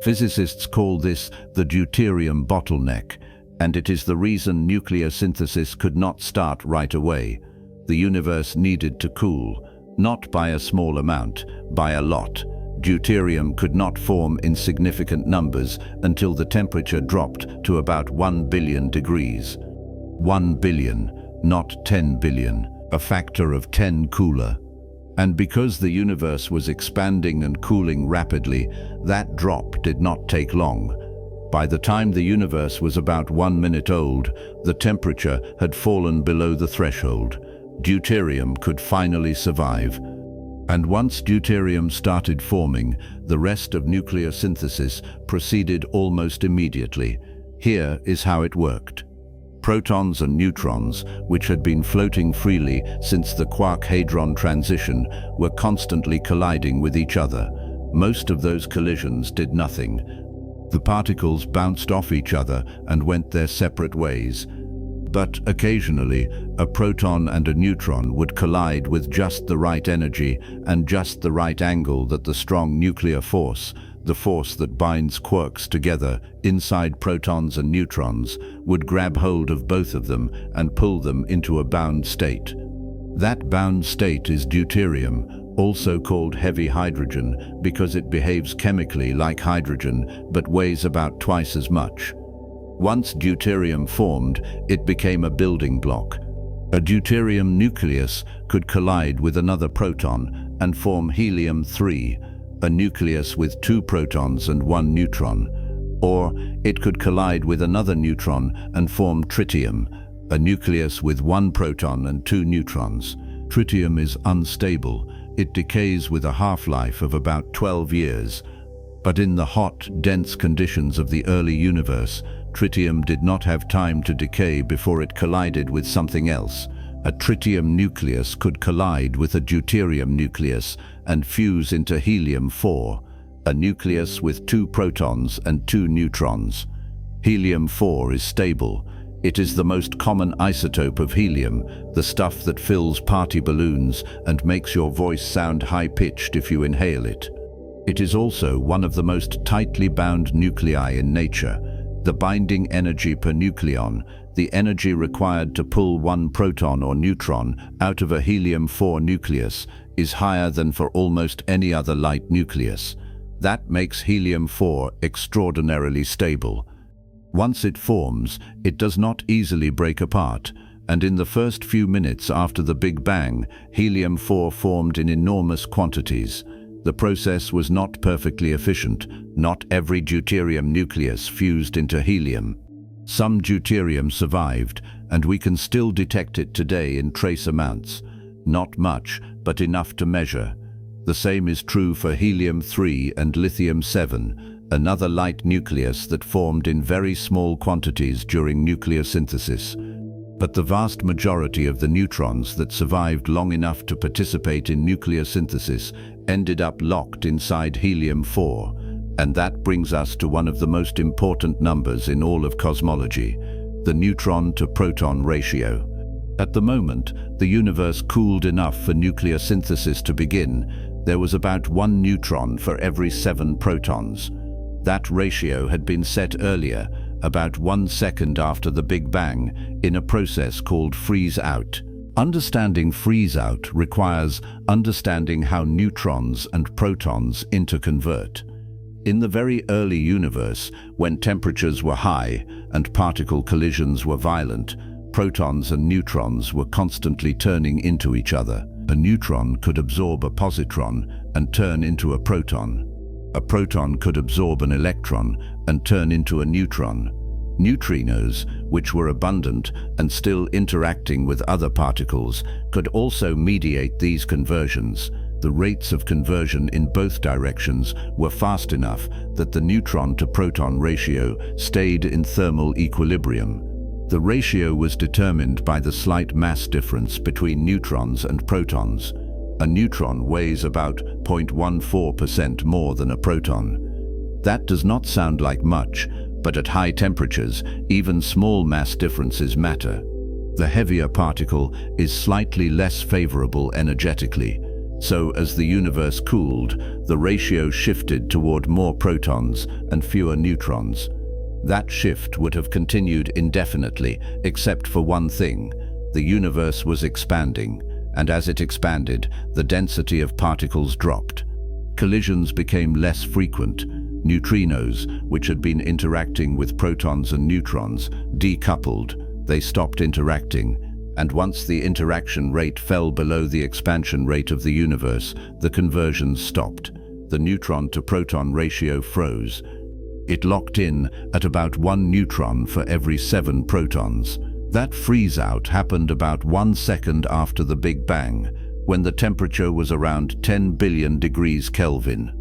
Physicists call this the deuterium bottleneck, and it is the reason nuclear synthesis could not start right away. The universe needed to cool, not by a small amount, by a lot. Deuterium could not form in significant numbers until the temperature dropped to about 1 billion degrees. 1 billion, not 10 billion, a factor of 10 cooler. And because the universe was expanding and cooling rapidly, that drop did not take long. By the time the universe was about 1 minute old, the temperature had fallen below the threshold. Deuterium could finally survive. And once deuterium started forming, the rest of nuclear synthesis proceeded almost immediately. Here is how it worked. Protons and neutrons, which had been floating freely since the quark-hadron transition, were constantly colliding with each other. Most of those collisions did nothing. The particles bounced off each other and went their separate ways. But occasionally, a proton and a neutron would collide with just the right energy and just the right angle that the strong nuclear force, the force that binds quarks together inside protons and neutrons, would grab hold of both of them and pull them into a bound state. That bound state is deuterium, also called heavy hydrogen, because it behaves chemically like hydrogen but weighs about twice as much. Once deuterium formed, it became a building block. A deuterium nucleus could collide with another proton and form helium-3, a nucleus with 2 protons and 1 neutron. Or it could collide with another neutron and form tritium, a nucleus with 1 proton and 2 neutrons. Tritium is unstable. It decays with a half-life of about 12 years. But in the hot, dense conditions of the early universe, tritium did not have time to decay before it collided with something else. A tritium nucleus could collide with a deuterium nucleus and fuse into helium-4, a nucleus with 2 protons and 2 neutrons. Helium-4 is stable. It is the most common isotope of helium, the stuff that fills party balloons and makes your voice sound high-pitched if you inhale it. It is also one of the most tightly bound nuclei in nature. The binding energy per nucleon, the energy required to pull 1 proton or neutron out of a helium-4 nucleus, is higher than for almost any other light nucleus. That makes helium-4 extraordinarily stable. Once it forms, it does not easily break apart, and in the first few minutes after the Big Bang, helium-4 formed in enormous quantities. The process was not perfectly efficient. Not every deuterium nucleus fused into helium. Some deuterium survived, and we can still detect it today in trace amounts. Not much, but enough to measure. The same is true for helium-3 and lithium-7, another light nucleus that formed in very small quantities during nuclear synthesis. But the vast majority of the neutrons that survived long enough to participate in nuclear synthesis ended up locked inside helium-4, and that brings us to one of the most important numbers in all of cosmology, the neutron-to-proton ratio. At the moment, the universe cooled enough for nuclear synthesis to begin. There was about 1 neutron for every 7 protons. That ratio had been set earlier, about 1 second after the Big Bang, in a process called freeze-out. Understanding freeze-out requires understanding how neutrons and protons interconvert. In the very early universe, when temperatures were high and particle collisions were violent, protons and neutrons were constantly turning into each other. A neutron could absorb a positron and turn into a proton. A proton could absorb an electron and turn into a neutron. Neutrinos, which were abundant and still interacting with other particles, could also mediate these conversions. The rates of conversion in both directions were fast enough that the neutron-to-proton ratio stayed in thermal equilibrium. The ratio was determined by the slight mass difference between neutrons and protons. A neutron weighs about 0.14% more than a proton. That does not sound like much, but at high temperatures, even small mass differences matter. The heavier particle is slightly less favorable energetically, so as the universe cooled, the ratio shifted toward more protons and fewer neutrons. That shift would have continued indefinitely, except for one thing: the universe was expanding, and as it expanded, the density of particles dropped. Collisions became less frequent. Neutrinos, which had been interacting with protons and neutrons, decoupled. They stopped interacting, and once the interaction rate fell below the expansion rate of the universe, the conversions stopped. The neutron-to-proton ratio froze. It locked in at about 1 neutron for every 7 protons. That freeze-out happened about 1 second after the Big Bang, when the temperature was around 10 billion degrees Kelvin.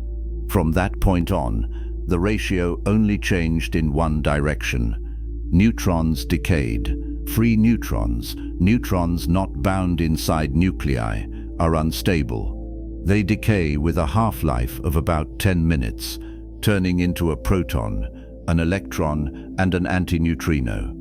From that point on, the ratio only changed in one direction. Neutrons decayed. Free neutrons, neutrons not bound inside nuclei, are unstable. They decay with a half-life of about 10 minutes, turning into a proton, an electron, and an antineutrino.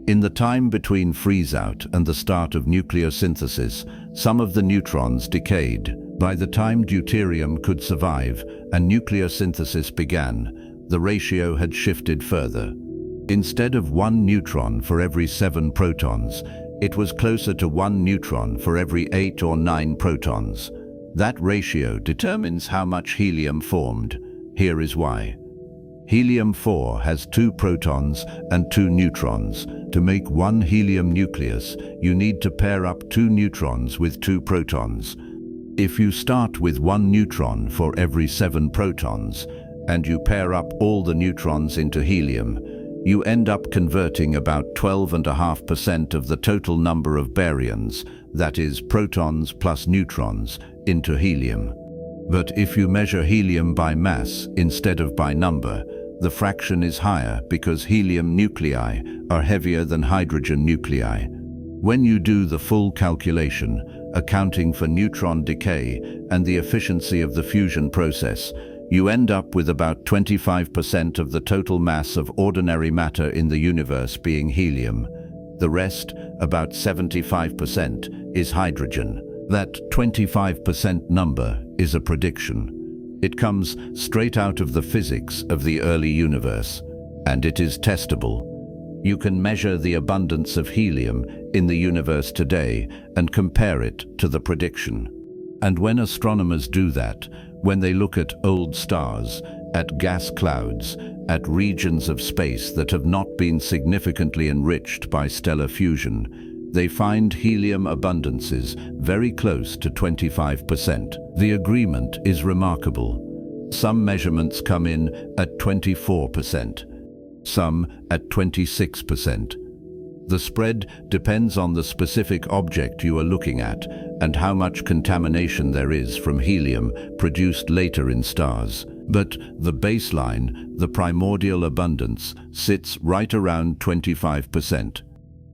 In the time between freeze-out and the start of nucleosynthesis, some of the neutrons decayed. By the time deuterium could survive and nucleosynthesis began, the ratio had shifted further. Instead of 1 neutron for every 7 protons, it was closer to 1 neutron for every 8 or 9 protons. That ratio determines how much helium formed. Here is why. Helium-4 has 2 protons and 2 neutrons. To make 1 helium nucleus, you need to pair up 2 neutrons with 2 protons. If you start with 1 neutron for every 7 protons, and you pair up all the neutrons into helium, you end up converting about 12.5% of the total number of baryons, that is, protons plus neutrons, into helium. But if you measure helium by mass instead of by number, the fraction is higher because helium nuclei are heavier than hydrogen nuclei. When you do the full calculation, accounting for neutron decay and the efficiency of the fusion process, you end up with about 25% of the total mass of ordinary matter in the universe being helium. The rest, about 75%, is hydrogen. That 25% number is a prediction. It comes straight out of the physics of the early universe, and it is testable. You can measure the abundance of helium in the universe today and compare it to the prediction. And when astronomers do that, when they look at old stars, at gas clouds, at regions of space that have not been significantly enriched by stellar fusion, they find helium abundances very close to 25%. The agreement is remarkable. Some measurements come in at 24%, some at 26%. The spread depends on the specific object you are looking at and how much contamination there is from helium produced later in stars. But the baseline, the primordial abundance, sits right around 25%,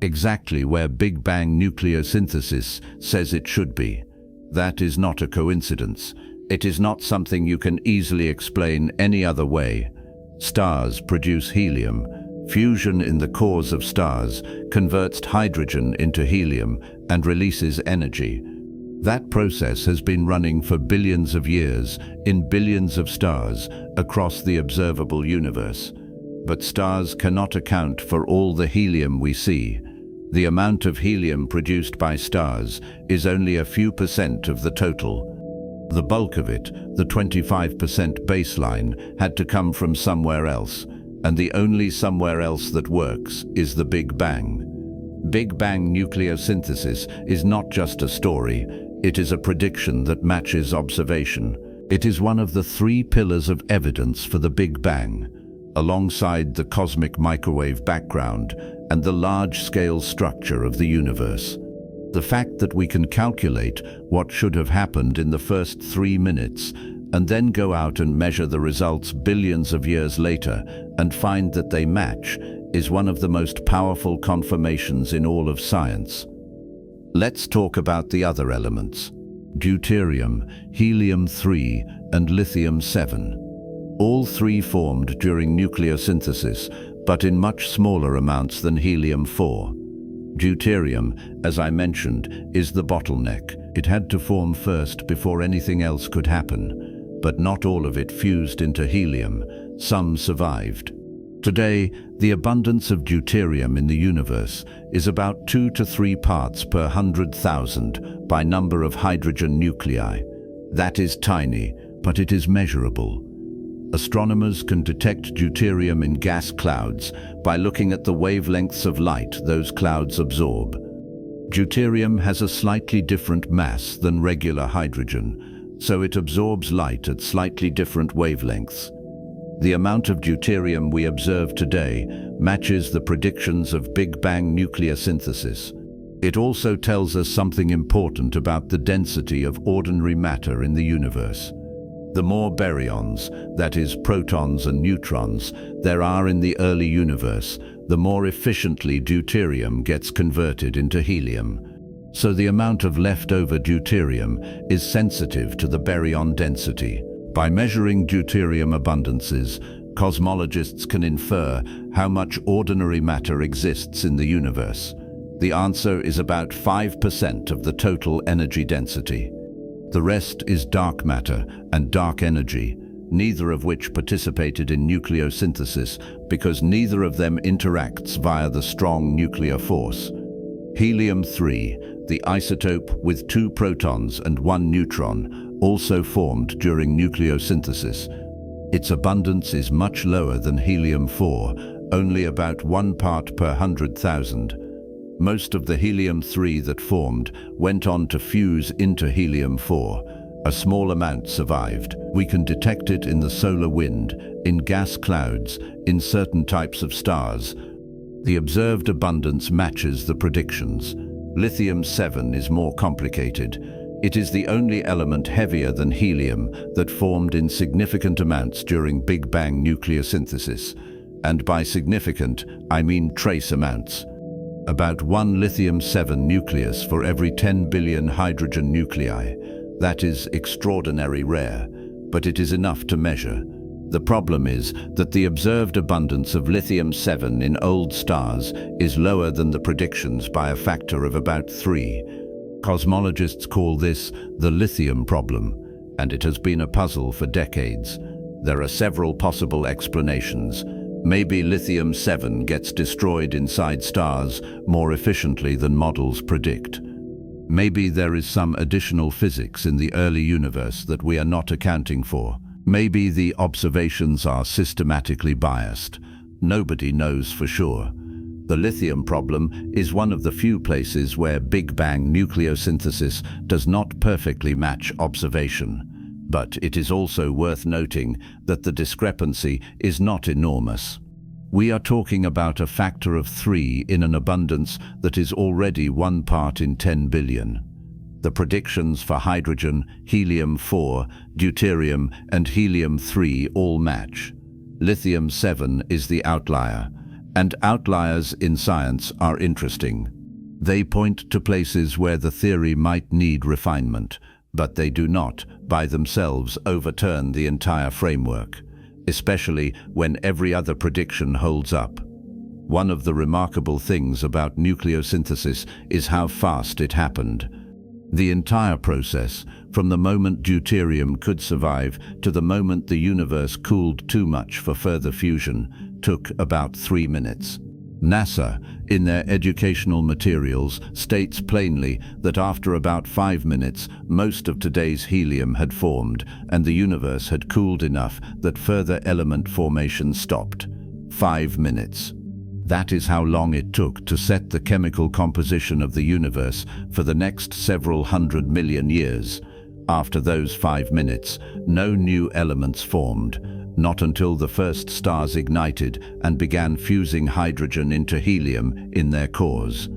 exactly where Big Bang nucleosynthesis says it should be. That is not a coincidence. It is not something you can easily explain any other way. Stars produce helium. Fusion in the cores of stars converts hydrogen into helium and releases energy. That process has been running for billions of years in billions of stars across the observable universe. But stars cannot account for all the helium we see. The amount of helium produced by stars is only a few percent of the total. The bulk of it, the 25% baseline, had to come from somewhere else. And the only somewhere else that works is the Big Bang. Big Bang nucleosynthesis is not just a story, it is a prediction that matches observation. It is one of the 3 pillars of evidence for the Big Bang, alongside the cosmic microwave background and the large-scale structure of the universe. The fact that we can calculate what should have happened in the first 3 minutes and then go out and measure the results billions of years later and find that they match is one of the most powerful confirmations in all of science. Let's talk about the other elements: deuterium, helium-3, and lithium-7. All three formed during nucleosynthesis, but in much smaller amounts than helium-4. Deuterium, as I mentioned, is the bottleneck. It had to form first before anything else could happen, but not all of it fused into helium. Some survived. Today, the abundance of deuterium in the universe is about 2 to 3 parts per 100,000 by number of hydrogen nuclei. That is tiny, but it is measurable. Astronomers can detect deuterium in gas clouds by looking at the wavelengths of light those clouds absorb. Deuterium has a slightly different mass than regular hydrogen, so it absorbs light at slightly different wavelengths. The amount of deuterium we observe today matches the predictions of Big Bang nucleosynthesis. It also tells us something important about the density of ordinary matter in the universe. The more baryons, that is protons and neutrons, there are in the early universe, the more efficiently deuterium gets converted into helium. So the amount of leftover deuterium is sensitive to the baryon density. By measuring deuterium abundances, cosmologists can infer how much ordinary matter exists in the universe. The answer is about 5% of the total energy density. The rest is dark matter and dark energy, neither of which participated in nucleosynthesis because neither of them interacts via the strong nuclear force. Helium-3, the isotope with 2 protons and 1 neutron, also formed during nucleosynthesis. Its abundance is much lower than helium-4, only about 1 part per 100,000. Most of the helium-3 that formed went on to fuse into helium-4. A small amount survived. We can detect it in the solar wind, in gas clouds, in certain types of stars. The observed abundance matches the predictions. Lithium-7 is more complicated. It is the only element heavier than helium that formed in significant amounts during Big Bang nucleosynthesis. And by significant, I mean trace amounts. About 1 lithium-7 nucleus for every 10 billion hydrogen nuclei. That is extraordinarily rare, but it is enough to measure. The problem is that the observed abundance of lithium-7 in old stars is lower than the predictions by a factor of about 3. Cosmologists call this the lithium problem, and it has been a puzzle for decades. There are several possible explanations. Maybe lithium-7 gets destroyed inside stars more efficiently than models predict. Maybe there is some additional physics in the early universe that we are not accounting for. Maybe the observations are systematically biased. Nobody knows for sure. The lithium problem is one of the few places where Big Bang nucleosynthesis does not perfectly match observation. But it is also worth noting that the discrepancy is not enormous. We are talking about a factor of 3 in an abundance that is already 1 part in 10 billion. The predictions for hydrogen, helium-4, deuterium, and helium-3 all match. Lithium-7 is the outlier, and outliers in science are interesting. They point to places where the theory might need refinement, but they do not, by themselves, overturn the entire framework, especially when every other prediction holds up. One of the remarkable things about nucleosynthesis is how fast it happened. The entire process, from the moment deuterium could survive to the moment the universe cooled too much for further fusion, took about 3 minutes. NASA, in their educational materials, states plainly that after about 5 minutes, most of today's helium had formed and the universe had cooled enough that further element formation stopped. 5 minutes. That is how long it took to set the chemical composition of the universe for the next several 100 million years. After those 5 minutes, no new elements formed. Not until the first stars ignited and began fusing hydrogen into helium in their cores.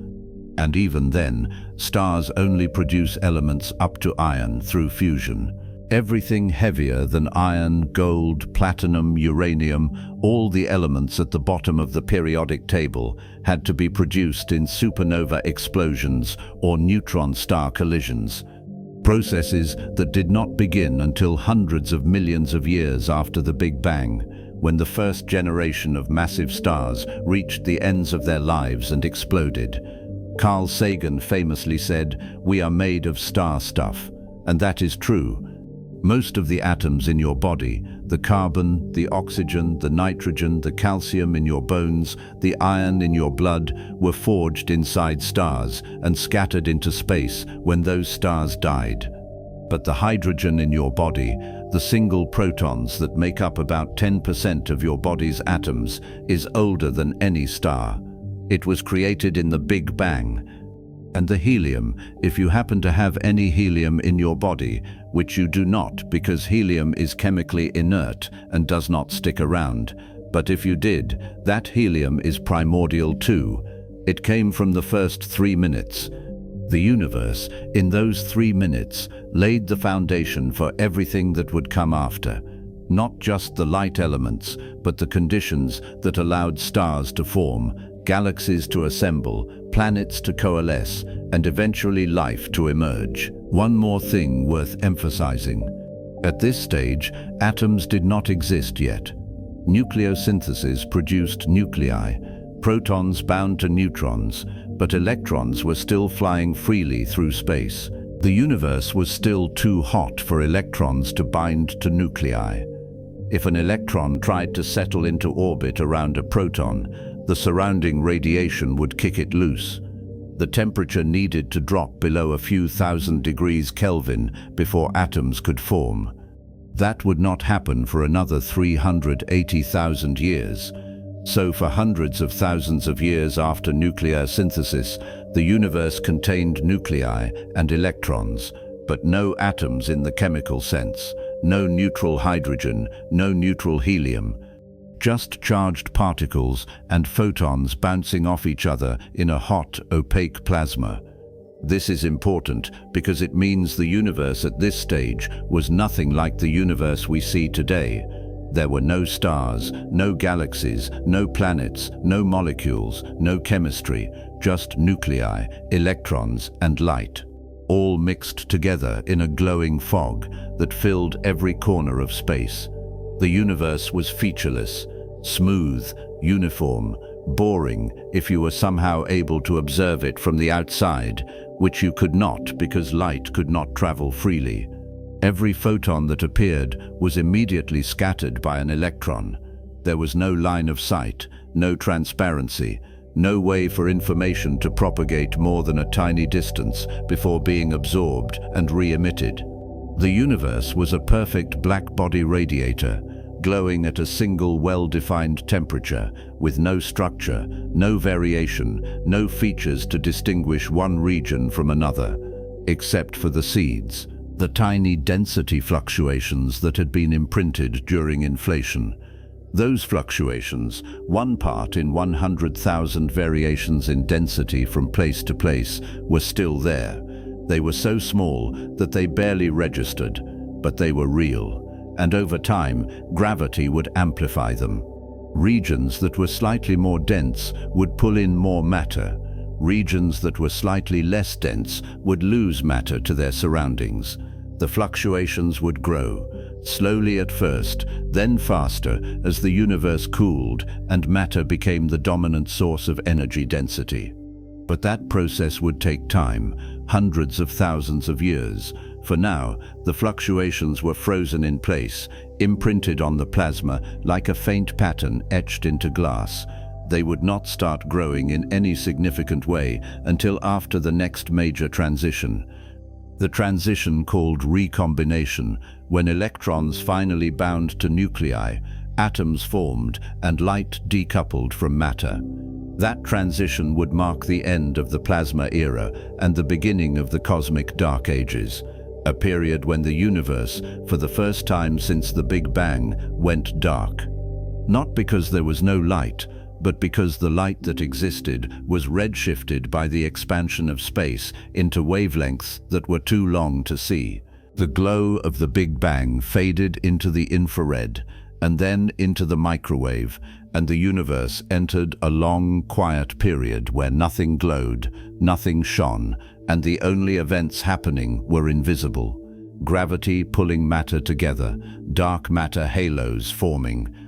And even then, stars only produce elements up to iron through fusion. Everything heavier than iron, gold, platinum, uranium, all the elements at the bottom of the periodic table had to be produced in supernova explosions or neutron star collisions. Processes that did not begin until hundreds of millions of years after the Big Bang, when the first generation of massive stars reached the ends of their lives and exploded. Carl Sagan famously said, "We are made of star stuff," and that is true. Most of the atoms in your body, the carbon, the oxygen, the nitrogen, the calcium in your bones, the iron in your blood, were forged inside stars and scattered into space when those stars died. But the hydrogen in your body, the single protons that make up about 10% of your body's atoms, is older than any star. It was created in the Big Bang. And the helium, if you happen to have any helium in your body, which you do not because helium is chemically inert and does not stick around, but if you did, that helium is primordial too. It came from the first 3 minutes. The universe, in those 3 minutes, laid the foundation for everything that would come after. Not just the light elements, but the conditions that allowed stars to form, galaxies to assemble, planets to coalesce, and eventually life to emerge. One more thing worth emphasizing. At this stage, atoms did not exist yet. Nucleosynthesis produced nuclei, protons bound to neutrons, but electrons were still flying freely through space. The universe was still too hot for electrons to bind to nuclei. If an electron tried to settle into orbit around a proton, the surrounding radiation would kick it loose. The temperature needed to drop below a few thousand degrees Kelvin before atoms could form. That would not happen for another 380,000 years. So for hundreds of thousands of years after nuclear synthesis, the universe contained nuclei and electrons, but no atoms in the chemical sense, no neutral hydrogen, no neutral helium. Just charged particles and photons bouncing off each other in a hot, opaque plasma. This is important because it means the universe at this stage was nothing like the universe we see today. There were no stars, no galaxies, no planets, no molecules, no chemistry, just nuclei, electrons, and light, all mixed together in a glowing fog that filled every corner of space. The universe was featureless, smooth, uniform, boring if you were somehow able to observe it from the outside, which you could not because light could not travel freely. Every photon that appeared was immediately scattered by an electron. There was no line of sight, no transparency, no way for information to propagate more than a tiny distance before being absorbed and re-emitted. The universe was a perfect black-body radiator, glowing at a single well-defined temperature, with no structure, no variation, no features to distinguish one region from another, except for the seeds, the tiny density fluctuations that had been imprinted during inflation. Those fluctuations, 1 part in 100,000 variations in density from place to place, were still there. They were so small that they barely registered, but they were real, and over time, gravity would amplify them. Regions that were slightly more dense would pull in more matter. Regions that were slightly less dense would lose matter to their surroundings. The fluctuations would grow, slowly at first, then faster as the universe cooled and matter became the dominant source of energy density. But that process would take time, hundreds of thousands of years. For now, the fluctuations were frozen in place, imprinted on the plasma like a faint pattern etched into glass. They would not start growing in any significant way until after the next major transition. The transition called recombination, when electrons finally bound to nuclei, atoms formed, and light decoupled from matter. That transition would mark the end of the plasma era and the beginning of the cosmic dark ages, a period when the universe, for the first time since the Big Bang, went dark. Not because there was no light, but because the light that existed was redshifted by the expansion of space into wavelengths that were too long to see. The glow of the Big Bang faded into the infrared, and then into the microwave, and the universe entered a long, quiet period where nothing glowed, nothing shone, and the only events happening were invisible. Gravity pulling matter together, dark matter halos forming,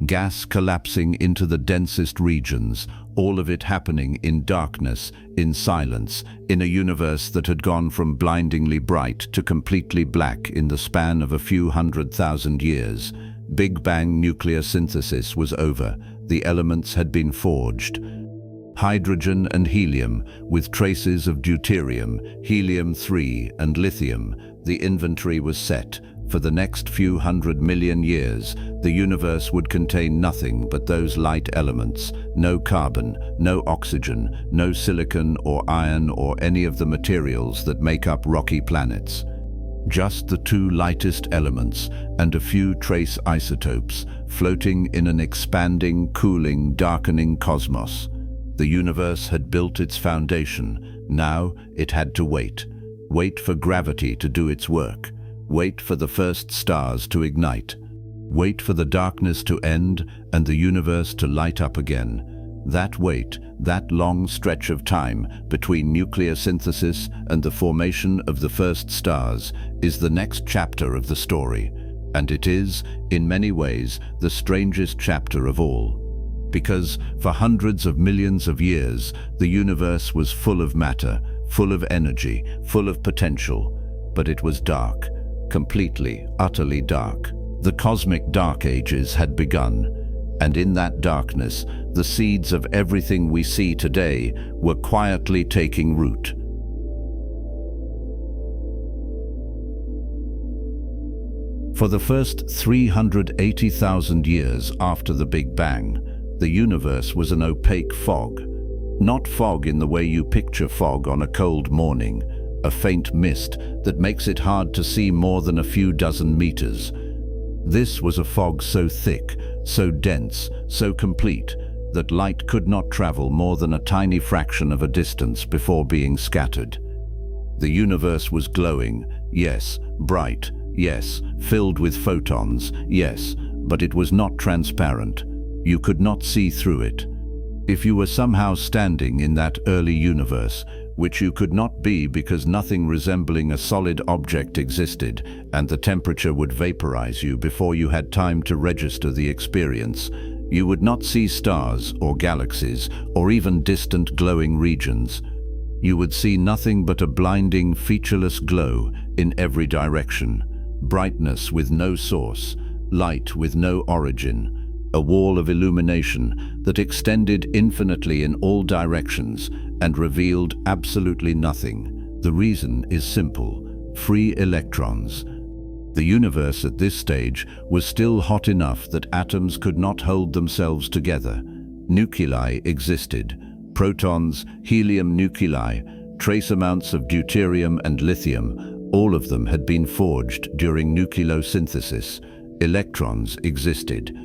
gas collapsing into the densest regions, all of it happening in darkness, in silence, in a universe that had gone from blindingly bright to completely black in the span of a few 100,000 years. Big Bang nuclear synthesis was over. The elements had been forged. Hydrogen and helium, with traces of deuterium, helium-3 and lithium. The inventory was set. For the next few 100 million years, the universe would contain nothing but those light elements. No carbon, no oxygen, no silicon or iron or any of the materials that make up rocky planets. Just the two lightest elements and a few trace isotopes floating in an expanding, cooling, darkening cosmos. The universe had built its foundation. Now it had to wait. Wait for gravity to do its work. Wait for the first stars to ignite. Wait for the darkness to end and the universe to light up again. That wait, that long stretch of time between nuclear synthesis and the formation of the first stars, is the next chapter of the story. And it is, in many ways, the strangest chapter of all. Because for hundreds of millions of years, the universe was full of matter, full of energy, full of potential. But it was dark, completely, utterly dark. The cosmic dark ages had begun. And in that darkness, the seeds of everything we see today were quietly taking root. For the first 380,000 years after the Big Bang, the universe was an opaque fog. Not fog in the way you picture fog on a cold morning, a faint mist that makes it hard to see more than a few dozen meters. This was a fog so thick, so dense, so complete, that light could not travel more than a tiny fraction of a distance before being scattered. The universe was glowing, yes, bright, yes, filled with photons, yes, but it was not transparent. You could not see through it. If you were somehow standing in that early universe, which you could not be because nothing resembling a solid object existed, and the temperature would vaporize you before you had time to register the experience, you would not see stars or galaxies or even distant glowing regions. You would see nothing but a blinding, featureless glow in every direction, brightness with no source, light with no origin, a wall of illumination that extended infinitely in all directions and revealed absolutely nothing. The reason is simple: free electrons. The universe at this stage was still hot enough that atoms could not hold themselves together. Nuclei existed: protons, helium nuclei, trace amounts of deuterium and lithium. All of them had been forged during nucleosynthesis. Electrons existed.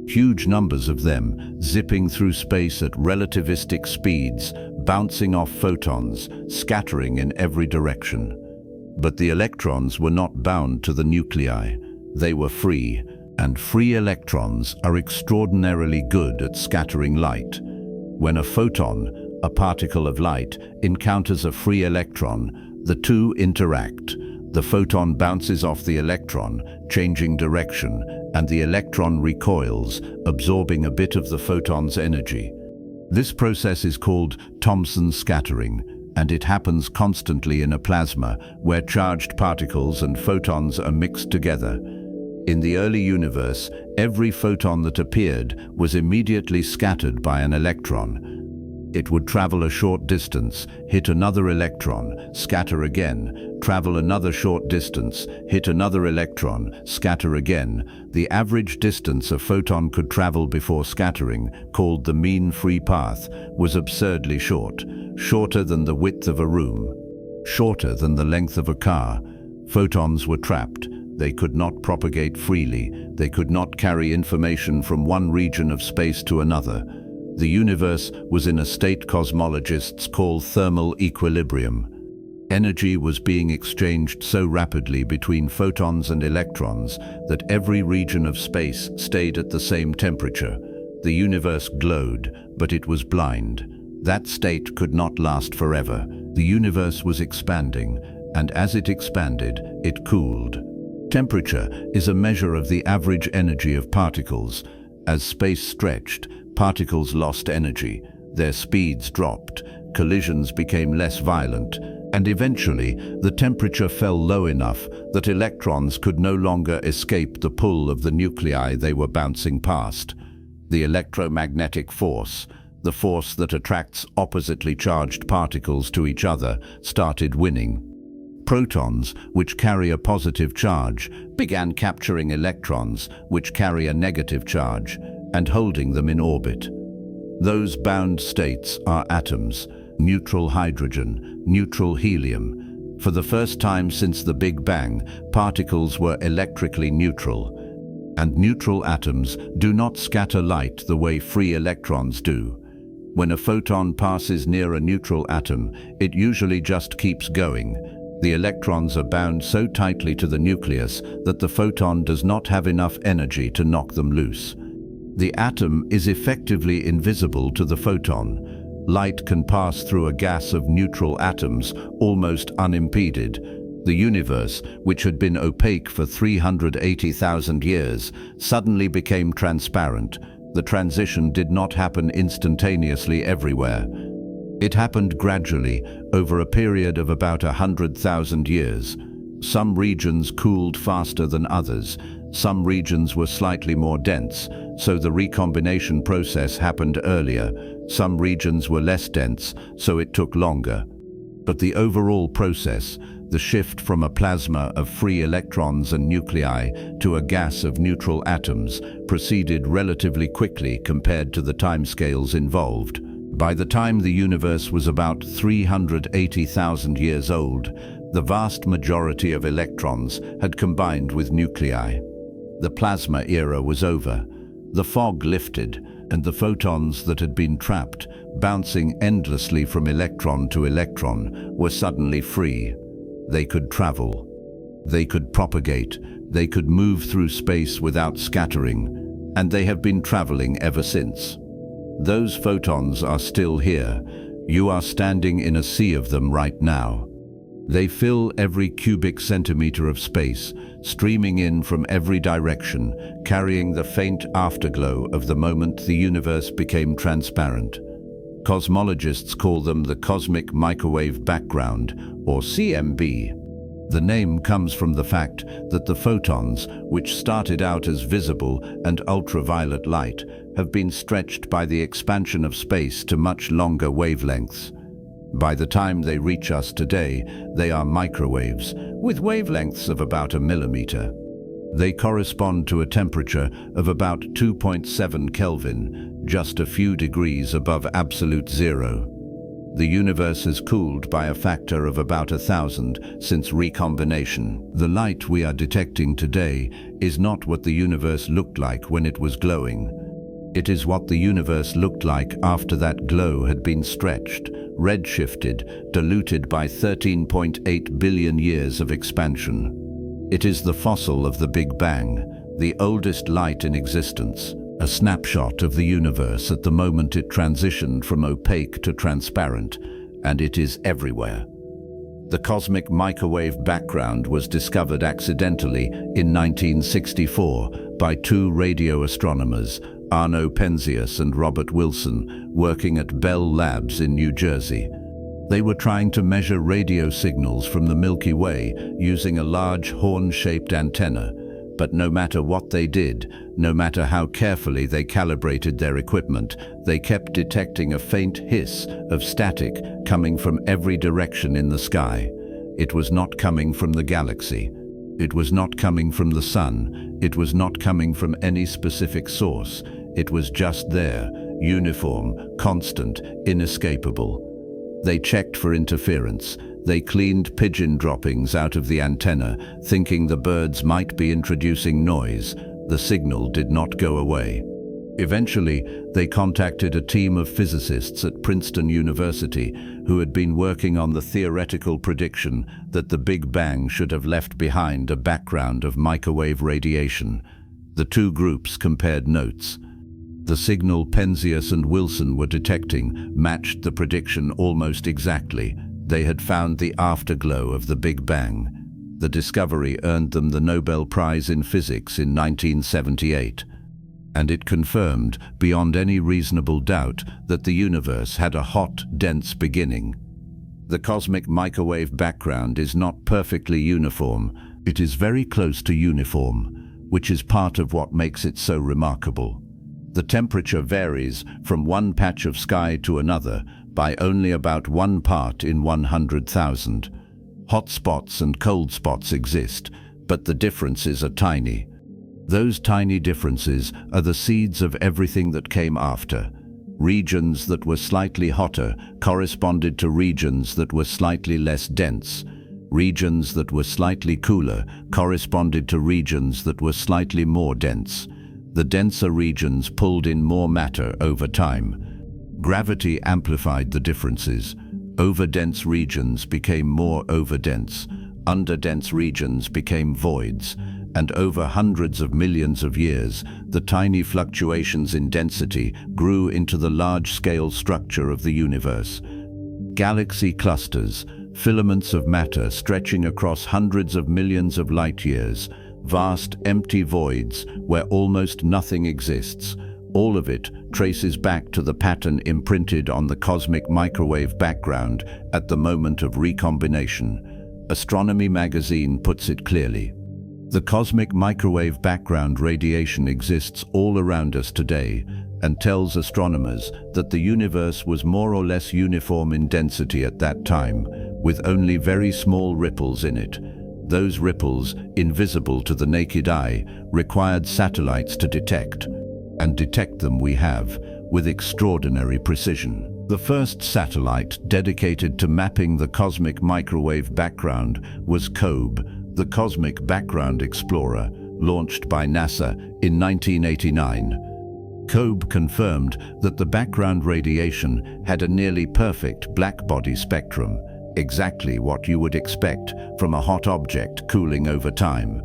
Huge numbers of them, zipping through space at relativistic speeds, bouncing off photons, scattering in every direction. But the electrons were not bound to the nuclei. They were free, and free electrons are extraordinarily good at scattering light. When a photon, a particle of light, encounters a free electron, the two interact. The photon bounces off the electron, changing direction, and the electron recoils, absorbing a bit of the photon's energy. This process is called Thomson scattering, and it happens constantly in a plasma, where charged particles and photons are mixed together. In the early universe, every photon that appeared was immediately scattered by an electron. It would travel a short distance, hit another electron, scatter again, travel another short distance, hit another electron, scatter again. The average distance a photon could travel before scattering, called the mean free path, was absurdly short, shorter than the width of a room, shorter than the length of a car. Photons were trapped. They could not propagate freely. They could not carry information from one region of space to another. The universe was in a state cosmologists call thermal equilibrium. Energy was being exchanged so rapidly between photons and electrons that every region of space stayed at the same temperature. The universe glowed, but it was blind. That state could not last forever. The universe was expanding, and as it expanded, it cooled. Temperature is a measure of the average energy of particles. As space stretched, particles lost energy. Their speeds dropped, collisions became less violent, and eventually the temperature fell low enough that electrons could no longer escape the pull of the nuclei they were bouncing past. The electromagnetic force, the force that attracts oppositely charged particles to each other, started winning. Protons, which carry a positive charge, began capturing electrons, which carry a negative charge, and holding them in orbit. Those bound states are atoms, neutral hydrogen, neutral helium. For the first time since the Big Bang, particles were electrically neutral. And neutral atoms do not scatter light the way free electrons do. When a photon passes near a neutral atom, it usually just keeps going. The electrons are bound so tightly to the nucleus that the photon does not have enough energy to knock them loose. The atom is effectively invisible to the photon. Light can pass through a gas of neutral atoms almost unimpeded. The universe, which had been opaque for 380,000 years, suddenly became transparent. The transition did not happen instantaneously everywhere. It happened gradually, over a period of about 100,000 years. Some regions cooled faster than others. Some regions were slightly more dense, so the recombination process happened earlier. Some regions were less dense, so it took longer. But the overall process, the shift from a plasma of free electrons and nuclei to a gas of neutral atoms, proceeded relatively quickly compared to the timescales involved. By the time the universe was about 380,000 years old, the vast majority of electrons had combined with nuclei. The plasma era was over. The fog lifted, and the photons that had been trapped, bouncing endlessly from electron to electron, were suddenly free. They could travel. They could propagate. They could move through space without scattering, and they have been traveling ever since. Those photons are still here. You are standing in a sea of them right now. They fill every cubic centimeter of space, streaming in from every direction, carrying the faint afterglow of the moment the universe became transparent. Cosmologists call them the cosmic microwave background, or CMB. The name comes from the fact that the photons, which started out as visible and ultraviolet light, have been stretched by the expansion of space to much longer wavelengths. By the time they reach us today, they are microwaves, with wavelengths of about 1 millimeter. They correspond to a temperature of about 2.7 Kelvin, just a few degrees above absolute zero. The universe has cooled by a factor of about 1,000 since recombination. The light we are detecting today is not what the universe looked like when it was glowing. It is what the universe looked like after that glow had been stretched, redshifted, diluted by 13.8 billion years of expansion. It is the fossil of the Big Bang, the oldest light in existence, a snapshot of the universe at the moment it transitioned from opaque to transparent, and it is everywhere. The cosmic microwave background was discovered accidentally in 1964 by two radio astronomers, Arno Penzias and Robert Wilson, working at Bell Labs in New Jersey. They were trying to measure radio signals from the Milky Way using a large horn-shaped antenna, but no matter what they did, no matter how carefully they calibrated their equipment, they kept detecting a faint hiss of static coming from every direction in the sky. It was not coming from the galaxy. It was not coming from the sun. It was not coming from any specific source. It was just there, uniform, constant, inescapable. They checked for interference. They cleaned pigeon droppings out of the antenna, thinking the birds might be introducing noise. The signal did not go away. Eventually, they contacted a team of physicists at Princeton University who had been working on the theoretical prediction that the Big Bang should have left behind a background of microwave radiation. The two groups compared notes. The signal Penzias and Wilson were detecting matched the prediction almost exactly. They had found the afterglow of the Big Bang. The discovery earned them the Nobel Prize in Physics in 1978. And it confirmed, beyond any reasonable doubt, that the universe had a hot, dense beginning. The cosmic microwave background is not perfectly uniform. It is very close to uniform, which is part of what makes it so remarkable. The temperature varies from one patch of sky to another by only about 1 part in 100,000. Hot spots and cold spots exist, but the differences are tiny. Those tiny differences are the seeds of everything that came after. Regions that were slightly hotter corresponded to regions that were slightly less dense. Regions that were slightly cooler corresponded to regions that were slightly more dense. The denser regions pulled in more matter over time. Gravity amplified the differences. Overdense regions became more overdense. Underdense regions became voids. And over hundreds of millions of years, the tiny fluctuations in density grew into the large-scale structure of the universe. Galaxy clusters, filaments of matter stretching across hundreds of millions of light-years, vast empty voids where almost nothing exists. All of it traces back to the pattern imprinted on the cosmic microwave background at the moment of recombination. Astronomy magazine puts it clearly. The cosmic microwave background radiation exists all around us today and tells astronomers that the universe was more or less uniform in density at that time, with only very small ripples in it. Those ripples, invisible to the naked eye, required satellites to detect. And detect them we have, with extraordinary precision. The first satellite dedicated to mapping the cosmic microwave background was COBE, the Cosmic Background Explorer, launched by NASA in 1989. COBE confirmed that the background radiation had a nearly perfect blackbody spectrum, exactly what you would expect from a hot object cooling over time.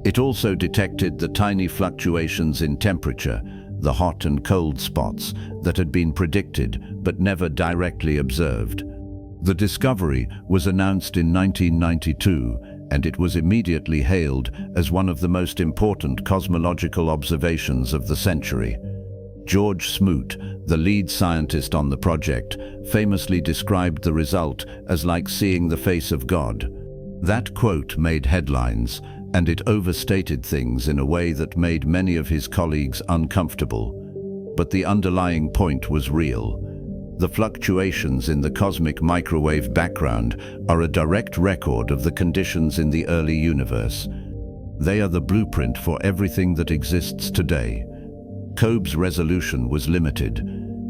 It also detected the tiny fluctuations in temperature, the hot and cold spots that had been predicted but never directly observed. The discovery was announced in 1992, and it was immediately hailed as one of the most important cosmological observations of the century. George Smoot, the lead scientist on the project, famously described the result as like seeing the face of God. That quote made headlines, and it overstated things in a way that made many of his colleagues uncomfortable. But the underlying point was real. The fluctuations in the cosmic microwave background are a direct record of the conditions in the early universe. They are the blueprint for everything that exists today. COBE's resolution was limited.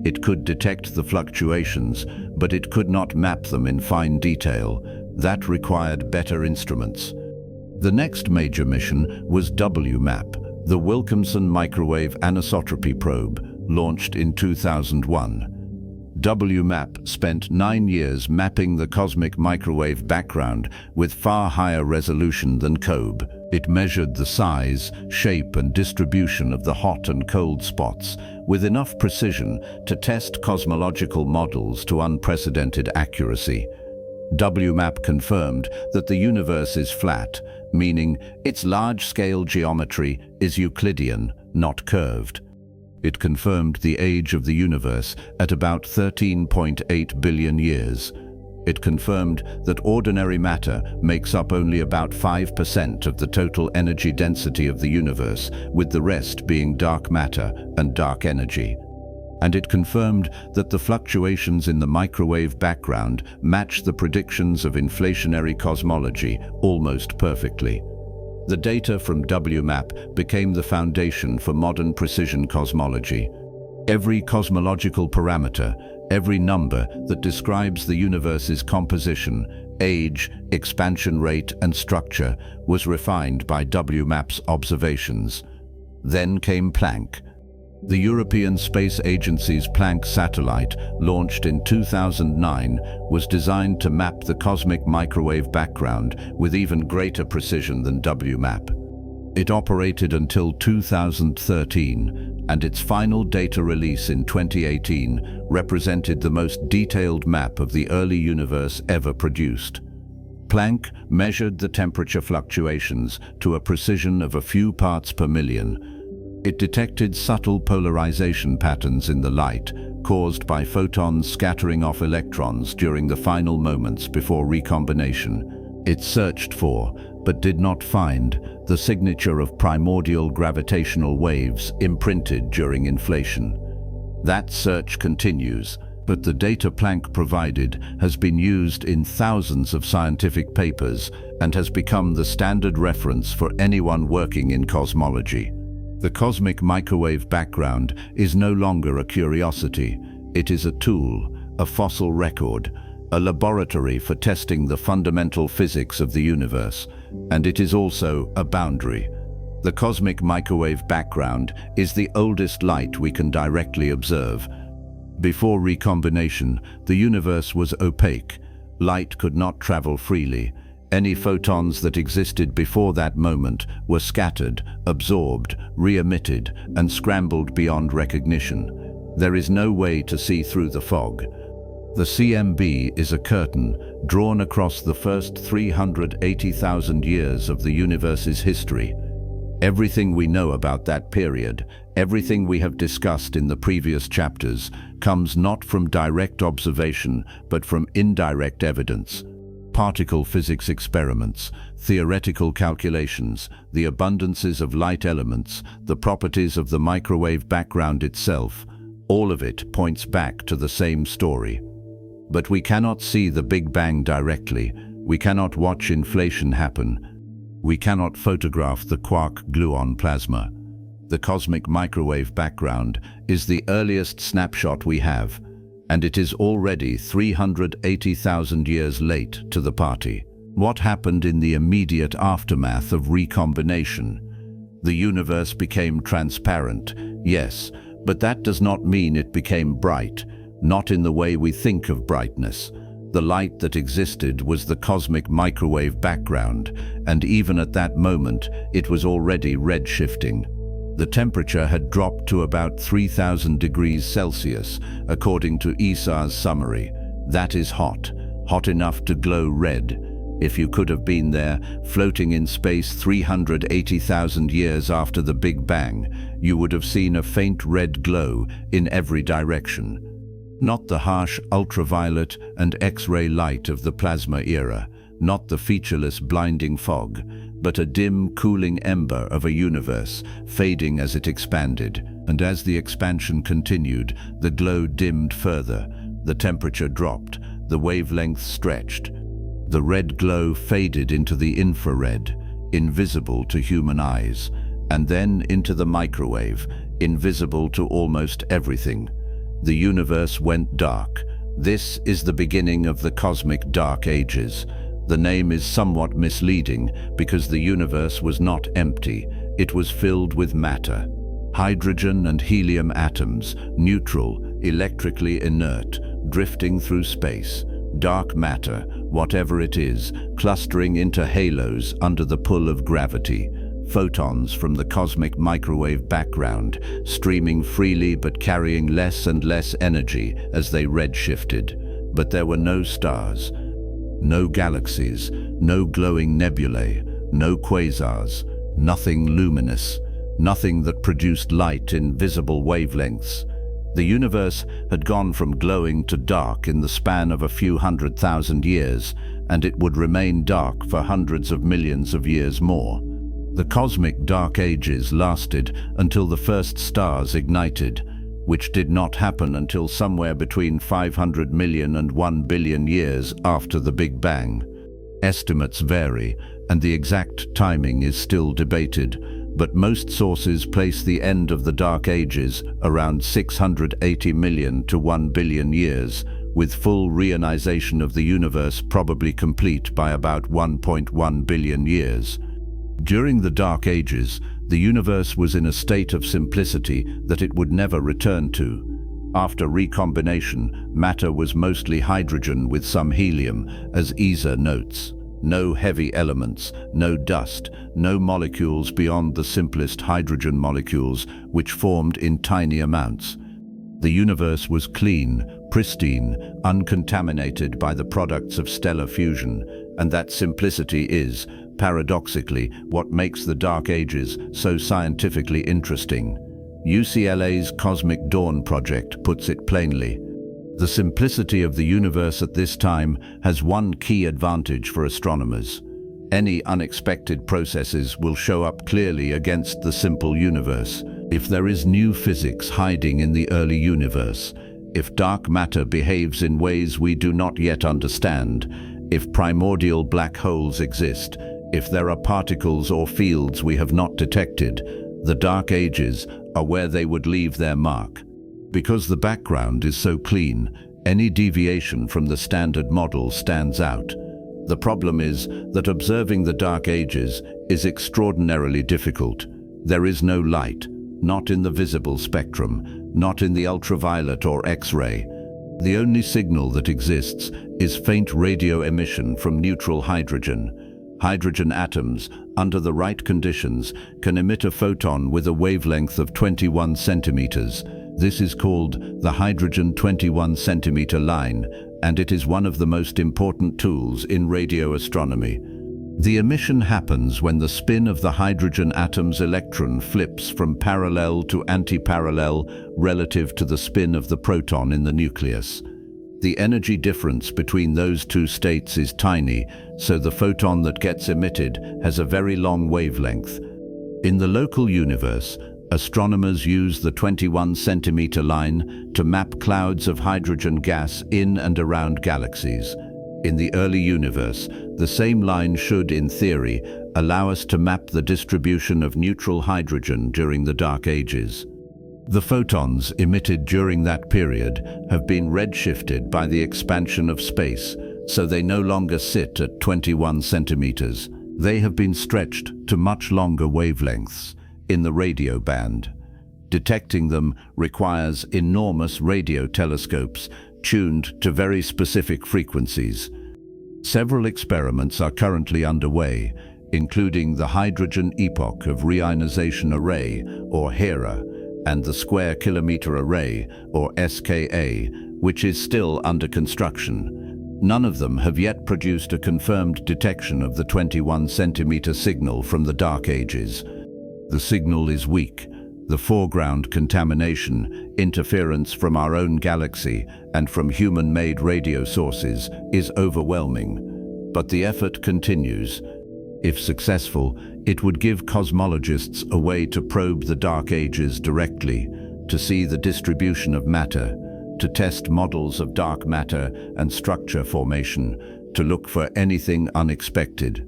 It could detect the fluctuations, but it could not map them in fine detail. That required better instruments. The next major mission was WMAP, the Wilkinson Microwave Anisotropy Probe, launched in 2001. WMAP spent 9 years mapping the cosmic microwave background with far higher resolution than COBE. It measured the size, shape, and distribution of the hot and cold spots with enough precision to test cosmological models to unprecedented accuracy. WMAP confirmed that the universe is flat, meaning its large-scale geometry is Euclidean, not curved. It confirmed the age of the universe at about 13.8 billion years. It confirmed that ordinary matter makes up only about 5% of the total energy density of the universe, with the rest being dark matter and dark energy. And it confirmed that the fluctuations in the microwave background match the predictions of inflationary cosmology almost perfectly. The data from WMAP became the foundation for modern precision cosmology. Every cosmological parameter, every number that describes the universe's composition, age, expansion rate, and structure was refined by WMAP's observations. Then came Planck. The European Space Agency's Planck satellite, launched in 2009, was designed to map the cosmic microwave background with even greater precision than WMAP. It operated until 2013, and its final data release in 2018 represented the most detailed map of the early universe ever produced. Planck measured the temperature fluctuations to a precision of a few parts per million. It detected subtle polarization patterns in the light caused by photons scattering off electrons during the final moments before recombination. It searched for, but did not find, the signature of primordial gravitational waves imprinted during inflation. That search continues, but the data Planck provided has been used in thousands of scientific papers and has become the standard reference for anyone working in cosmology. The cosmic microwave background is no longer a curiosity. It is a tool, a fossil record, a laboratory for testing the fundamental physics of the universe, and it is also a boundary. The cosmic microwave background is the oldest light we can directly observe. Before recombination, the universe was opaque. Light could not travel freely. Any photons that existed before that moment were scattered, absorbed, re-emitted, and scrambled beyond recognition. There is no way to see through the fog. The CMB is a curtain drawn across the first 380,000 years of the universe's history. Everything we know about that period, everything we have discussed in the previous chapters, comes not from direct observation, but from indirect evidence. Particle physics experiments, theoretical calculations, the abundances of light elements, the properties of the microwave background itself, all of it points back to the same story. But we cannot see the Big Bang directly. We cannot watch inflation happen. We cannot photograph the quark-gluon plasma. The cosmic microwave background is the earliest snapshot we have, and it is already 380,000 years late to the party. What happened in the immediate aftermath of recombination? The universe became transparent, yes, but that does not mean it became bright, not in the way we think of brightness. The light that existed was the cosmic microwave background, and even at that moment, it was already redshifting. The temperature had dropped to about 3,000 degrees Celsius, according to ESA's summary. That is hot, hot enough to glow red. If you could have been there, floating in space 380,000 years after the Big Bang, you would have seen a faint red glow in every direction. Not the harsh ultraviolet and X-ray light of the plasma era, not the featureless blinding fog, but a dim, cooling ember of a universe, fading as it expanded. And as the expansion continued, the glow dimmed further, the temperature dropped, the wavelength stretched. The red glow faded into the infrared, invisible to human eyes, and then into the microwave, invisible to almost everything. The universe went dark. This is the beginning of the cosmic dark ages. The name is somewhat misleading because the universe was not empty, it was filled with matter. Hydrogen and helium atoms, neutral, electrically inert, drifting through space. Dark matter, whatever it is, clustering into halos under the pull of gravity. Photons from the cosmic microwave background, streaming freely but carrying less and less energy as they redshifted. But there were no stars. No galaxies, no glowing nebulae, no quasars, nothing luminous, nothing that produced light in visible wavelengths. The universe had gone from glowing to dark in the span of a few 100,000 years, and it would remain dark for hundreds of millions of years more. The cosmic dark ages lasted until the first stars ignited, which did not happen until somewhere between 500 million and 1 billion years after the Big Bang. Estimates vary, and the exact timing is still debated, but most sources place the end of the Dark Ages around 680 million to 1 billion years, with full reionization of the universe probably complete by about 1.1 billion years. During the Dark Ages, the universe was in a state of simplicity that it would never return to. After recombination, matter was mostly hydrogen with some helium, as Isa notes. No heavy elements, no dust, no molecules beyond the simplest hydrogen molecules, which formed in tiny amounts. The universe was clean, pristine, uncontaminated by the products of stellar fusion, and that simplicity is, paradoxically, what makes the Dark Ages so scientifically interesting. UCLA's Cosmic Dawn project puts it plainly. The simplicity of the universe at this time has one key advantage for astronomers. Any unexpected processes will show up clearly against the simple universe. If there is new physics hiding in the early universe, if dark matter behaves in ways we do not yet understand, if primordial black holes exist, if there are particles or fields we have not detected, the Dark Ages are where they would leave their mark. Because the background is so clean, any deviation from the standard model stands out. The problem is that observing the Dark Ages is extraordinarily difficult. There is no light, not in the visible spectrum, not in the ultraviolet or X-ray. The only signal that exists is faint radio emission from neutral hydrogen. Hydrogen atoms, under the right conditions, can emit a photon with a wavelength of 21 centimeters. This is called the hydrogen 21 centimeter line, and it is one of the most important tools in radio astronomy. The emission happens when the spin of the hydrogen atom's electron flips from parallel to antiparallel relative to the spin of the proton in the nucleus. The energy difference between those two states is tiny, so the photon that gets emitted has a very long wavelength. In the local universe, astronomers use the 21 centimeter line to map clouds of hydrogen gas in and around galaxies. In the early universe, the same line should, in theory, allow us to map the distribution of neutral hydrogen during the Dark Ages. The photons emitted during that period have been redshifted by the expansion of space, so they no longer sit at 21 centimeters. They have been stretched to much longer wavelengths in the radio band. Detecting them requires enormous radio telescopes tuned to very specific frequencies. Several experiments are currently underway, including the Hydrogen Epoch of Reionization Array, or HERA, and the Square Kilometer Array, or SKA, which is still under construction. None of them have yet produced a confirmed detection of the 21 centimeter signal from the Dark Ages. The signal is weak. The foreground contamination, interference from our own galaxy and from human-made radio sources is overwhelming. But the effort continues. If successful, it would give cosmologists a way to probe the Dark Ages directly, to see the distribution of matter, to test models of dark matter and structure formation, to look for anything unexpected.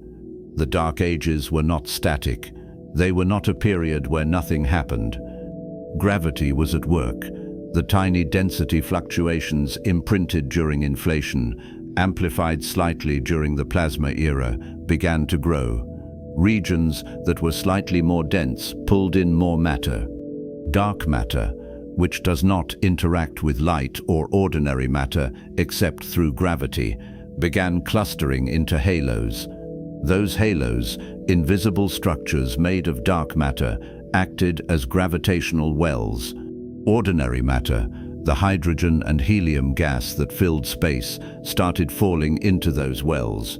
The Dark Ages were not static. They were not a period where nothing happened. Gravity was at work. The tiny density fluctuations imprinted during inflation, amplified slightly during the plasma era, began to grow. Regions that were slightly more dense pulled in more matter. Dark matter, which does not interact with light or ordinary matter except through gravity, began clustering into halos. Those halos, invisible structures made of dark matter, acted as gravitational wells. Ordinary matter, the hydrogen and helium gas that filled space, started falling into those wells.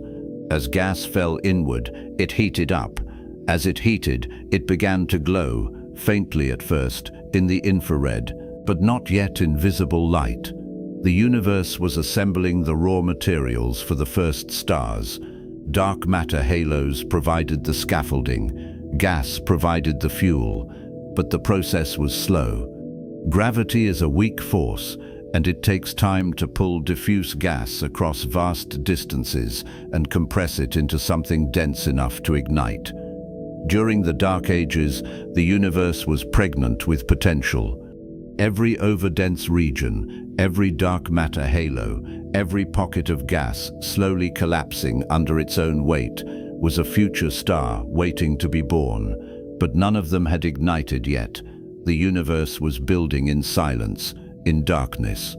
As gas fell inward, it heated up. As it heated, it began to glow, faintly at first, in the infrared, but not yet in visible light. The universe was assembling the raw materials for the first stars. Dark matter halos provided the scaffolding, gas provided the fuel, but the process was slow. Gravity is a weak force, and it takes time to pull diffuse gas across vast distances and compress it into something dense enough to ignite. During the Dark Ages, the universe was pregnant with potential. Every overdense region, every dark matter halo, every pocket of gas slowly collapsing under its own weight, was a future star waiting to be born, but none of them had ignited yet. The universe was building in silence, in darkness,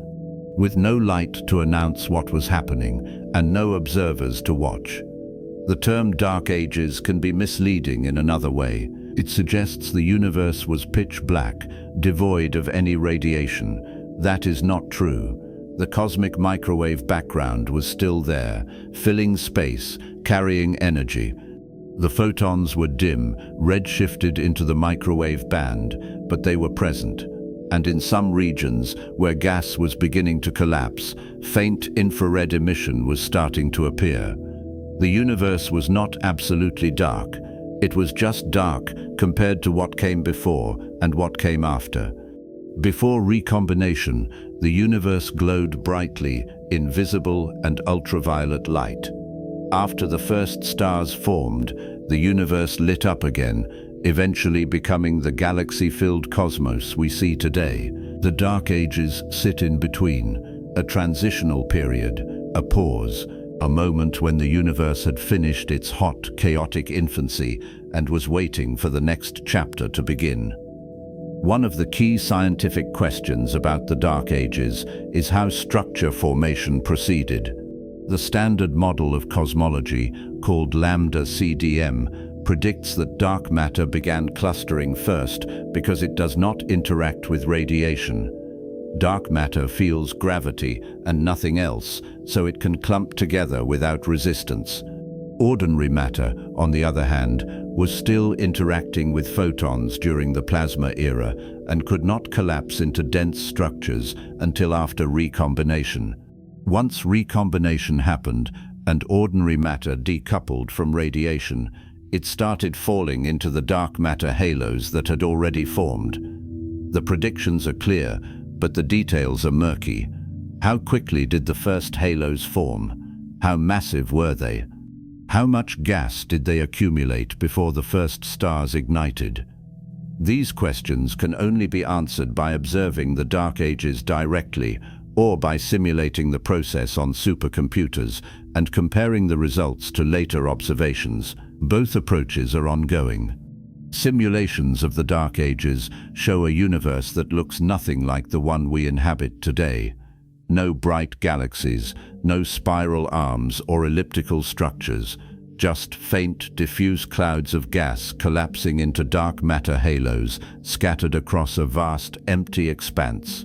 with no light to announce what was happening and no observers to watch. The term Dark Ages can be misleading in another way. It suggests the universe was pitch black, devoid of any radiation. That is not true. The cosmic microwave background was still there, filling space, carrying energy. The photons were dim, red-shifted into the microwave band, but they were present. And in some regions, where gas was beginning to collapse, faint infrared emission was starting to appear. The universe was not absolutely dark. It was just dark compared to what came before and what came after. Before recombination, the universe glowed brightly in visible and ultraviolet light. After the first stars formed, the universe lit up again, eventually becoming the galaxy-filled cosmos we see today. The Dark Ages sit in between, a transitional period, a pause, a moment when the universe had finished its hot, chaotic infancy and was waiting for the next chapter to begin. One of the key scientific questions about the Dark Ages is how structure formation proceeded. The standard model of cosmology, called lambda CDM, predicts that dark matter began clustering first because it does not interact with radiation. Dark matter feels gravity and nothing else, so it can clump together without resistance. Ordinary matter, on the other hand, was still interacting with photons during the plasma era and could not collapse into dense structures until after recombination. Once recombination happened and ordinary matter decoupled from radiation, it started falling into the dark matter halos that had already formed. The predictions are clear, but the details are murky. How quickly did the first halos form? How massive were they? How much gas did they accumulate before the first stars ignited? These questions can only be answered by observing the Dark Ages directly or by simulating the process on supercomputers and comparing the results to later observations. Both approaches are ongoing. Simulations of the Dark Ages show a universe that looks nothing like the one we inhabit today. No bright galaxies, no spiral arms or elliptical structures, just faint, diffuse clouds of gas collapsing into dark matter halos scattered across a vast, empty expanse.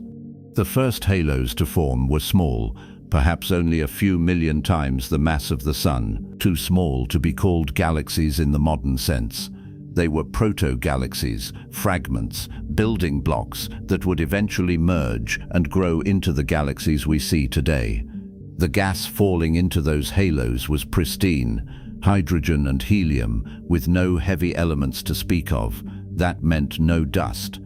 The first halos to form were small, perhaps only a few million times the mass of the Sun, too small to be called galaxies in the modern sense. They were proto-galaxies, fragments, building blocks that would eventually merge and grow into the galaxies we see today. The gas falling into those halos was pristine, hydrogen and helium, with no heavy elements to speak of. That meant no dust.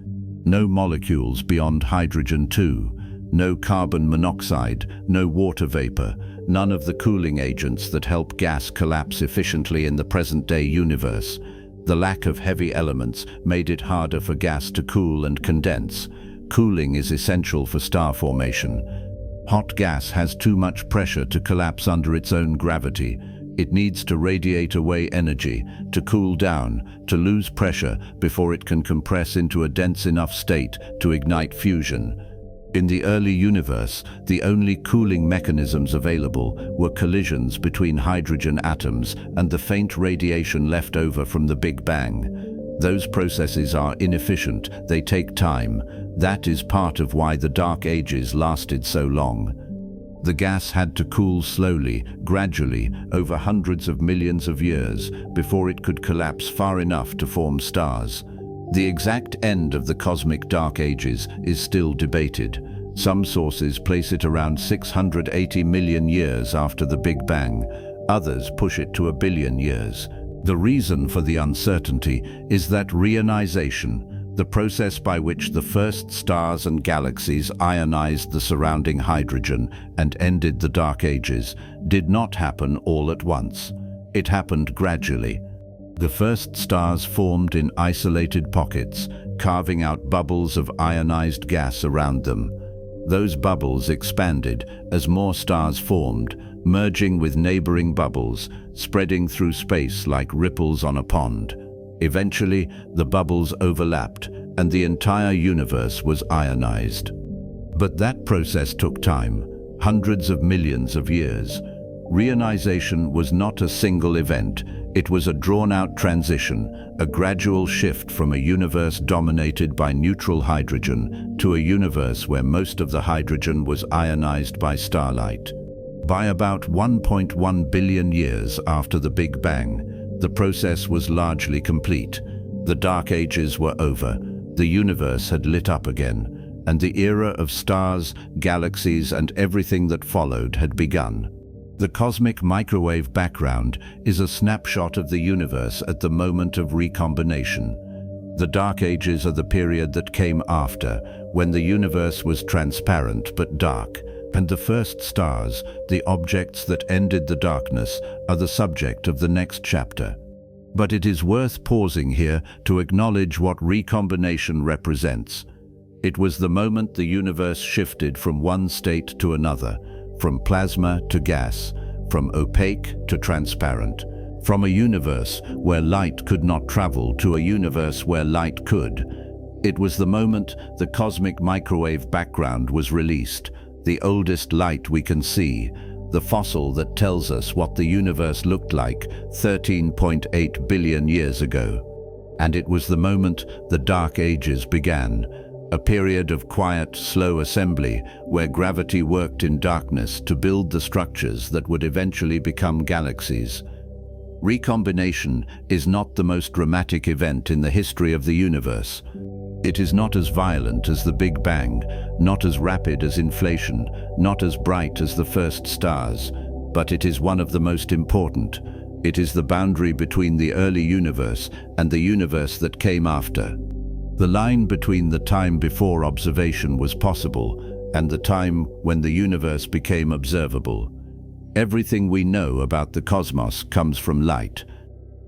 No molecules beyond hydrogen too. No carbon monoxide, no water vapor, none of the cooling agents that help gas collapse efficiently in the present-day universe. The lack of heavy elements made it harder for gas to cool and condense. Cooling is essential for star formation. Hot gas has too much pressure to collapse under its own gravity. It needs to radiate away energy, to cool down, to lose pressure before it can compress into a dense enough state to ignite fusion. In the early universe, the only cooling mechanisms available were collisions between hydrogen atoms and the faint radiation left over from the Big Bang. Those processes are inefficient, they take time. That is part of why the Dark Ages lasted so long. The gas had to cool slowly, gradually, over hundreds of millions of years before it could collapse far enough to form stars. The exact end of the cosmic Dark Ages is still debated. Some sources place it around 680 million years after the Big Bang. Others push it to 1 billion years. The reason for the uncertainty is that reionization, the process by which the first stars and galaxies ionized the surrounding hydrogen and ended the Dark Ages, did not happen all at once. It happened gradually. The first stars formed in isolated pockets, carving out bubbles of ionized gas around them. Those bubbles expanded as more stars formed, merging with neighboring bubbles, spreading through space like ripples on a pond. Eventually, the bubbles overlapped, and the entire universe was ionized. But that process took time, hundreds of millions of years. Reionization was not a single event. It was a drawn-out transition, a gradual shift from a universe dominated by neutral hydrogen to a universe where most of the hydrogen was ionized by starlight. By about 1.1 billion years after the Big Bang, the process was largely complete. The Dark Ages were over. The universe had lit up again, and the era of stars, galaxies, and everything that followed had begun. The cosmic microwave background is a snapshot of the universe at the moment of recombination. The Dark Ages are the period that came after, when the universe was transparent but dark, and the first stars, the objects that ended the darkness, are the subject of the next chapter. But it is worth pausing here to acknowledge what recombination represents. It was the moment the universe shifted from one state to another, from plasma to gas, from opaque to transparent, from a universe where light could not travel to a universe where light could. It was the moment the cosmic microwave background was released, the oldest light we can see, the fossil that tells us what the universe looked like 13.8 billion years ago. And it was the moment the Dark Ages began, a period of quiet, slow assembly where gravity worked in darkness to build the structures that would eventually become galaxies. Recombination is not the most dramatic event in the history of the universe. It is not as violent as the Big Bang, not as rapid as inflation, not as bright as the first stars, but it is one of the most important. It is the boundary between the early universe and the universe that came after. The line between the time before observation was possible and the time when the universe became observable. Everything we know about the cosmos comes from light.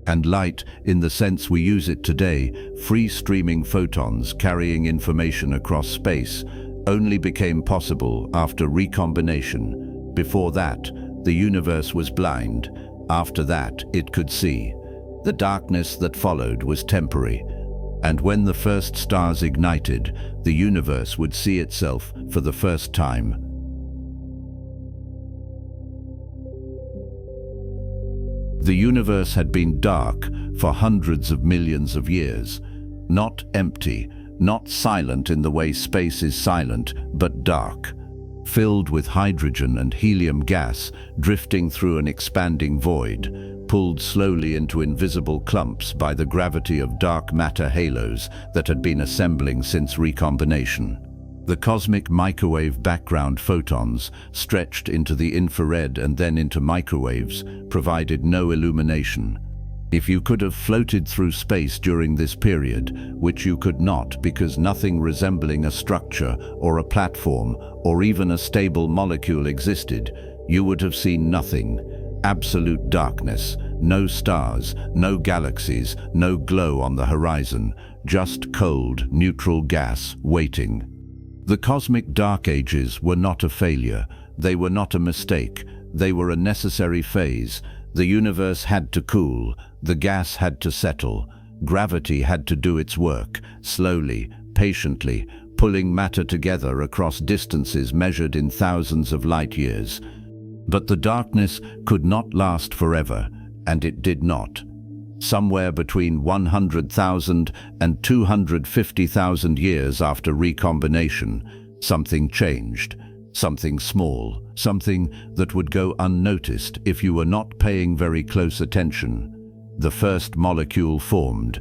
And light, in the sense we use it today, free-streaming photons carrying information across space, only became possible after recombination. Before that, the universe was blind. After that, it could see. The darkness that followed was temporary. And when the first stars ignited, the universe would see itself for the first time. The universe had been dark for hundreds of millions of years. Not empty, not silent in the way space is silent, but dark. Filled with hydrogen and helium gas, drifting through an expanding void, pulled slowly into invisible clumps by the gravity of dark matter halos that had been assembling since recombination. The cosmic microwave background photons, stretched into the infrared and then into microwaves, provided no illumination. If you could have floated through space during this period, which you could not because nothing resembling a structure or a platform or even a stable molecule existed, you would have seen nothing. Absolute darkness, no stars, no galaxies, no glow on the horizon, just cold, neutral gas waiting. The cosmic Dark Ages were not a failure. They were not a mistake. They were a necessary phase. The universe had to cool. The gas had to settle. Gravity had to do its work, slowly, patiently, pulling matter together across distances measured in thousands of light years. But the darkness could not last forever, and it did not. Somewhere between 100,000 and 250,000 years after recombination, something changed. Something small, something that would go unnoticed if you were not paying very close attention. The first molecule formed.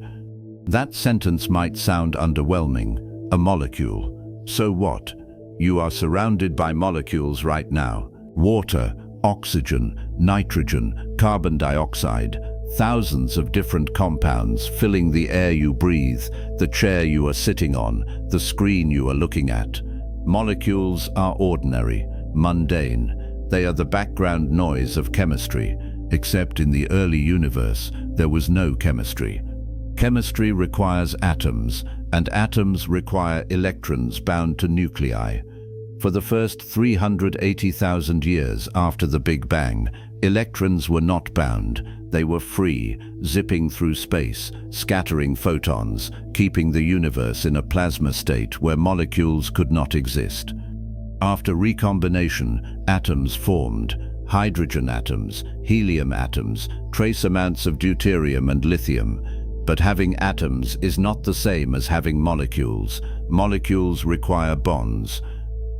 That sentence might sound underwhelming. A molecule. So what? You are surrounded by molecules right now. Water, oxygen, nitrogen, carbon dioxide, thousands of different compounds filling the air you breathe, the chair you are sitting on, the screen you are looking at. Molecules are ordinary, mundane. They are the background noise of chemistry, except in the early universe, there was no chemistry. Chemistry requires atoms, and atoms require electrons bound to nuclei. For the first 380,000 years after the Big Bang, electrons were not bound. They were free, zipping through space, scattering photons, keeping the universe in a plasma state where molecules could not exist. After recombination, atoms formed. Hydrogen atoms, helium atoms, trace amounts of deuterium and lithium. But having atoms is not the same as having molecules. Molecules require bonds.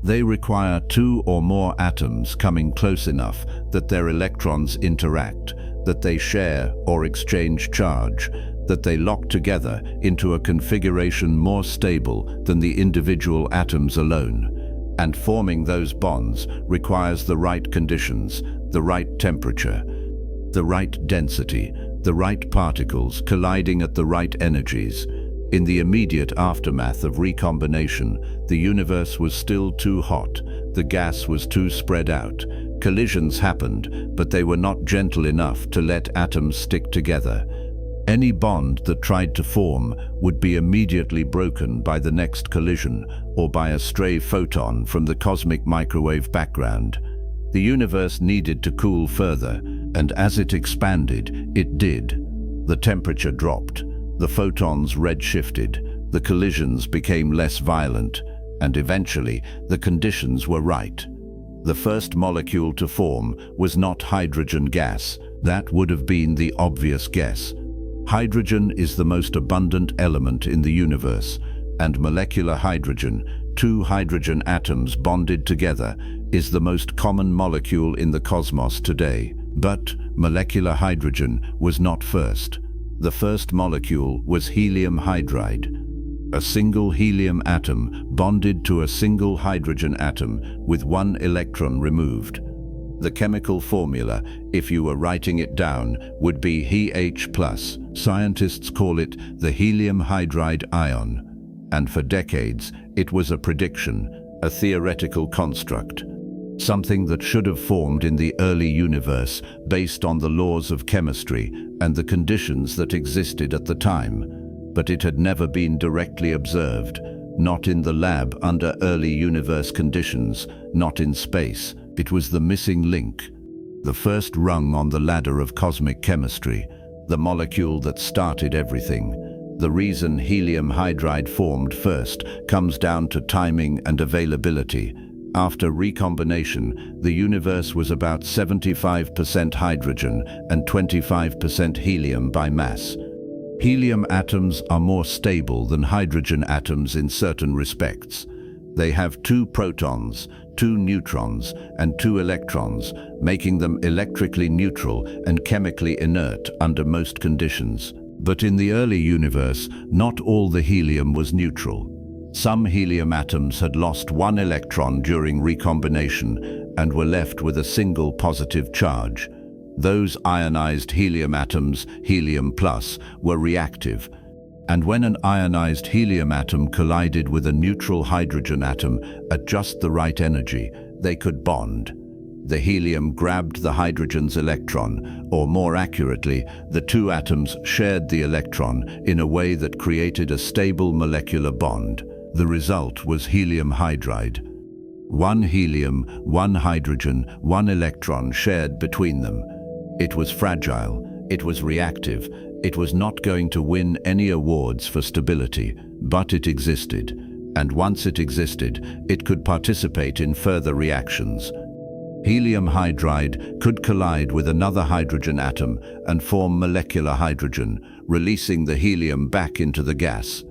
They require two or more atoms coming close enough that their electrons interact, that they share or exchange charge, that they lock together into a configuration more stable than the individual atoms alone. And forming those bonds requires the right conditions, the right temperature, the right density, the right particles colliding at the right energies. In the immediate aftermath of recombination, the universe was still too hot, the gas was too spread out. Collisions happened, but they were not gentle enough to let atoms stick together. Any bond that tried to form would be immediately broken by the next collision or by a stray photon from the cosmic microwave background. The universe needed to cool further, and as it expanded, it did. The temperature dropped, the photons redshifted, the collisions became less violent, and eventually the conditions were right. The first molecule to form was not hydrogen gas. That would have been the obvious guess. Hydrogen is the most abundant element in the universe, and molecular hydrogen, two hydrogen atoms bonded together, is the most common molecule in the cosmos today. But molecular hydrogen was not first. The first molecule was helium hydride. A single helium atom bonded to a single hydrogen atom with one electron removed. The chemical formula, if you were writing it down, would be He+. Scientists call it the helium hydride ion. And for decades, it was a prediction, a theoretical construct. Something that should have formed in the early universe based on the laws of chemistry and the conditions that existed at the time. But it had never been directly observed, not in the lab under early universe conditions, not in space. It was the missing link, the first rung on the ladder of cosmic chemistry, the molecule that started everything. The reason helium hydride formed first comes down to timing and availability. After recombination, the universe was about 75% hydrogen and 25% helium by mass. Helium atoms are more stable than hydrogen atoms in certain respects. They have two protons, two neutrons, and two electrons, making them electrically neutral and chemically inert under most conditions. But in the early universe, not all the helium was neutral. Some helium atoms had lost one electron during recombination and were left with a single positive charge. Those ionized helium atoms, helium+, were reactive. And when an ionized helium atom collided with a neutral hydrogen atom at just the right energy, they could bond. The helium grabbed the hydrogen's electron, or more accurately, the two atoms shared the electron in a way that created a stable molecular bond. The result was helium hydride. One helium, one hydrogen, one electron shared between them. It was fragile, it was reactive, it was not going to win any awards for stability, but it existed. And once it existed, it could participate in further reactions. Helium hydride could collide with another hydrogen atom and form molecular hydrogen, releasing the helium back into the gas.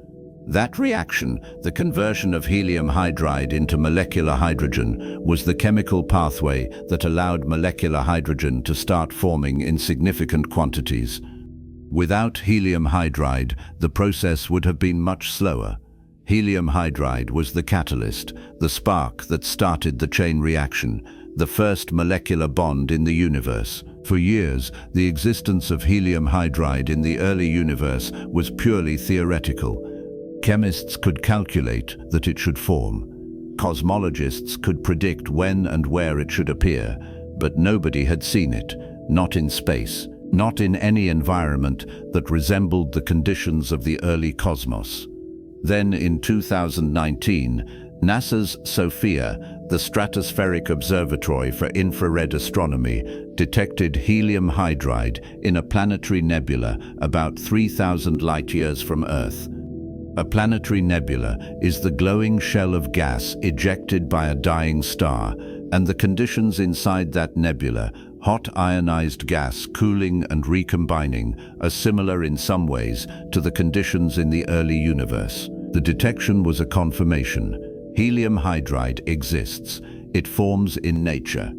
That reaction, the conversion of helium hydride into molecular hydrogen, was the chemical pathway that allowed molecular hydrogen to start forming in significant quantities. Without helium hydride, the process would have been much slower. Helium hydride was the catalyst, the spark that started the chain reaction, the first molecular bond in the universe. For years, the existence of helium hydride in the early universe was purely theoretical. Chemists could calculate that it should form. Cosmologists could predict when and where it should appear, but nobody had seen it, not in space, not in any environment that resembled the conditions of the early cosmos. Then in 2019, NASA's SOFIA, the Stratospheric Observatory for Infrared Astronomy, detected helium hydride in a planetary nebula about 3,000 light-years from Earth. A planetary nebula is the glowing shell of gas ejected by a dying star, and the conditions inside that nebula, hot ionized gas cooling and recombining, are similar in some ways to the conditions in the early universe. The detection was a confirmation. Helium hydride exists. It forms in nature.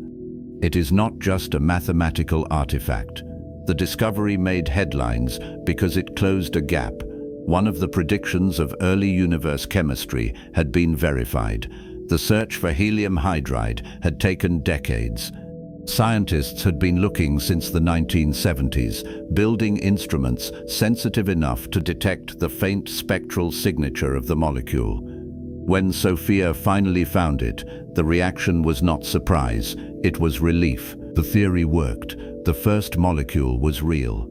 It is not just a mathematical artifact. The discovery made headlines because it closed a gap. One of the predictions of early universe chemistry had been verified. The search for helium hydride had taken decades. Scientists had been looking since the 1970s, building instruments sensitive enough to detect the faint spectral signature of the molecule. When SOFIA finally found it, the reaction was not surprise, it was relief. The theory worked. The first molecule was real.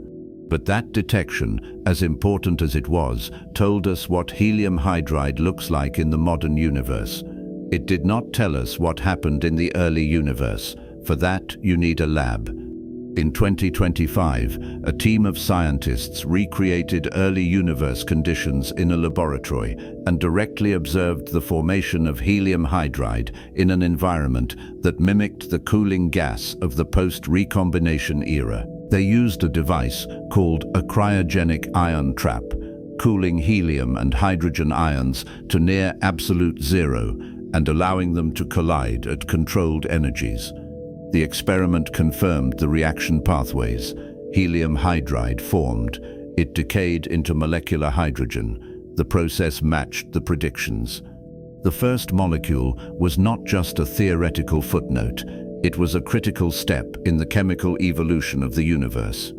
But that detection, as important as it was, told us what helium hydride looks like in the modern universe. It did not tell us what happened in the early universe. For that, you need a lab. In 2025, a team of scientists recreated early universe conditions in a laboratory and directly observed the formation of helium hydride in an environment that mimicked the cooling gas of the post-recombination era. They used a device called a cryogenic ion trap, cooling helium and hydrogen ions to near absolute zero and allowing them to collide at controlled energies. The experiment confirmed the reaction pathways. Helium hydride formed. It decayed into molecular hydrogen. The process matched the predictions. The first molecule was not just a theoretical footnote. It was a critical step in the chemical evolution of the universe.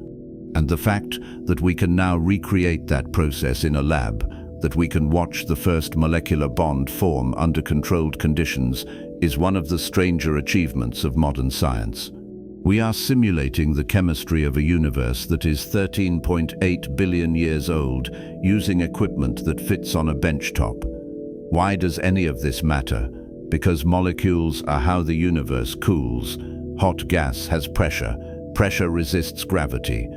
And the fact that we can now recreate that process in a lab, that we can watch the first molecular bond form under controlled conditions, is one of the stranger achievements of modern science. We are simulating the chemistry of a universe that is 13.8 billion years old, using equipment that fits on a benchtop. Why does any of this matter? Because molecules are how the universe cools. Hot gas has pressure. Pressure resists gravity.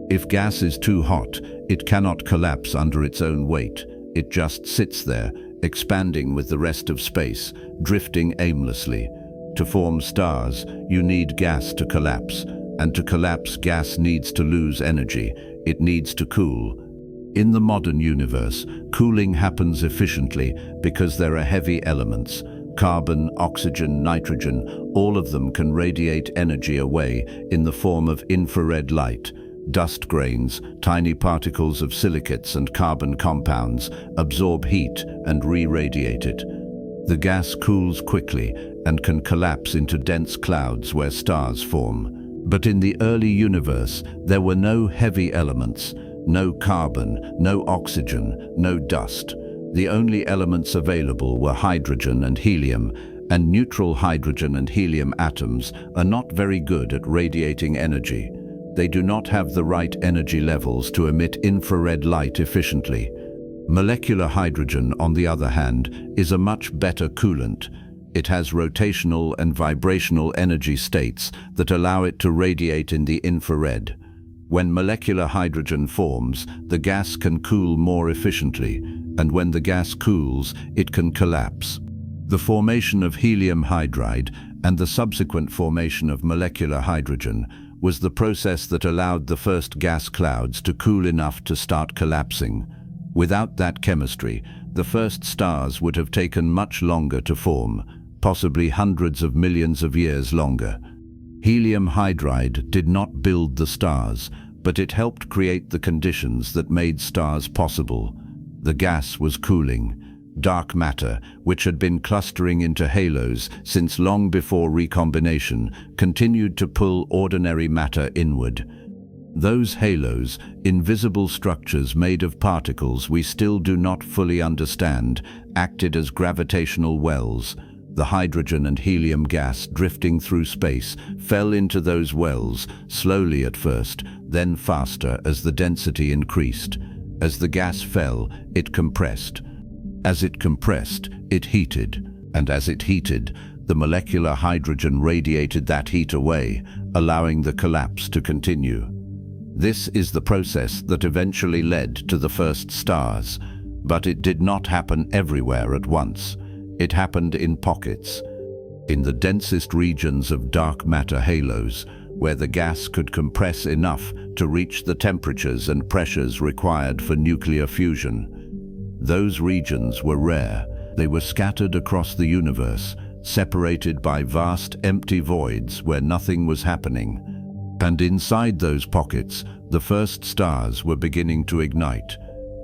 If gas is too hot, it cannot collapse under its own weight. It just sits there, expanding with the rest of space, drifting aimlessly. To form stars, you need gas to collapse. And to collapse, gas needs to lose energy. It needs to cool. In the modern universe, cooling happens efficiently because there are heavy elements. Carbon, oxygen, nitrogen, all of them can radiate energy away in the form of infrared light. Dust grains, tiny particles of silicates and carbon compounds, absorb heat and re-radiate it. The gas cools quickly and can collapse into dense clouds where stars form. But in the early universe, there were no heavy elements, no carbon, no oxygen, no dust. The only elements available were hydrogen and helium, and neutral hydrogen and helium atoms are not very good at radiating energy. They do not have the right energy levels to emit infrared light efficiently. Molecular hydrogen, on the other hand, is a much better coolant. It has rotational and vibrational energy states that allow it to radiate in the infrared. When molecular hydrogen forms, the gas can cool more efficiently, and when the gas cools, it can collapse. The formation of helium hydride and the subsequent formation of molecular hydrogen was the process that allowed the first gas clouds to cool enough to start collapsing. Without that chemistry, the first stars would have taken much longer to form, possibly hundreds of millions of years longer. Helium hydride did not build the stars, but it helped create the conditions that made stars possible. The gas was cooling. Dark matter, which had been clustering into halos since long before recombination, continued to pull ordinary matter inward. Those halos, invisible structures made of particles we still do not fully understand, acted as gravitational wells. The hydrogen and helium gas drifting through space fell into those wells, slowly at first, then faster as the density increased. As the gas fell, it compressed. As it compressed, it heated, and as it heated, the molecular hydrogen radiated that heat away, allowing the collapse to continue. This is the process that eventually led to the first stars, but it did not happen everywhere at once. It happened in pockets, in the densest regions of dark matter halos, where the gas could compress enough to reach the temperatures and pressures required for nuclear fusion. Those regions were rare. They were scattered across the universe, separated by vast empty voids where nothing was happening. And inside those pockets, the first stars were beginning to ignite.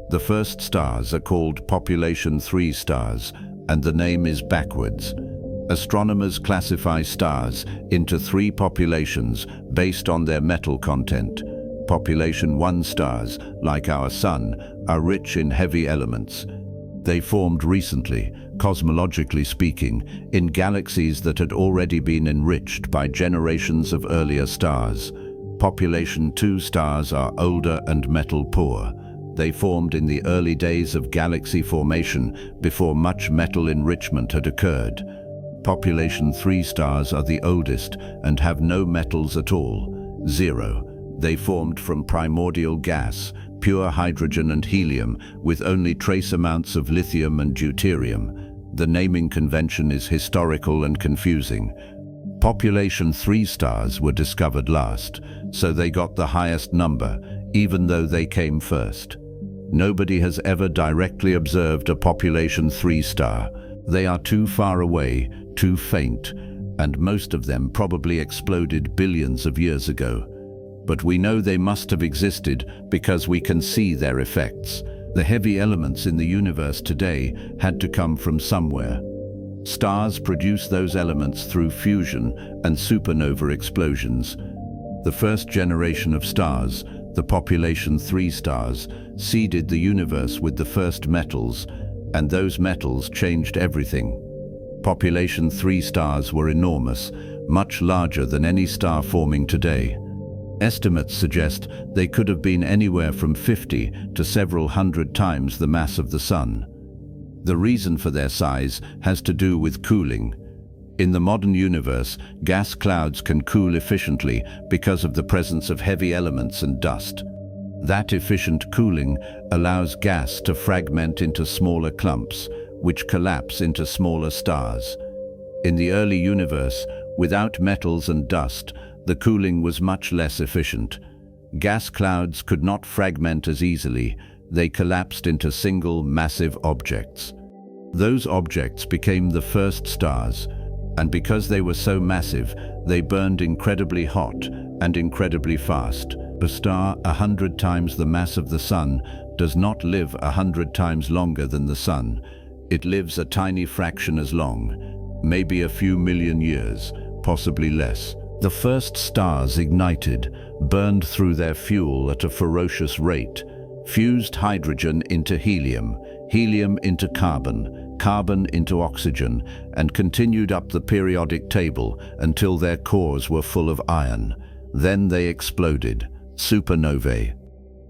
The first stars are called population 3 stars, and the name is backwards. Astronomers classify stars into 3 populations based on their metal content. Population 1 stars, like our Sun, are rich in heavy elements. They formed recently, cosmologically speaking, in galaxies that had already been enriched by generations of earlier stars. Population 2 stars are older and metal poor. They formed in the early days of galaxy formation before much metal enrichment had occurred. Population 3 stars are the oldest and have no metals at all, 0. They formed from primordial gas, pure hydrogen and helium, with only trace amounts of lithium and deuterium. The naming convention is historical and confusing. Population 3 stars were discovered last, so they got the highest number, even though they came first. Nobody has ever directly observed a population 3 star. They are too far away, too faint, and most of them probably exploded billions of years ago. But we know they must have existed because we can see their effects. The heavy elements in the universe today had to come from somewhere. Stars produce those elements through fusion and supernova explosions. The first generation of stars, the population 3 stars, seeded the universe with the first metals, and those metals changed everything. Population 3 stars were enormous, much larger than any star forming today. Estimates suggest they could have been anywhere from 50 to several hundred times the mass of the Sun. The reason for their size has to do with cooling. In the modern universe, gas clouds can cool efficiently because of the presence of heavy elements and dust. That efficient cooling allows gas to fragment into smaller clumps, which collapse into smaller stars. In the early universe, without metals and dust, the cooling was much less efficient. Gas clouds could not fragment as easily. They collapsed into single, massive objects. Those objects became the first stars, and because they were so massive, they burned incredibly hot and incredibly fast. A star 100 times the mass of the Sun does not live 100 times longer than the Sun. It lives a tiny fraction as long, maybe a few million years, possibly less. The first stars ignited, burned through their fuel at a ferocious rate, fused hydrogen into helium, helium into carbon, carbon into oxygen, and continued up the periodic table until their cores were full of iron. Then they exploded, supernovae.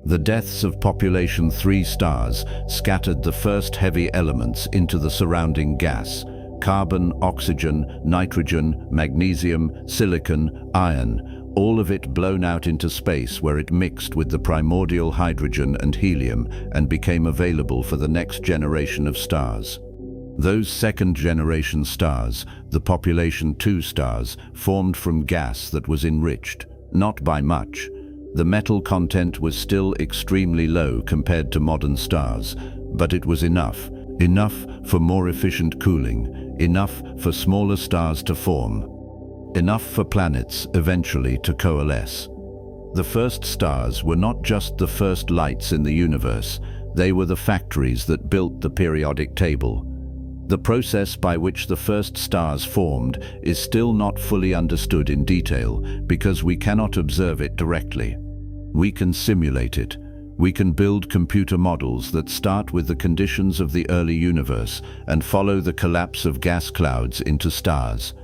The deaths of population 3 stars scattered the first heavy elements into the surrounding gas: carbon, oxygen, nitrogen, magnesium, silicon, iron, all of it blown out into space where it mixed with the primordial hydrogen and helium and became available for the next generation of stars. Those second-generation stars, the population 2 stars, formed from gas that was enriched, not by much. The metal content was still extremely low compared to modern stars, but it was enough for more efficient cooling, enough for smaller stars to form, enough for planets eventually to coalesce. The first stars were not just the first lights in the universe, they were the factories that built the periodic table. The process by which the first stars formed is still not fully understood in detail because we cannot observe it directly. We can simulate it. We can build computer models that start with the conditions of the early universe and follow the collapse of gas clouds into stars.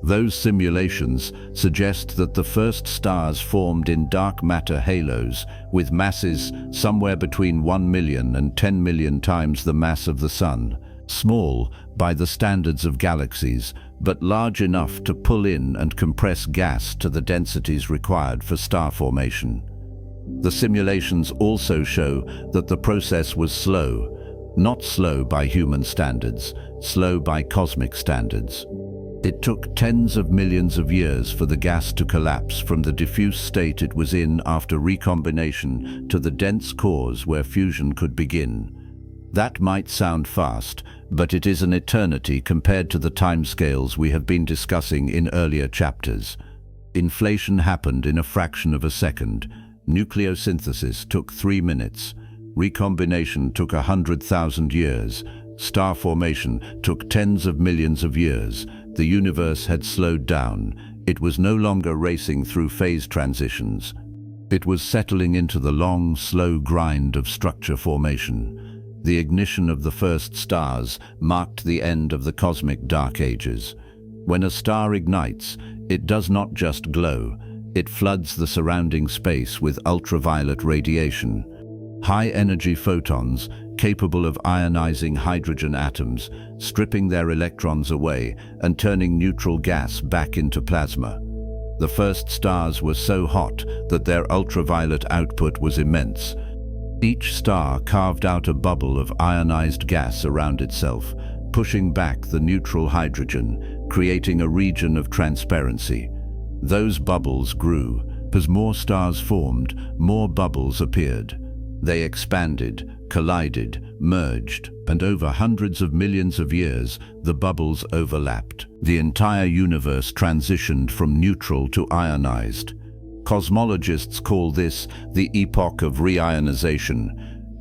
Those simulations suggest that the first stars formed in dark matter halos with masses somewhere between 1 million and 10 million times the mass of the Sun. Small by the standards of galaxies, but large enough to pull in and compress gas to the densities required for star formation. The simulations also show that the process was slow, not slow by human standards, slow by cosmic standards. It took tens of millions of years for the gas to collapse from the diffuse state it was in after recombination to the dense cores where fusion could begin. That might sound fast, but it is an eternity compared to the timescales we have been discussing in earlier chapters. Inflation happened in a fraction of a second. Nucleosynthesis took 3 minutes. Recombination took 100,000 years. Star formation took tens of millions of years. The universe had slowed down. It was no longer racing through phase transitions. It was settling into the long, slow grind of structure formation. The ignition of the first stars marked the end of the cosmic dark ages. When a star ignites, it does not just glow. It floods the surrounding space with ultraviolet radiation. High-energy photons, capable of ionizing hydrogen atoms, stripping their electrons away and turning neutral gas back into plasma. The first stars were so hot that their ultraviolet output was immense. Each star carved out a bubble of ionized gas around itself, pushing back the neutral hydrogen, creating a region of transparency. Those bubbles grew. As more stars formed, more bubbles appeared. They expanded, collided, merged, and over hundreds of millions of years, the bubbles overlapped. The entire universe transitioned from neutral to ionized. Cosmologists call this the epoch of reionization,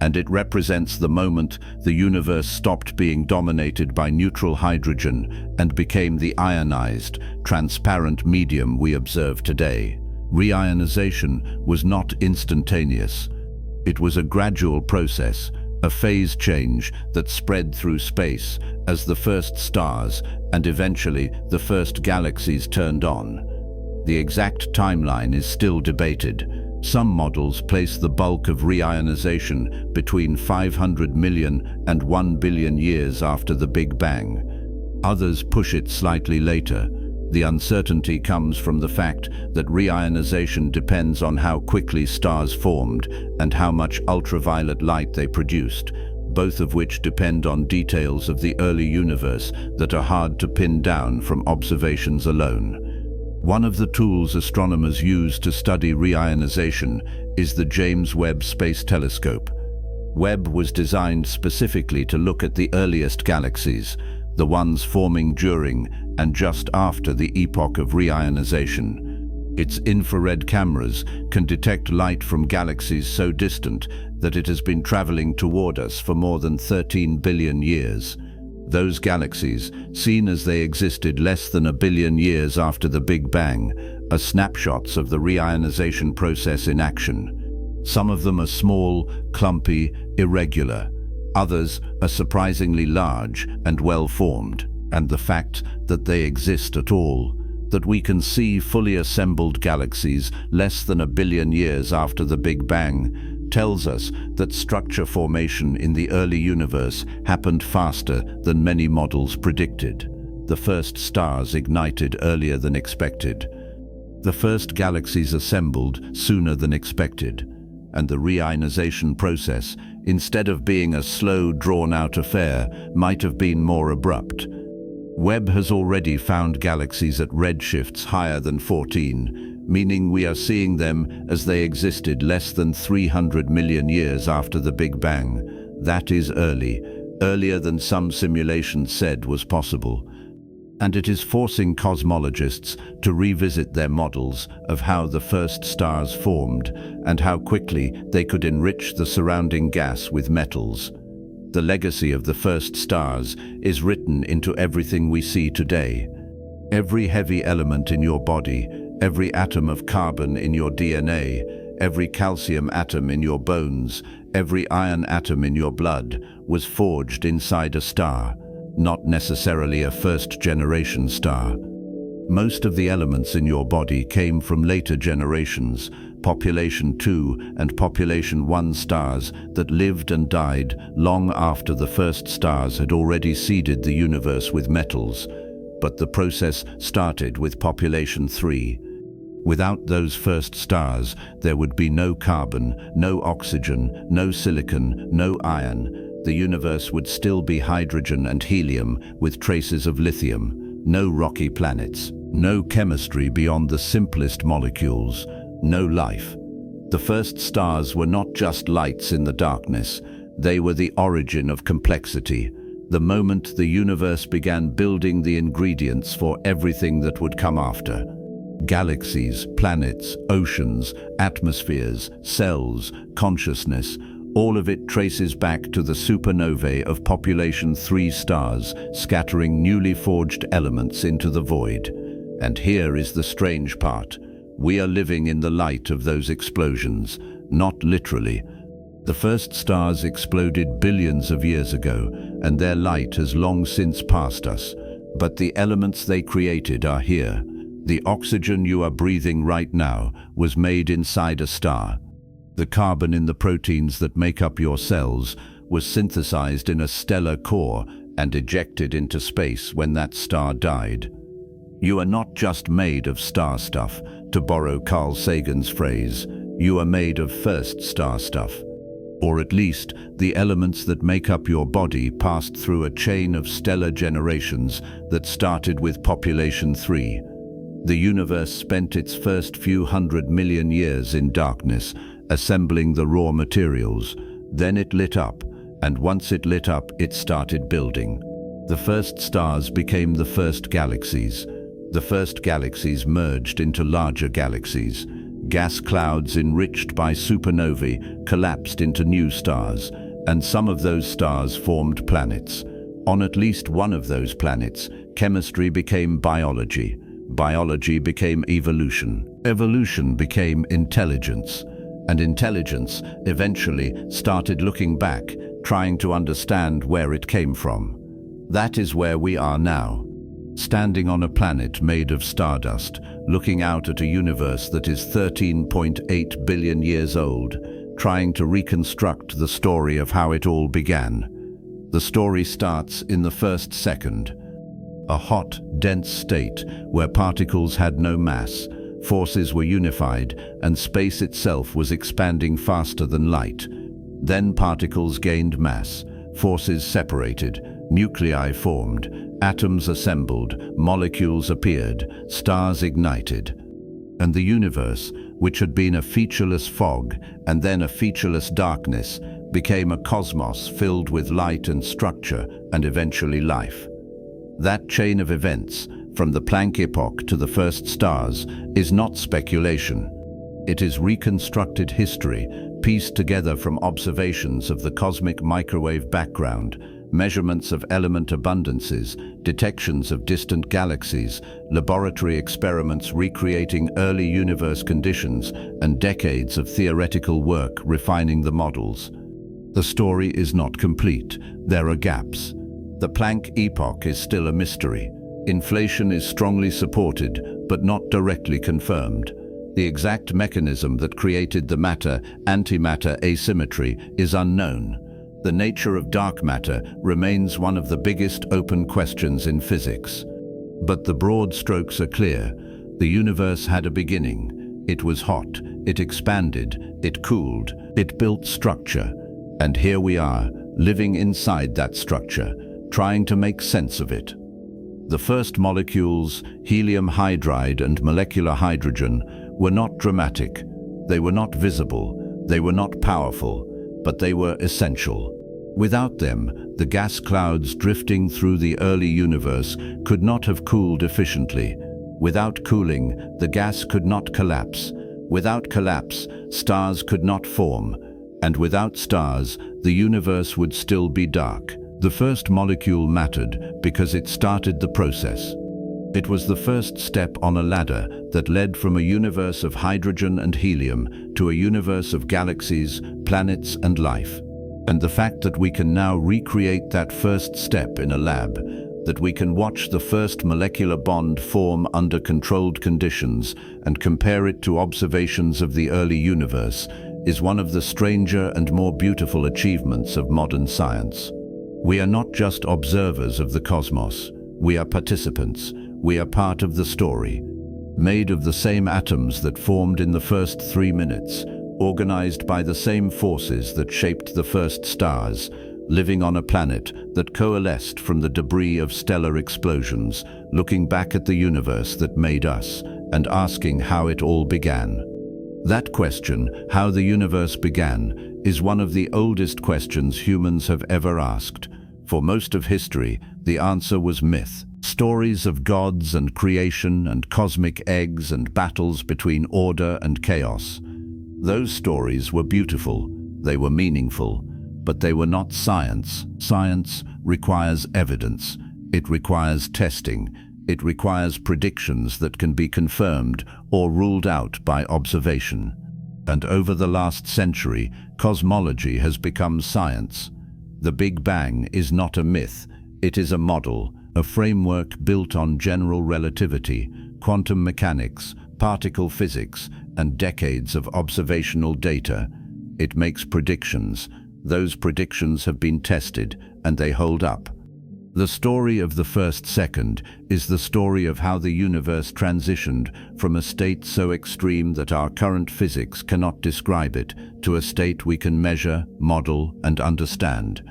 and it represents the moment the universe stopped being dominated by neutral hydrogen and became the ionized, transparent medium we observe today. Reionization was not instantaneous. It was a gradual process, a phase change that spread through space as the first stars and eventually the first galaxies turned on. The exact timeline is still debated. Some models place the bulk of reionization between 500 million and 1 billion years after the Big Bang. Others push it slightly later. The uncertainty comes from the fact that reionization depends on how quickly stars formed and how much ultraviolet light they produced, both of which depend on details of the early universe that are hard to pin down from observations alone. One of the tools astronomers use to study reionization is the James Webb Space Telescope. Webb was designed specifically to look at the earliest galaxies, the ones forming during and just after the epoch of reionization. Its infrared cameras can detect light from galaxies so distant that it has been traveling toward us for more than 13 billion years. Those galaxies, seen as they existed less than 1 billion years after the Big Bang, are snapshots of the reionization process in action. Some of them are small, clumpy, irregular. Others are surprisingly large and well-formed, and the fact that they exist at all, that we can see fully assembled galaxies less than 1 billion years after the Big Bang, tells us that structure formation in the early universe happened faster than many models predicted. The first stars ignited earlier than expected. The first galaxies assembled sooner than expected, and the reionization process, instead of being a slow, drawn-out affair, might have been more abrupt. Webb has already found galaxies at redshifts higher than 14, meaning we are seeing them as they existed less than 300 million years after the Big Bang. That is early, earlier than some simulations said was possible. And it is forcing cosmologists to revisit their models of how the first stars formed and how quickly they could enrich the surrounding gas with metals. The legacy of the first stars is written into everything we see today. Every heavy element in your body, every atom of carbon in your DNA, every calcium atom in your bones, every iron atom in your blood was forged inside a star, not necessarily a first-generation star. Most of the elements in your body came from later generations, population 2 and population 1 stars that lived and died long after the first stars had already seeded the universe with metals. But the process started with population 3. Without those first stars, there would be no carbon, no oxygen, no silicon, no iron. The universe would still be hydrogen and helium with traces of lithium. No rocky planets, no chemistry beyond the simplest molecules, no life. The first stars were not just lights in the darkness, they were the origin of complexity, the moment the universe began building the ingredients for everything that would come after. Galaxies, planets, oceans, atmospheres, cells, consciousness, all of it traces back to the supernovae of population 3 stars, scattering newly forged elements into the void. And here is the strange part. We are living in the light of those explosions, not literally. The first stars exploded billions of years ago, and their light has long since passed us. But the elements they created are here. The oxygen you are breathing right now was made inside a star. The carbon in the proteins that make up your cells was synthesized in a stellar core and ejected into space when that star died. You are not just made of star stuff, to borrow Carl Sagan's phrase. You are made of first star stuff. Or at least, the elements that make up your body passed through a chain of stellar generations that started with population 3. The universe spent its first few 100 million years in darkness, assembling the raw materials. Then it lit up, and once it lit up, it started building. The first stars became the first galaxies. The first galaxies merged into larger galaxies. Gas clouds enriched by supernovae collapsed into new stars, and some of those stars formed planets. On at least one of those planets, chemistry became biology. Biology became evolution. Evolution became intelligence. And intelligence eventually started looking back, trying to understand where it came from. That is where we are now. Standing on a planet made of stardust, looking out at a universe that is 13.8 billion years old, trying to reconstruct the story of how it all began. The story starts in the first second. A hot, dense state where particles had no mass, forces were unified, and space itself was expanding faster than light. Then particles gained mass, forces separated, nuclei formed, atoms assembled, molecules appeared, stars ignited. And the universe, which had been a featureless fog and then a featureless darkness, became a cosmos filled with light and structure and eventually life. That chain of events, from the Planck epoch to the first stars, is not speculation. It is reconstructed history, pieced together from observations of the cosmic microwave background, measurements of element abundances, detections of distant galaxies, laboratory experiments recreating early universe conditions, and decades of theoretical work refining the models. The story is not complete. There are gaps. The Planck epoch is still a mystery. Inflation is strongly supported, but not directly confirmed. The exact mechanism that created the matter-antimatter asymmetry is unknown. The nature of dark matter remains one of the biggest open questions in physics. But the broad strokes are clear. The universe had a beginning. It was hot, it expanded, it cooled, it built structure. And here we are, living inside that structure, trying to make sense of it. The first molecules, helium hydride and molecular hydrogen, were not dramatic. They were not visible. They were not powerful. But they were essential. Without them, the gas clouds drifting through the early universe could not have cooled efficiently. Without cooling, the gas could not collapse. Without collapse, stars could not form. And without stars, the universe would still be dark. The first molecule mattered because it started the process. It was the first step on a ladder that led from a universe of hydrogen and helium to a universe of galaxies, planets, and life. And the fact that we can now recreate that first step in a lab, That we can watch the first molecular bond form under controlled conditions and compare it to observations of the early universe is one of the stranger and more beautiful achievements of modern science. We are not just observers of the cosmos. We are participants. We are part of the story. Made of the same atoms that formed in the first 3 minutes, organized by the same forces that shaped the first stars, living on a planet that coalesced from the debris of stellar explosions, looking back at the universe that made us and asking how it all began. That question, how the universe began, is one of the oldest questions humans have ever asked. For most of history, the answer was myth. Stories of gods and creation and cosmic eggs and battles between order and chaos. Those stories were beautiful, they were meaningful, but they were not science. Science requires evidence. It requires testing. It requires predictions that can be confirmed or ruled out by observation. And over the last century, cosmology has become science. The Big Bang is not a myth. It is a model, a framework built on general relativity, quantum mechanics, particle physics, and decades of observational data. It makes predictions. Those predictions have been tested, and they hold up. The story of the first second is the story of how the universe transitioned from a state so extreme that our current physics cannot describe it to a state we can measure, model, and understand.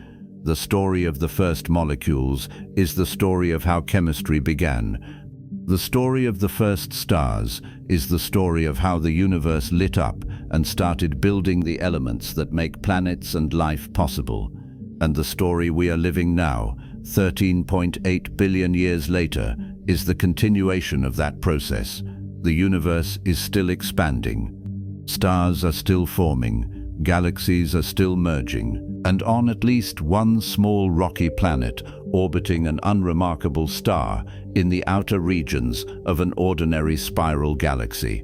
The story of the first molecules is the story of how chemistry began. The story of the first stars is the story of how the universe lit up and started building the elements that make planets and life possible. And the story we are living now, 13.8 billion years later, is the continuation of that process. The universe is still expanding. Stars are still forming, galaxies are still merging, and on at least one small rocky planet orbiting an unremarkable star in the outer regions of an ordinary spiral galaxy.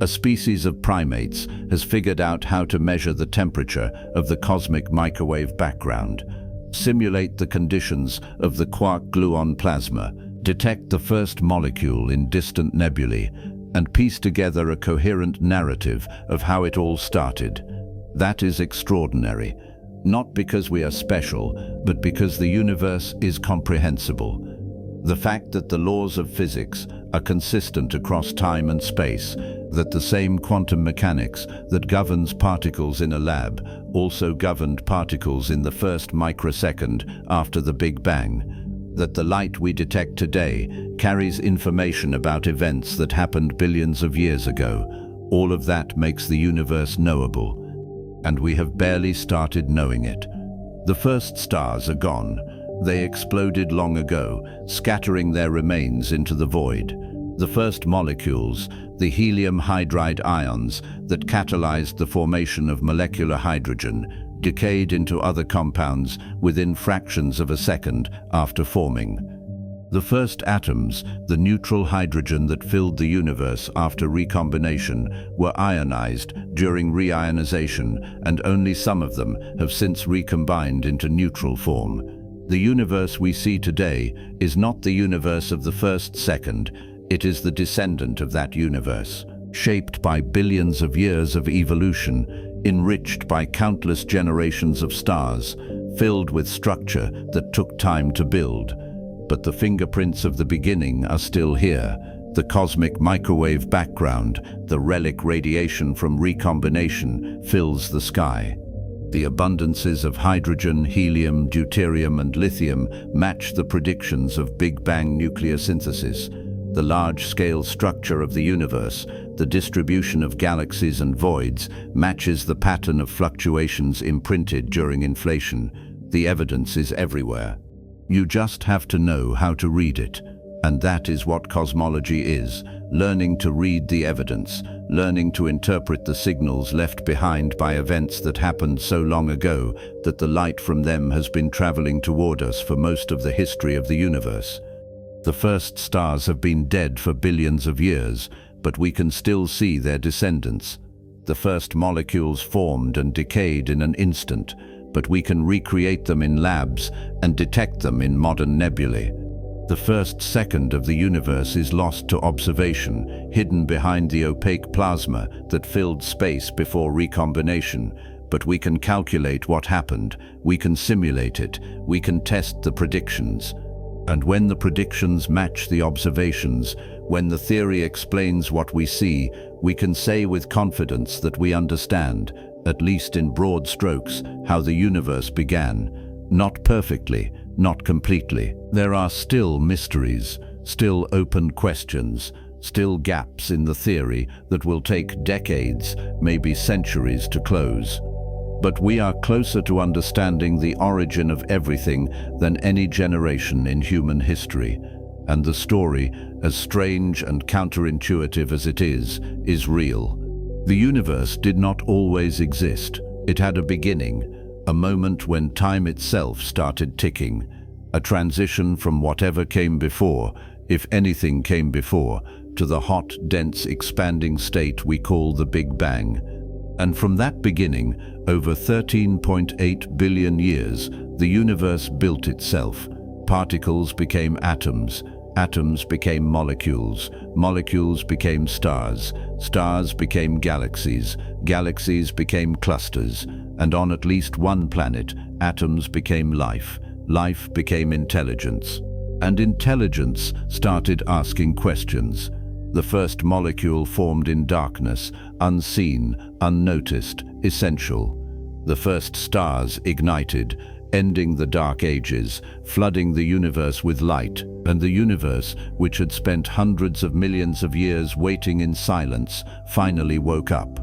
A species of primates has figured out how to measure the temperature of the cosmic microwave background, simulate the conditions of the quark-gluon plasma, detect the first molecule in distant nebulae, and piece together a coherent narrative of how it all started. That is extraordinary, not because we are special, but because the universe is comprehensible. The fact that the laws of physics are consistent across time and space, that the same quantum mechanics that governs particles in a lab also governed particles in the first microsecond after the Big Bang, that the light we detect today carries information about events that happened billions of years ago, all of that makes the universe knowable. And we have barely started knowing it. The first stars are gone. They exploded long ago, scattering their remains into the void. The first molecules, the helium hydride ions that catalyzed the formation of molecular hydrogen, decayed into other compounds within fractions of a second after forming. The first atoms, the neutral hydrogen that filled the universe after recombination, were ionized during reionization, and only some of them have since recombined into neutral form. The universe we see today is not the universe of the first second, it is the descendant of that universe, shaped by billions of years of evolution, enriched by countless generations of stars, filled with structure that took time to build. But the fingerprints of the beginning are still here. The cosmic microwave background, the relic radiation from recombination, fills the sky. The abundances of hydrogen, helium, deuterium, and lithium match the predictions of Big Bang nucleosynthesis. The large-scale structure of the universe, the distribution of galaxies and voids, matches the pattern of fluctuations imprinted during inflation. The evidence is everywhere. You just have to know how to read it. And that is what cosmology is, learning to read the evidence, learning to interpret the signals left behind by events that happened so long ago that the light from them has been traveling toward us for most of the history of the universe. The first stars have been dead for billions of years, but we can still see their descendants. The first molecules formed and decayed in an instant, but we can recreate them in labs and detect them in modern nebulae. The first second of the universe is lost to observation, hidden behind the opaque plasma that filled space before recombination. But we can calculate what happened, we can simulate it, we can test the predictions. And when the predictions match the observations, when the theory explains what we see, we can say with confidence that we understand, at least in broad strokes, how the universe began. Not perfectly, not completely. There are still mysteries, still open questions, still gaps in the theory that will take decades, maybe centuries to close. But we are closer to understanding the origin of everything than any generation in human history. And the story, as strange and counterintuitive as it is real. The universe did not always exist. It had a beginning, a moment when time itself started ticking, a transition from whatever came before, if anything came before, to the hot, dense, expanding state we call the Big Bang. And from that beginning, over 13.8 billion years, the universe built itself. Particles became atoms, atoms became molecules, molecules became stars, stars became galaxies, galaxies became clusters, and on at least one planet, atoms became life, life became intelligence. And intelligence started asking questions. The first molecule formed in darkness, unseen, unnoticed, essential. The first stars ignited, ending the dark ages, flooding the universe with light, and the universe, which had spent hundreds of millions of years waiting in silence, finally woke up.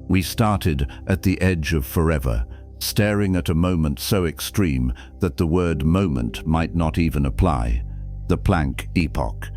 We started at the edge of forever, staring at a moment so extreme that the word moment might not even apply. The Planck epoch.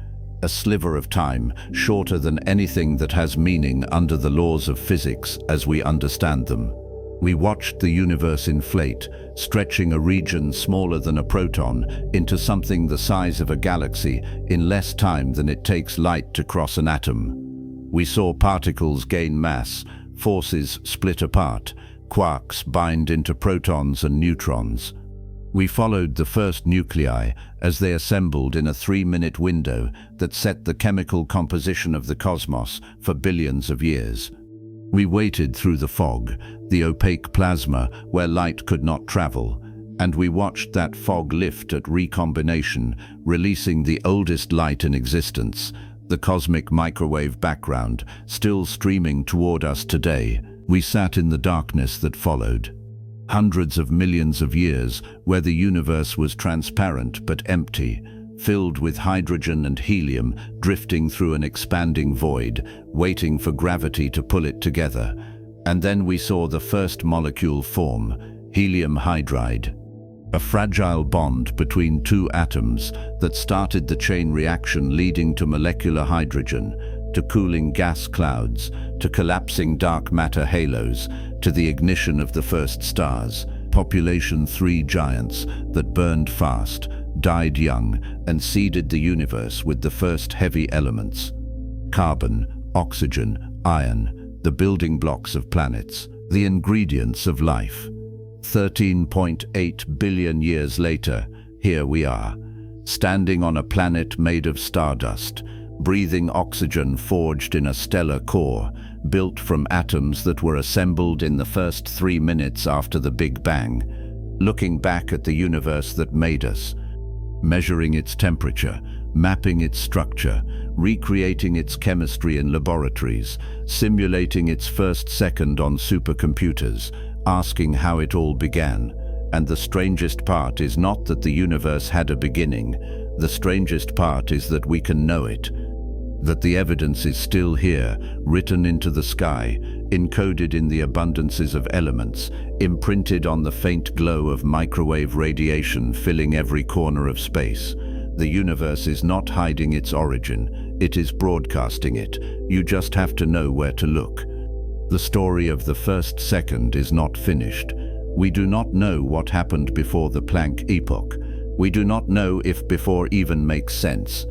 A sliver of time, shorter than anything that has meaning under the laws of physics as we understand them. We watched the universe inflate, stretching a region smaller than a proton into something the size of a galaxy in less time than it takes light to cross an atom. We saw particles gain mass, forces split apart, quarks bind into protons and neutrons. We followed the first nuclei as they assembled in a 3-minute window that set the chemical composition of the cosmos for billions of years. We waited through the fog, the opaque plasma where light could not travel, and we watched that fog lift at recombination, releasing the oldest light in existence, the cosmic microwave background, still streaming toward us today. We sat in the darkness that followed. Hundreds of millions of years where the universe was transparent but empty, filled with hydrogen and helium drifting through an expanding void, waiting for gravity to pull it together. And then we saw the first molecule form, helium hydride, a fragile bond between two atoms that started the chain reaction leading to molecular hydrogen, to cooling gas clouds, to collapsing dark matter halos, to the ignition of the first stars, population 3 giants that burned fast, died young, and seeded the universe with the first heavy elements. Carbon, oxygen, iron, the building blocks of planets, the ingredients of life. 13.8 billion years later, here we are, standing on a planet made of stardust, breathing oxygen forged in a stellar core, built from atoms that were assembled in the first 3 minutes after the Big Bang, looking back at the universe that made us, measuring its temperature, mapping its structure, recreating its chemistry in laboratories, simulating its first second on supercomputers, asking how it all began. And the strangest part is not that the universe had a beginning. The strangest part is that we can know it. That the evidence is still here, written into the sky, encoded in the abundances of elements, imprinted on the faint glow of microwave radiation filling every corner of space. The universe is not hiding its origin, it is broadcasting it. You just have to know where to look. The story of the first second is not finished. We do not know what happened before the Planck epoch. We do not know if before even makes sense.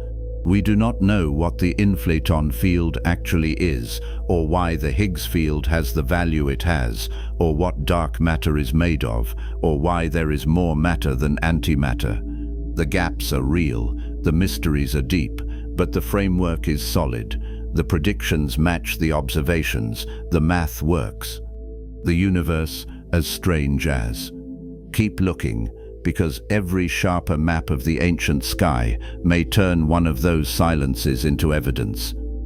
We do not know what the inflaton field actually is, or why the Higgs field has the value it has, or what dark matter is made of, or why there is more matter than antimatter. The gaps are real, the mysteries are deep, but the framework is solid. The predictions match the observations, the math works. The universe as strange as. Keep looking, because every sharper map of the ancient sky may turn one of those silences into evidence.